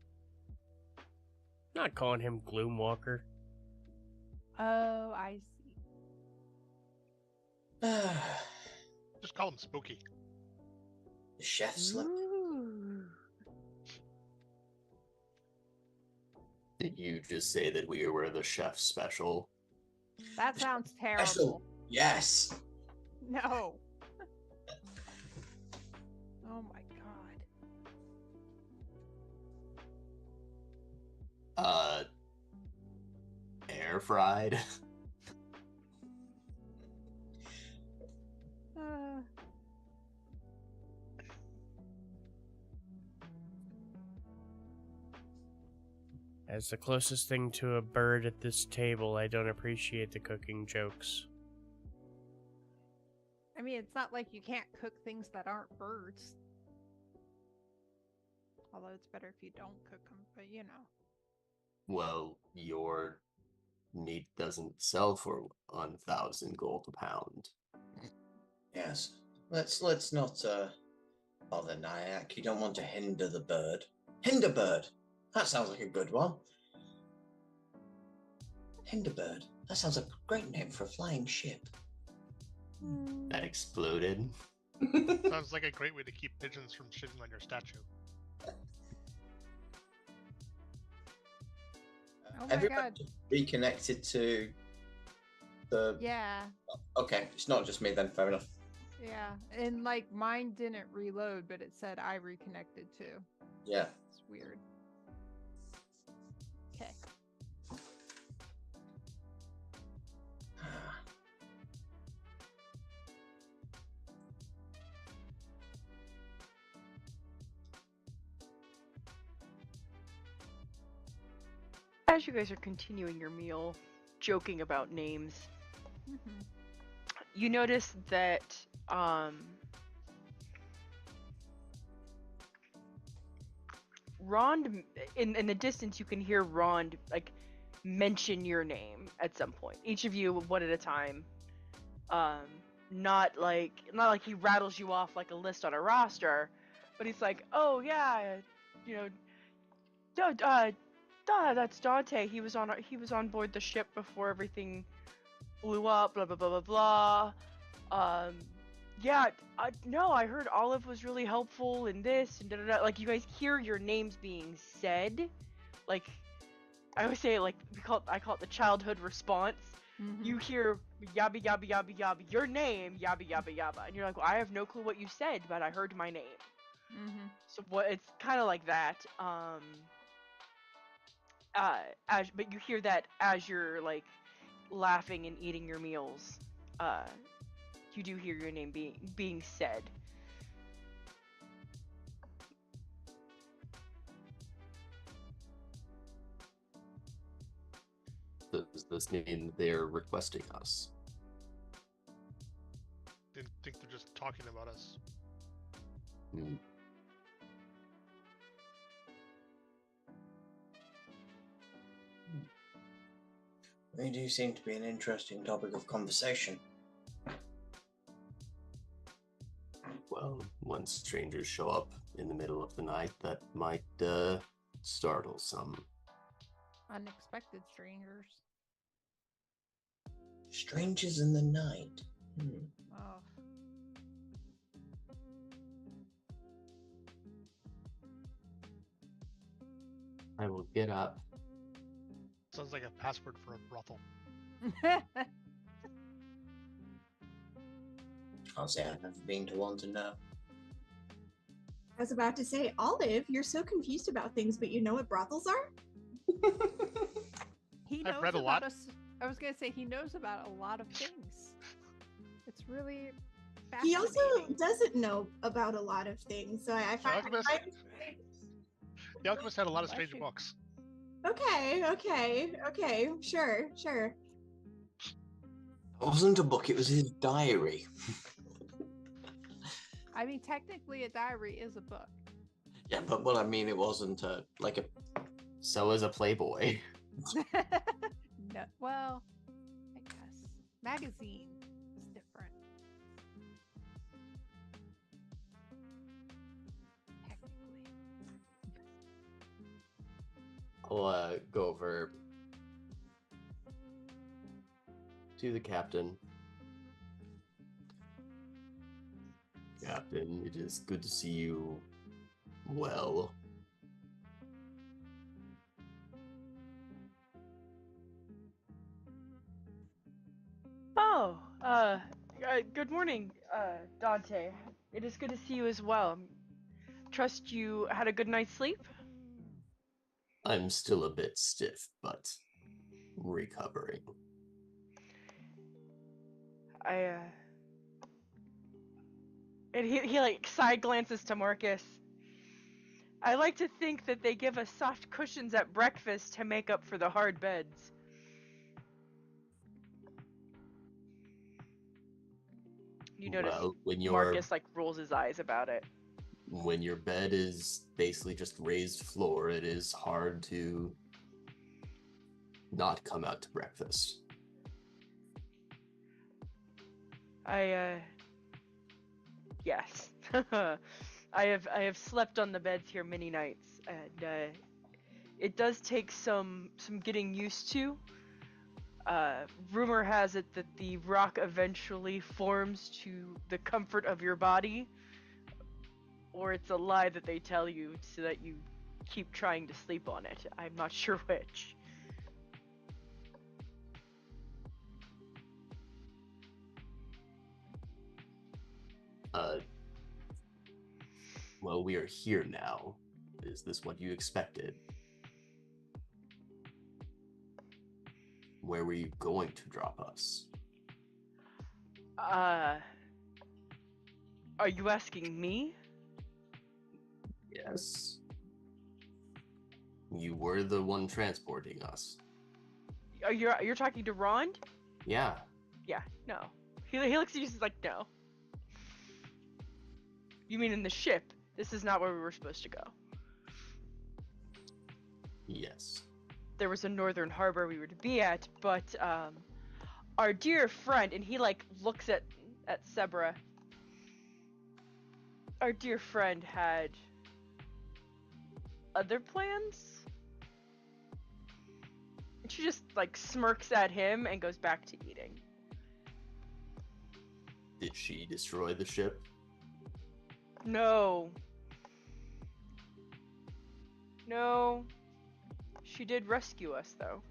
Not calling him Gloomwalker. Oh, I see. Just call him Spooky. The chef slip. Ooh. Did you just say that we were the chef special? That sounds terrible. Special. Yes. No. Oh my god. Air fried? As the closest thing to a bird at this table, I don't appreciate the cooking jokes. I mean, it's not like you can't cook things that aren't birds. Although it's better if you don't cook them, but you know. Well, your meat doesn't sell for 1,000 gold a pound. Yes. Let's not bother Nyack. You don't want to hinder the bird. Hinderbird. That sounds like a good one. Hinderbird. That sounds like a great name for a flying ship. That exploded. Sounds like a great way to keep pigeons from shitting on your statue. Oh my Everybody god. reconnected to the... Yeah. Okay, it's not just me then, fair enough. Yeah. And like mine didn't reload, but it said I reconnected too. Yeah. It's weird. Okay. As you guys are continuing your meal, joking about names, Mm-hmm. you notice that Rond, in the distance, you can hear Rond like mention your name at some point. Each of you, one at a time. Not like he rattles you off like a list on a roster, but he's like, "Oh yeah, you know, that's Dante. He was on board the ship before everything blew up. Blah blah blah blah blah. Yeah, no, I heard Olive was really helpful in this and da da da. Like you guys hear your names being said, like I always say, like I call it the childhood response. Mm-hmm. You hear yabba yabba yabba yabba your name yabba yabba yabba, and you're like, well, I have no clue what you said, but I heard my name. Mm-hmm. So what? It's kind of like that. But you hear that as you're like laughing and eating your meals, you do hear your name being said. Does this mean they're requesting us? Didn't think they're just talking about us. Hmm. They do seem to be an interesting topic of conversation. Well, when strangers show up in the middle of the night, that might startle some. Unexpected strangers. Strangers in the night. Oh. I will get up. Sounds like a password for a brothel. Can't say I've never been to one to know. I was about to say, Olive, you're so confused about things, but you know what brothels are? He I've knows read a about lot. us. I was gonna say he knows about a lot of things. It's really He fascinating. also doesn't know about a lot of things, so I find. The Alchemist had a lot of Bless strange you. books. Okay, sure. It wasn't a book, it was his diary. I mean, technically, a diary is a book. Yeah, but what I mean, it wasn't like a. So is a Playboy. No, well, I guess magazine is different. Technically, I'll go over to the captain. Captain, it is good to see you well. Oh, good morning, Dante. It is good to see you as well. Trust you had a good night's sleep? I'm still a bit stiff, but recovering. And he like side glances to Marcus. I like to think that they give us soft cushions at breakfast to make up for the hard beds. You notice Well, when Marcus like rolls his eyes about it. when your bed is basically just raised floor, it is hard to not come out to breakfast. Yes. I have slept on the beds here many nights, and it does take some getting used to. Rumor has it that the rock eventually forms to the comfort of your body, or it's a lie that they tell you so that you keep trying to sleep on it. I'm not sure which. Well, we are here now. Is this what you expected? Where were you going to drop us? Are you asking me? Yes. You were the one transporting us. You're talking to Rond? Yeah. Yeah, no. He looks at you and is like, no. You mean in the ship? This is not where we were supposed to go. Yes. There was a northern harbor we were to be at, but our dear friend, and he like looks at Sebra. Our dear friend had other plans? And she just like smirks at him and goes back to eating. Did she destroy the ship? No. No. She did rescue us, though.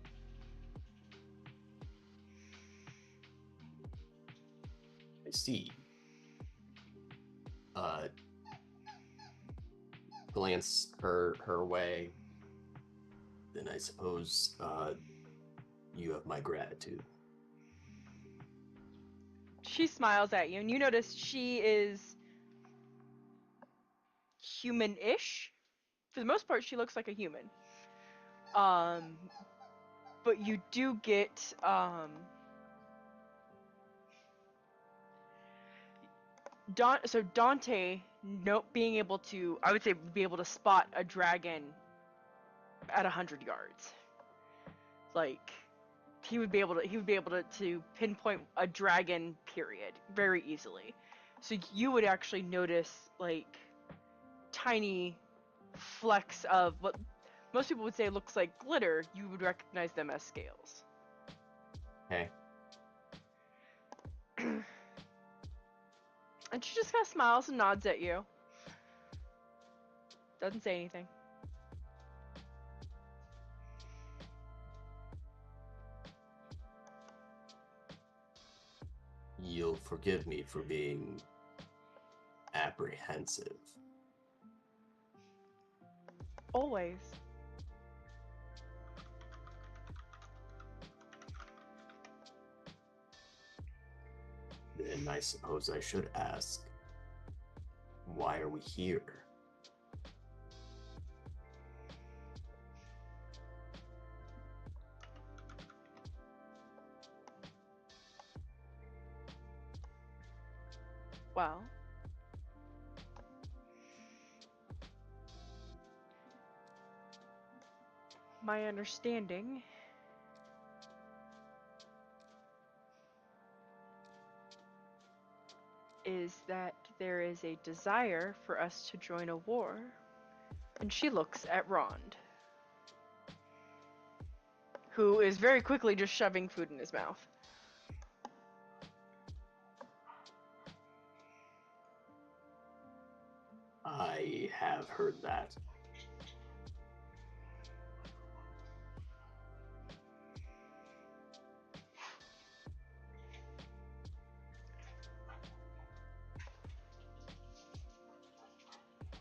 I see. Glance her way. Then I suppose you have my gratitude. she smiles at you, and you notice she is human-ish. For the most part, she looks like a human. But you do get so Dante, being able to, I would say, be able to spot a dragon at 100 yards. Like, he would be able to pinpoint a dragon, period, very easily. So you would actually notice like tiny flecks of what most people would say looks like glitter. You would recognize them as scales. Okay. And she just kind of smiles and nods at you. Doesn't say anything. You'll forgive me for being apprehensive. Always. Then I suppose I should ask, why are we here? Well, my understanding is that there is a desire for us to join a war. And she looks at Rond, who is very quickly just shoving food in his mouth. I have heard that.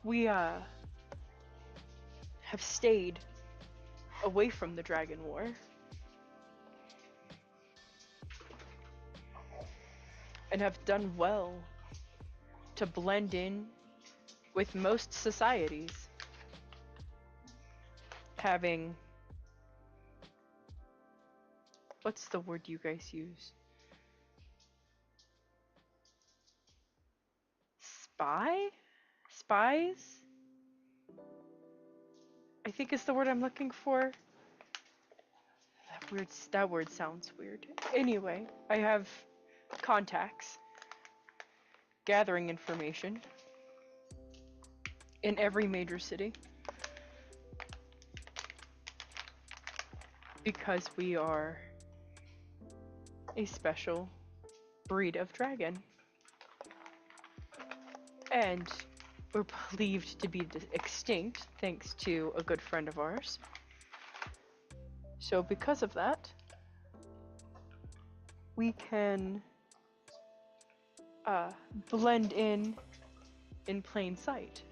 We have stayed away from the Dragon War. And have done well to blend in with most societies. Having... What's the word you guys use? Spies? I think is the word I'm looking for. That word sounds weird. Anyway, I have contacts gathering information in every major city because we are a special breed of dragon, and we're believed to be extinct thanks to a good friend of ours. So because of that, we can blend in plain sight.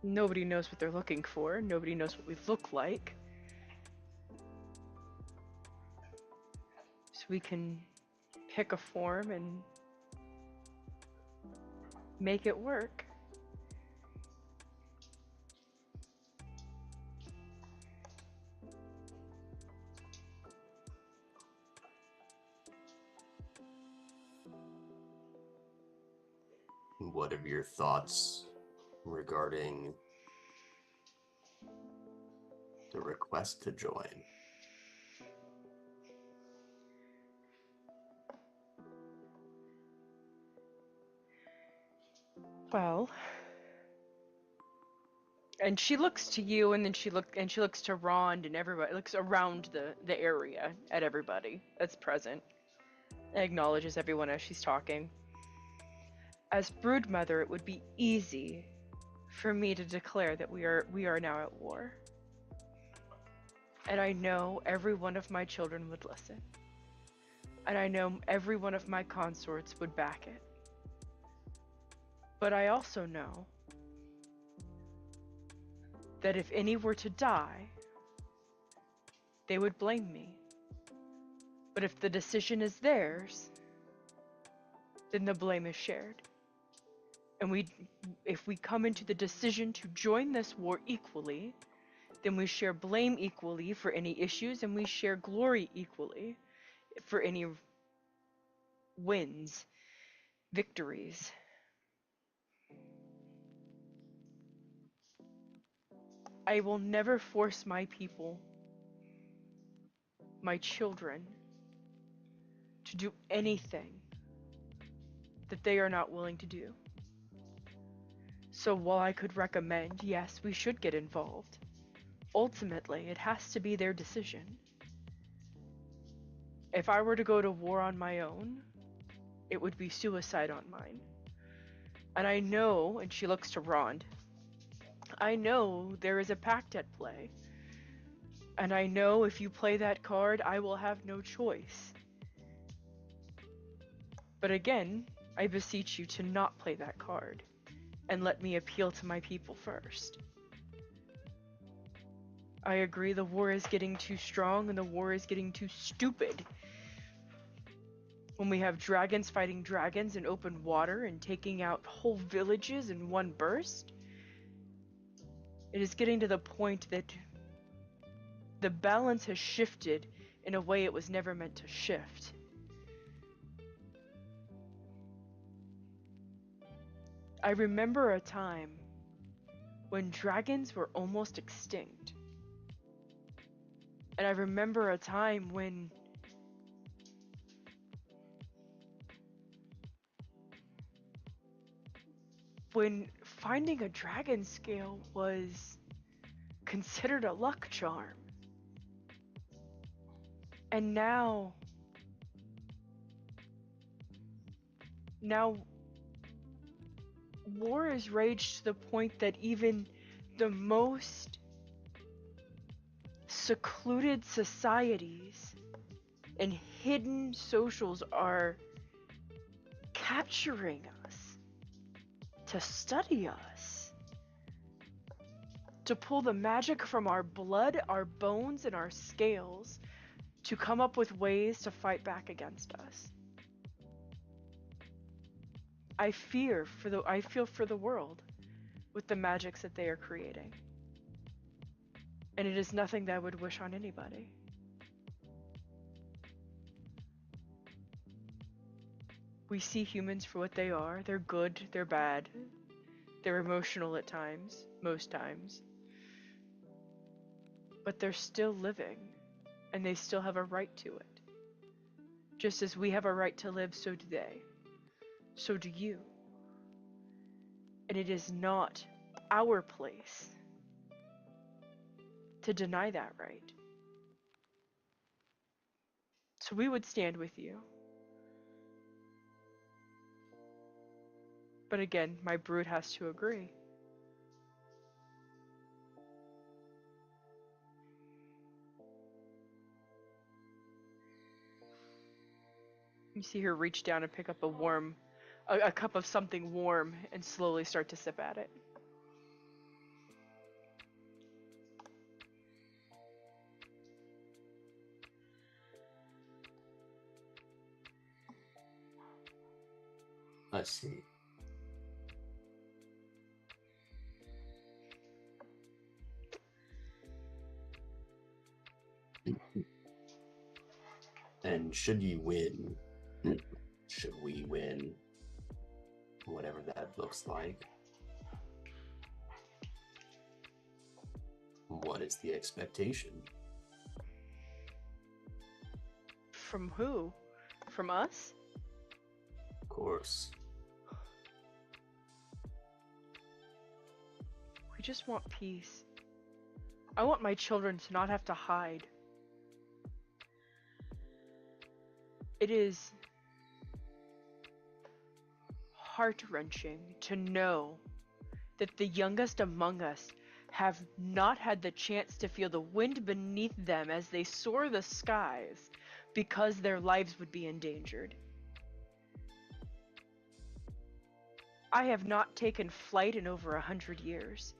Nobody knows what they're looking for. Nobody knows what we look like. So we can pick a form and make it work. What are your thoughts regarding the request to join? Well, and she looks to you, and then she looks to Rond and everybody. Looks around the area at everybody that's present. Acknowledges everyone as she's talking. As Broodmother, it would be easy for me to declare that we are now at war. And I know every one of my children would listen. And I know every one of my consorts would back it. But I also know that if any were to die, they would blame me. But if the decision is theirs, then the blame is shared. And if we come into the decision to join this war equally, then we share blame equally for any issues, and we share glory equally for any wins, victories. I will never force my people, my children, to do anything that they are not willing to do. So while I could recommend, yes, we should get involved, ultimately, it has to be their decision. If I were to go to war on my own, it would be suicide on mine. And I know, and she looks to Rond, I know there is a pact at play. And I know if you play that card, I will have no choice. But again, I beseech you to not play that card, and let me appeal to my people first. I agree the war is getting too strong and the war is getting too stupid. When we have dragons fighting dragons in open water and taking out whole villages in one burst, it is getting to the point that the balance has shifted in a way it was never meant to shift. I remember a time when dragons were almost extinct. And I remember a time when finding a dragon scale was considered a luck charm. And now war is raged to the point that even the most secluded societies and hidden socials are capturing us to study us, to pull the magic from our blood, our bones, and our scales to come up with ways to fight back against us. I feel for the world with the magics that they are creating. And it is nothing that I would wish on anybody. We see humans for what they are. They're good, they're bad. They're emotional at times, most times. But they're still living, and they still have a right to it. Just as we have a right to live, so do they. So do you. And it is not our place to deny that right. So we would stand with you. But again, my brood has to agree. You see her reach down and pick up a cup of something warm and slowly start to sip at it. I see. And should you win, should we win, whatever that looks like, what is the expectation? From who? From us? Of course. We just want peace. I want my children to not have to hide. It is heart-wrenching to know that the youngest among us have not had the chance to feel the wind beneath them as they soar the skies because their lives would be endangered. I have not taken flight in over 100 years.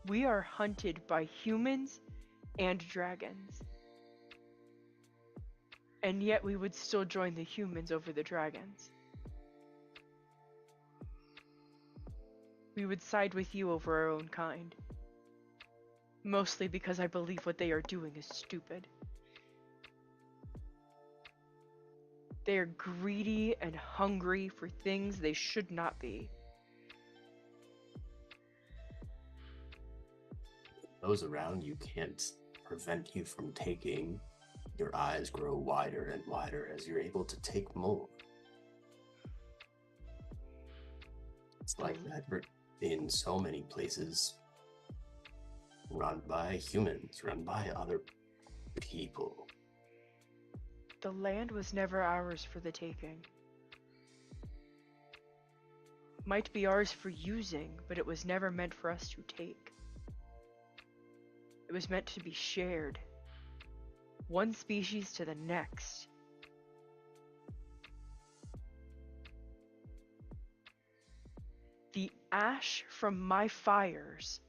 We are hunted by humans and dragons. And yet we would still join the humans over the dragons. We would side with you over our own kind. Mostly because I believe what they are doing is stupid. They are greedy and hungry for things they should not be. Those around you can't prevent you from taking. Your eyes grow wider and wider as you're able to take more. It's like that in so many places, run by humans, run by other people. The land was never ours for the taking. Might be ours for using, but it was never meant for us to take. It was meant to be shared. One species to the next. The ash from my fires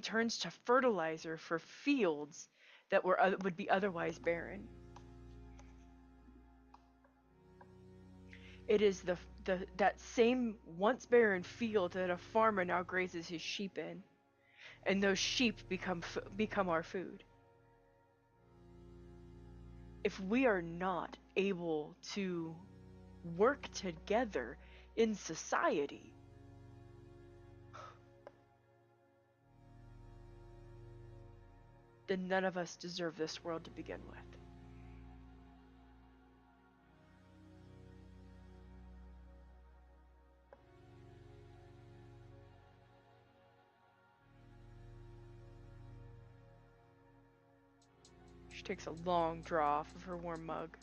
turns to fertilizer for fields that would be otherwise barren. It is that same once barren field that a farmer now grazes his sheep in, and those sheep become our food. If we are not able to work together in society, then none of us deserve this world to begin with. She takes a long draw off of her warm mug.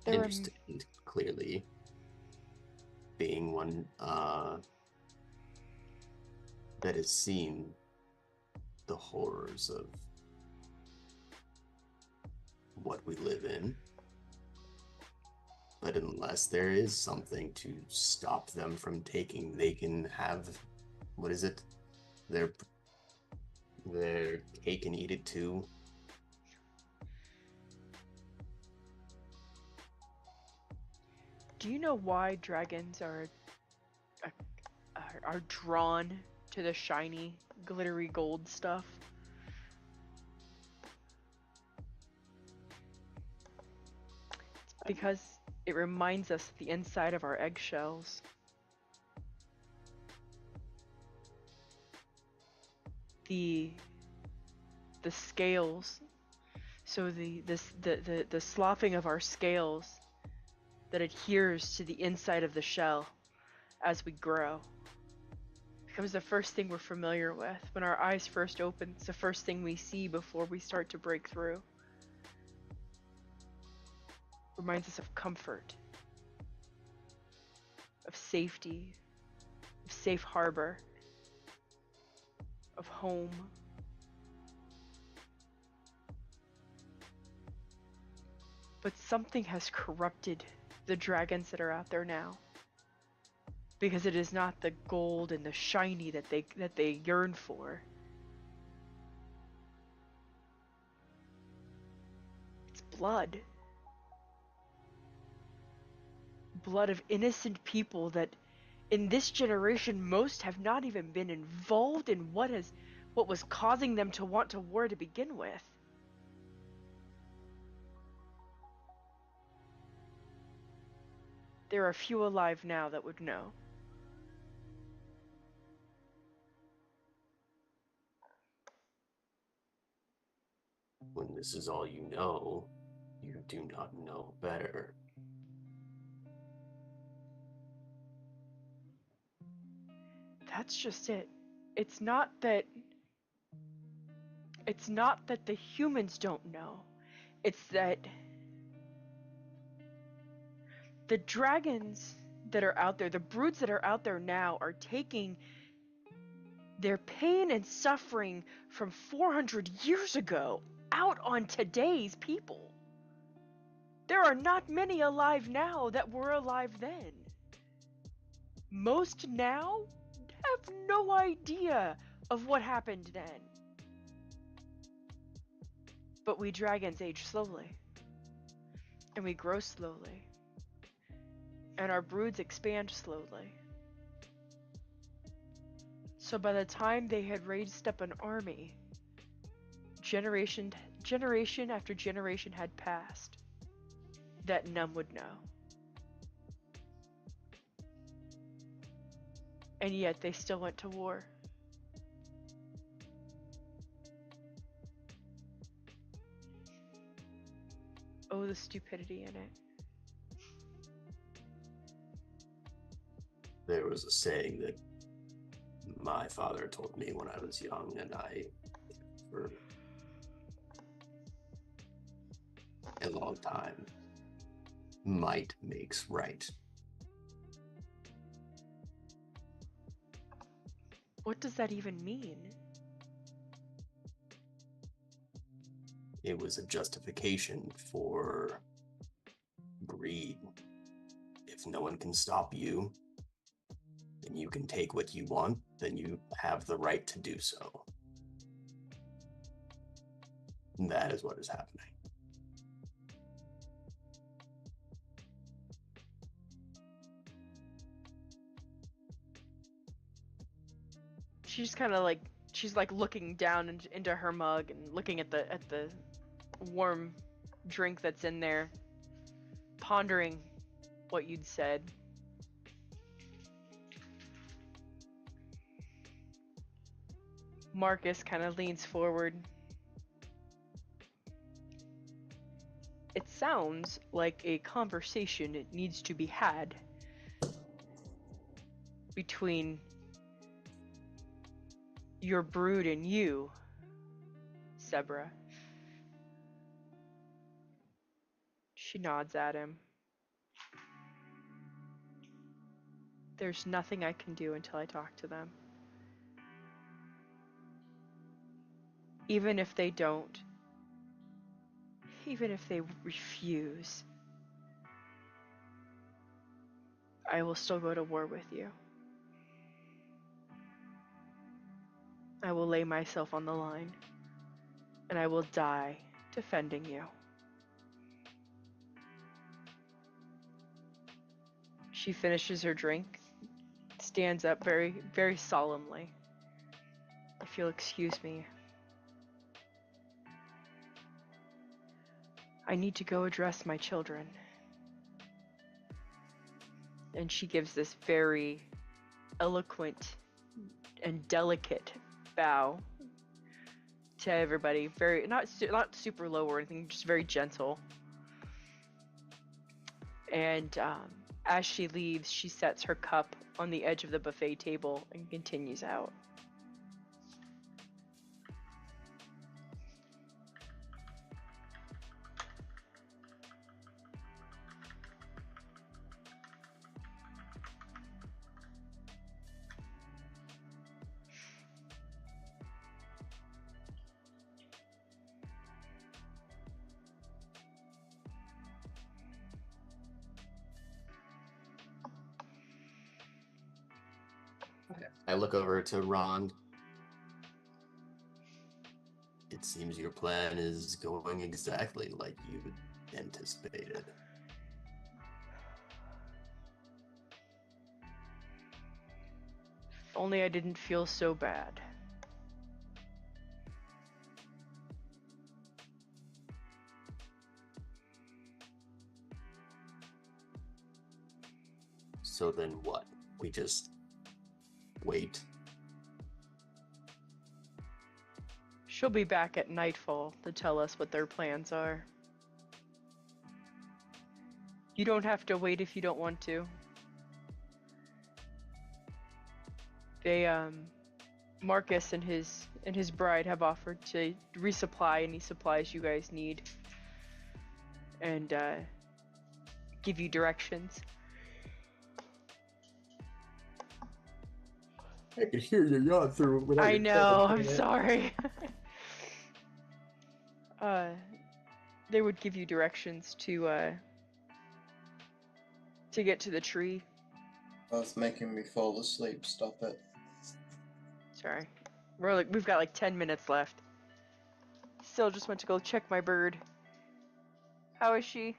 I understand clearly, being one that has seen the horrors of what we live in. But unless there is something to stop them from taking, they can have, what is it? Their cake and eat it too. Do you know why dragons are drawn to the shiny, glittery gold stuff? It's because it reminds us of the inside of our eggshells. The scales. So the sloughing of our scales that adheres to the inside of the shell as we grow becomes the first thing we're familiar with. When our eyes first open, it's the first thing we see before we start to break through. Reminds us of comfort, of safety, of safe harbor, of home. But something has corrupted the dragons that are out there now, because it is not the gold and the shiny that they yearn for. It's blood. Blood of innocent people that in this generation most have not even been involved in what was causing them to want to war to begin with. There are few alive now that would know. When this is all you know, you do not know better. That's just it. It's not that the humans don't know. It's that the dragons that are out there, the broods that are out there now, are taking their pain and suffering from 400 years ago out on today's people. There are not many alive now that were alive then. Most now have no idea of what happened then. But we dragons age slowly. And we grow slowly. And our broods expand slowly. So by the time they had raised up an army, generation after generation had passed that none would know. And yet they still went to war. Oh, the stupidity in it. There was a saying that my father told me when I was young, and I, for a long time, might makes right. What does that even mean? It was a justification for greed. If no one can stop you, and you can take what you want, then you have the right to do so. And that is what is happening. She's kind of like, she's like looking down into her mug and looking at the warm drink that's in there, pondering what you'd said. Marcus kind of leans forward. It sounds like a conversation that needs to be had between your brood and you, Sebra. She nods at him. There's nothing I can do until I talk to them. Even if they don't. Even if they refuse. I will still go to war with you. I will lay myself on the line. And I will die defending you. She finishes her drink, stands up very, very solemnly. If you'll excuse me. I need to go address my children. And she gives this very eloquent and delicate bow to everybody. Very, not super low or anything, just very gentle. And as she leaves, she sets her cup on the edge of the buffet table and continues out. I look over to Ron. It seems your plan is going exactly like you anticipated. If only I didn't feel so bad. So then what? We just wait. She'll be back at nightfall to tell us what their plans are. You don't have to wait if you don't want to. They, Marcus and his bride have offered to resupply any supplies you guys need. And, give you directions. I could hear you yawn through without I your know, I'm head. sorry. They would give you directions to get to the tree. That's making me fall asleep. Stop it. Sorry. We've got like 10 minutes left. Still just went to go check my bird. How is she?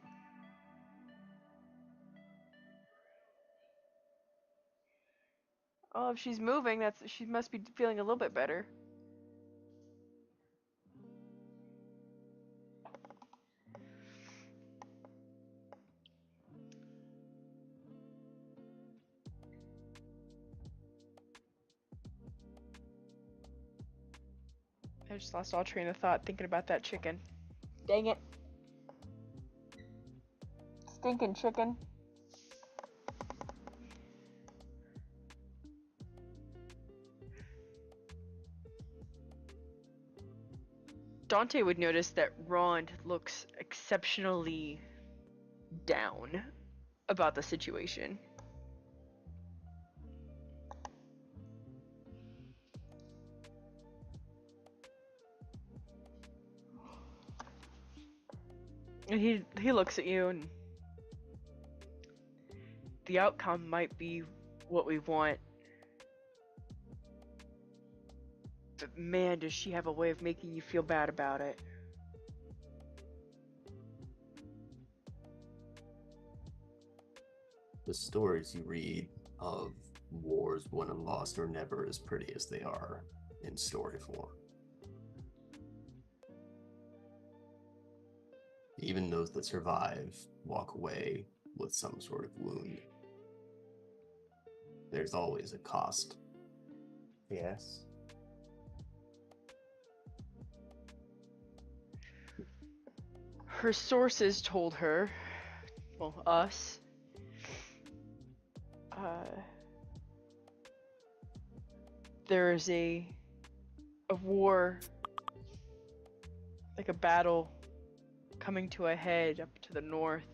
Oh, if she's moving, she must be feeling a little bit better. I just lost all train of thought thinking about that chicken. Dang it. Stinking chicken. Dante would notice that Rond looks exceptionally down about the situation. And he looks at you, and the outcome might be what we want. But man, does she have a way of making you feel bad about it. The stories you read of wars won and lost are never as pretty as they are in story form. Even those that survive walk away with some sort of wound. There's always a cost. Yes. Her sources told her, well, us, there is a war, like a battle, coming to a head up to the north.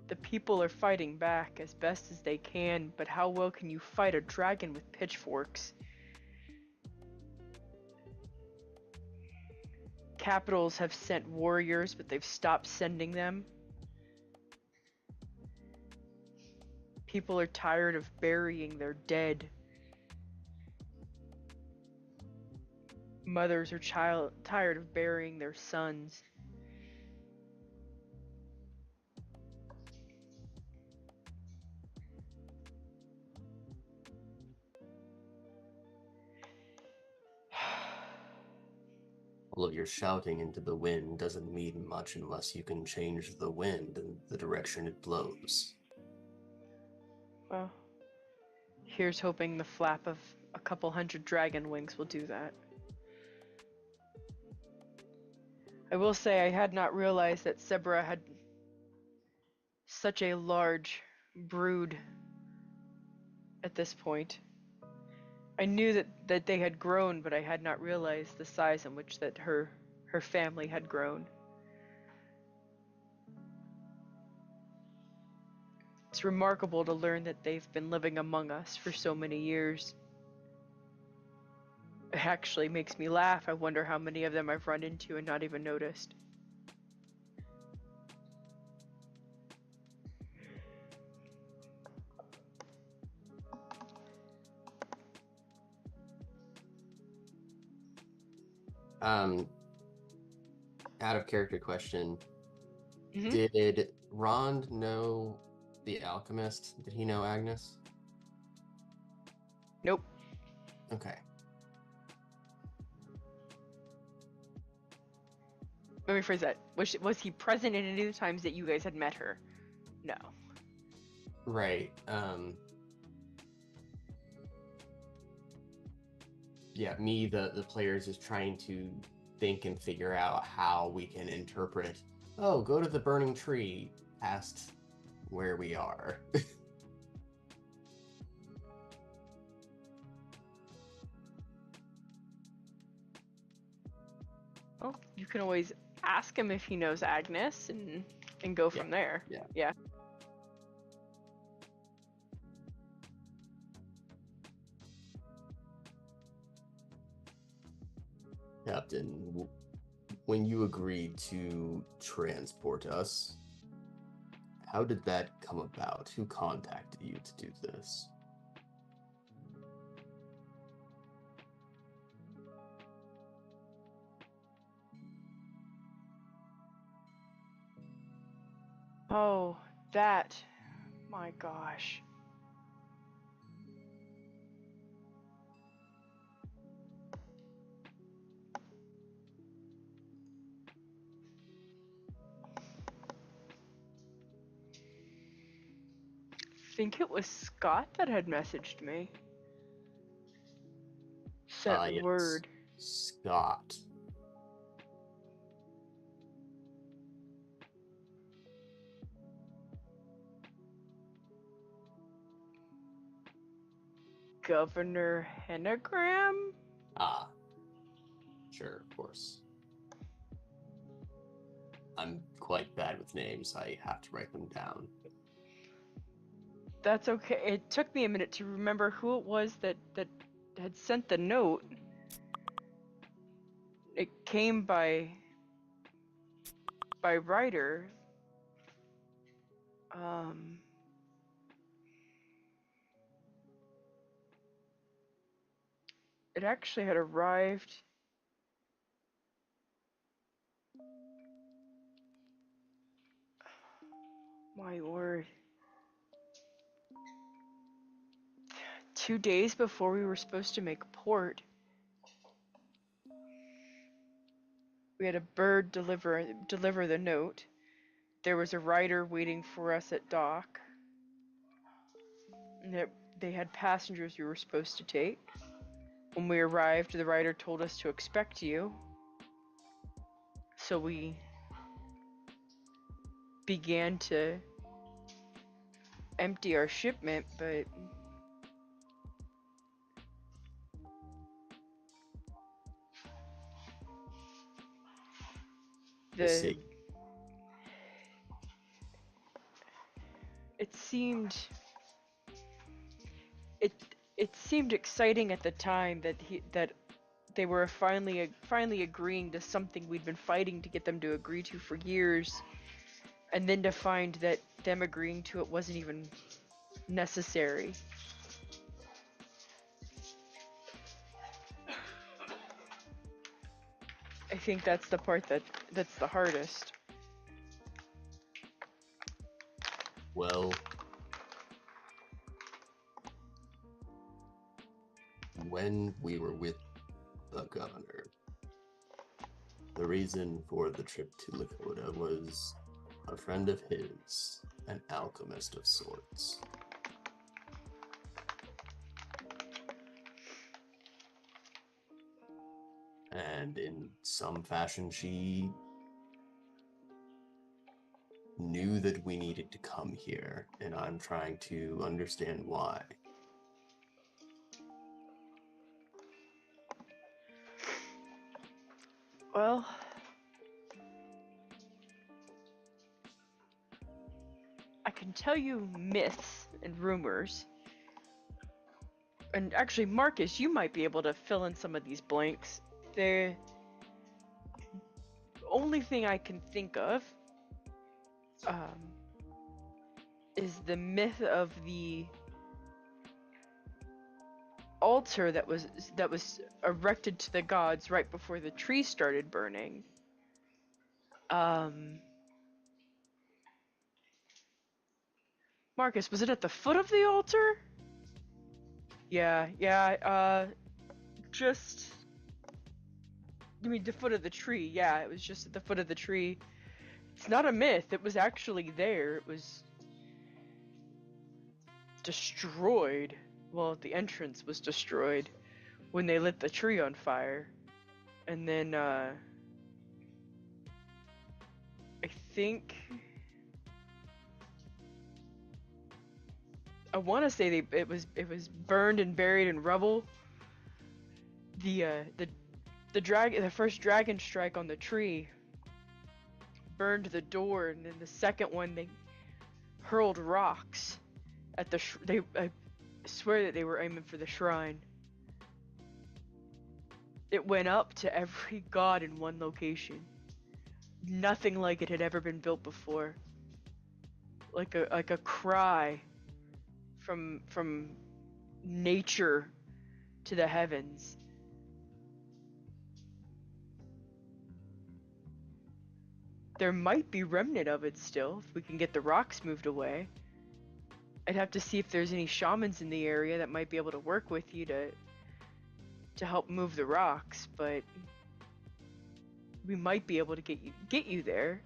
The people are fighting back as best as they can, but how well can you fight a dragon with pitchforks? Capitals have sent warriors, but they've stopped sending them. People are tired of burying their dead. Mothers are tired of burying their sons. All of your shouting into the wind doesn't mean much unless you can change the wind and the direction it blows. Well, here's hoping the flap of a couple hundred dragon wings will do that. I will say I had not realized that Sebra had such a large brood at this point. I knew that they had grown, but I had not realized the size in which that her family had grown. It's remarkable to learn that they've been living among us for so many years. It actually makes me laugh. I wonder how many of them I've run into and not even noticed. Out of character question. Mm-hmm. Did Rond know the alchemist? Did he know Agnes? Nope. Okay. Let me phrase that. Was he present at any of the times that you guys had met her? No. Right. Yeah, me, the players, is trying to think and figure out how we can interpret, oh, go to the burning tree past where we are. Well, you can always ask him if he knows Agnes and go from there. Yeah. Captain, when you agreed to transport us, how did that come about? Who contacted you to do this? Oh, that. My gosh. I think it was Scott that had messaged me. Sent Yes. word. Scott. Governor Hennegram? Ah. Sure, of course. I'm quite bad with names. I have to write them down. That's okay. It took me a minute to remember who it was that had sent the note. It came by writer. It actually had arrived. My word. 2 days before we were supposed to make port. We had a bird deliver the note. There was a rider waiting for us at dock. And they had passengers we were supposed to take. When we arrived, the rider told us to expect you. So we began to empty our shipment, but I see. it seemed exciting at the time that they were finally agreeing to something we'd been fighting to get them to agree to for years, and then to find that them agreeing to it wasn't even necessary. I think that's the part that's the hardest. Well, when we were with the governor, the reason for the trip to Lakota was a friend of his, an alchemist of sorts. And in some fashion, she knew that we needed to come here, and I'm trying to understand why. Well, I can tell you myths and rumors. And actually, Marcus, you might be able to fill in some of these blanks. The only thing I can think of is the myth of the altar that was erected to the gods right before the tree started burning. Marcus, was it at the foot of the altar? Yeah, just... You mean the foot of the tree? Yeah, it was just at the foot of the tree. It's not a myth, it was actually there. It was destroyed. Well, the entrance was destroyed when they lit the tree on fire. And then, I think... I want to say it was burned and buried in rubble. The first dragon strike on the tree burned the door, and then the second one they hurled rocks at the I swear that they were aiming for the shrine. It went up to every god in one location. nothing like it had ever been built before. Like a cry from nature to the heavens. There might be remnant of it still if we can get the rocks moved away. I'd have to see if there's any shamans in the area that might be able to work with you to help move the rocks, but we might be able to get you there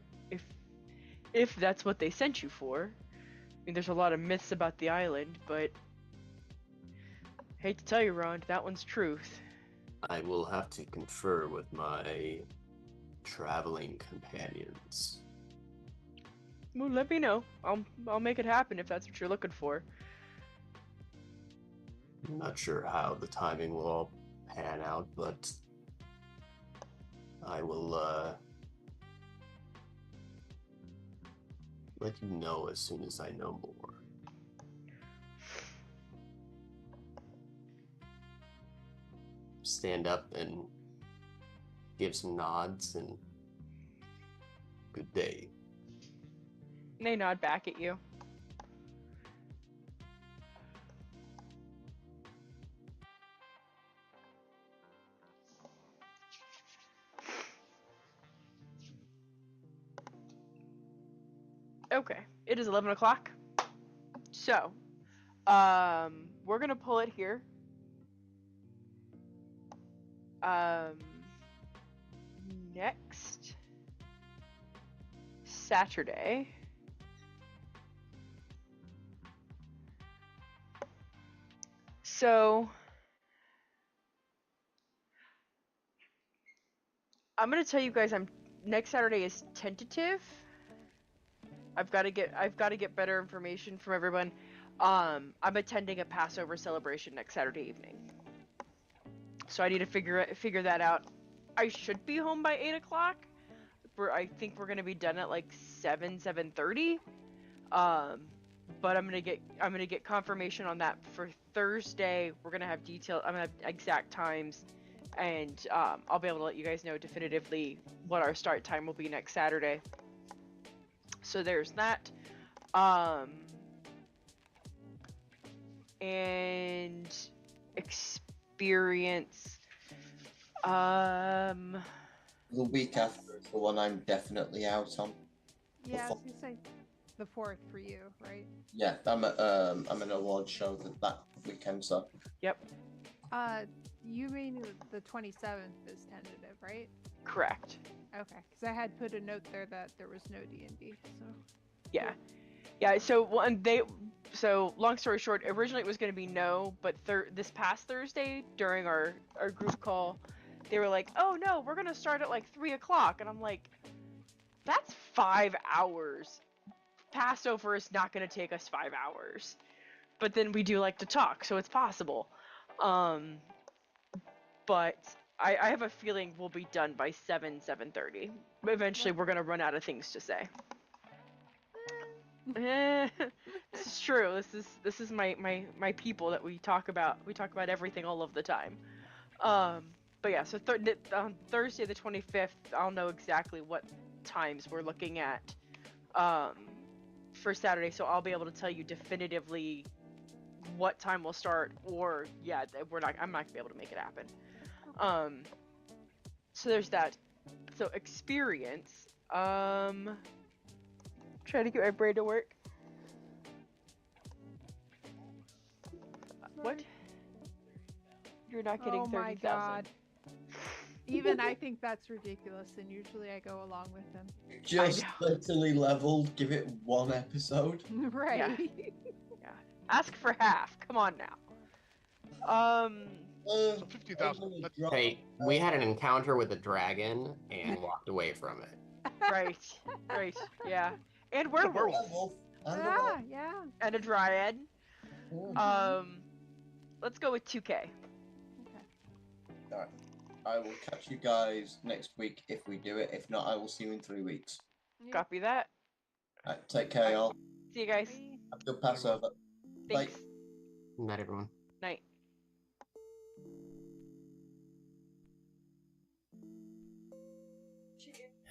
if that's what they sent you for. I mean, there's a lot of myths about the island, but hate to tell you, Ron, that one's truth. I will have to confer with my traveling companions. Well, let me know. I'll make it happen if that's what you're looking for. I'm not sure how the timing will all pan out, but I will let you know as soon as I know more. Stand up and give some nods and good day. And they nod back at you. Okay, it is 11 o'clock. So, we're gonna pull it here. Next Saturday. So, I'm gonna tell you guys, next Saturday is tentative. I've got to get better information from everyone. I'm attending a Passover celebration next Saturday evening, so I need to figure that out. I should be home by 8 o'clock. I think we're gonna be done at like 7:30. But I'm gonna get confirmation on that for Thursday. We're gonna have I'm gonna have exact times, and I'll be able to let you guys know definitively what our start time will be next Saturday. So there's that. And experience. The week after is the one I'm definitely out on. Yeah, I was gonna say the 4th for you, right? Yeah, I'm an award show that weekend, so. Yep. You mean the 27th is tentative, right? Correct. Okay, because I had put a note there that there was no D&D, so. Yeah. So long story short, originally it was going to be no, but this past Thursday during our group call, they were like, "Oh no, we're going to start at like 3 o'clock," and I'm like, "That's 5 hours. Passover is not going to take us 5 hours." But then we do like to talk, so it's possible. But I have a feeling we'll be done by 7:30. Eventually, we're gonna run out of things to say. This is true. This is my people that we talk about. We talk about everything all of the time. But yeah, so on Thursday the 25th, I'll know exactly what times we're looking at for Saturday. So I'll be able to tell you definitively what time we'll start, or yeah, I'm not gonna be able to make it happen. So there's that. So experience. Trying to get my brain to work. What? You're not getting 30,000. Oh my god. Even I think that's ridiculous, and usually I go along with them. Just literally leveled, give it one episode. Right. Yeah. Ask for half. Come on now. So 50,000. Hey, we had an encounter with a dragon and walked away from it. Right. Yeah. And werewolves. Yeah. And a dryad. Mm-hmm. Let's go with 2K. Okay. Alright. I will catch you guys next week if we do it. If not, I will see you in 3 weeks. Yeah. Copy that. Alright, take care, y'all. See you guys. Have a good Passover. Thanks. Bye. Not everyone. Night.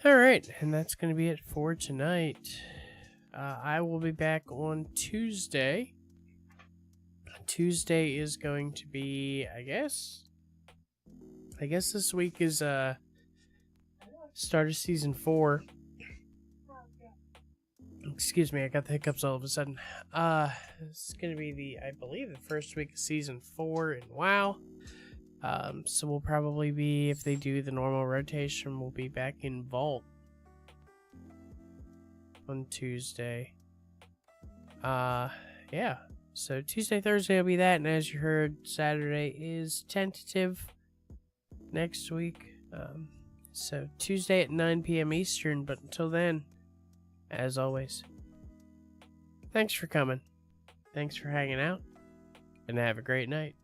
All right, and that's going to be it for tonight. I will be back on Tuesday. Tuesday is going to be, I guess this week is start of season 4. Excuse me, I got the hiccups all of a sudden. It's gonna be I believe the first week of season 4 in WoW. So we'll probably be, if they do the normal rotation, we'll be back in Vault on Tuesday. Yeah. So Tuesday, Thursday will be that, and as you heard, Saturday is tentative next week. So Tuesday at 9 p.m. Eastern, but until then, as always, thanks for coming. Thanks for hanging out, and have a great night.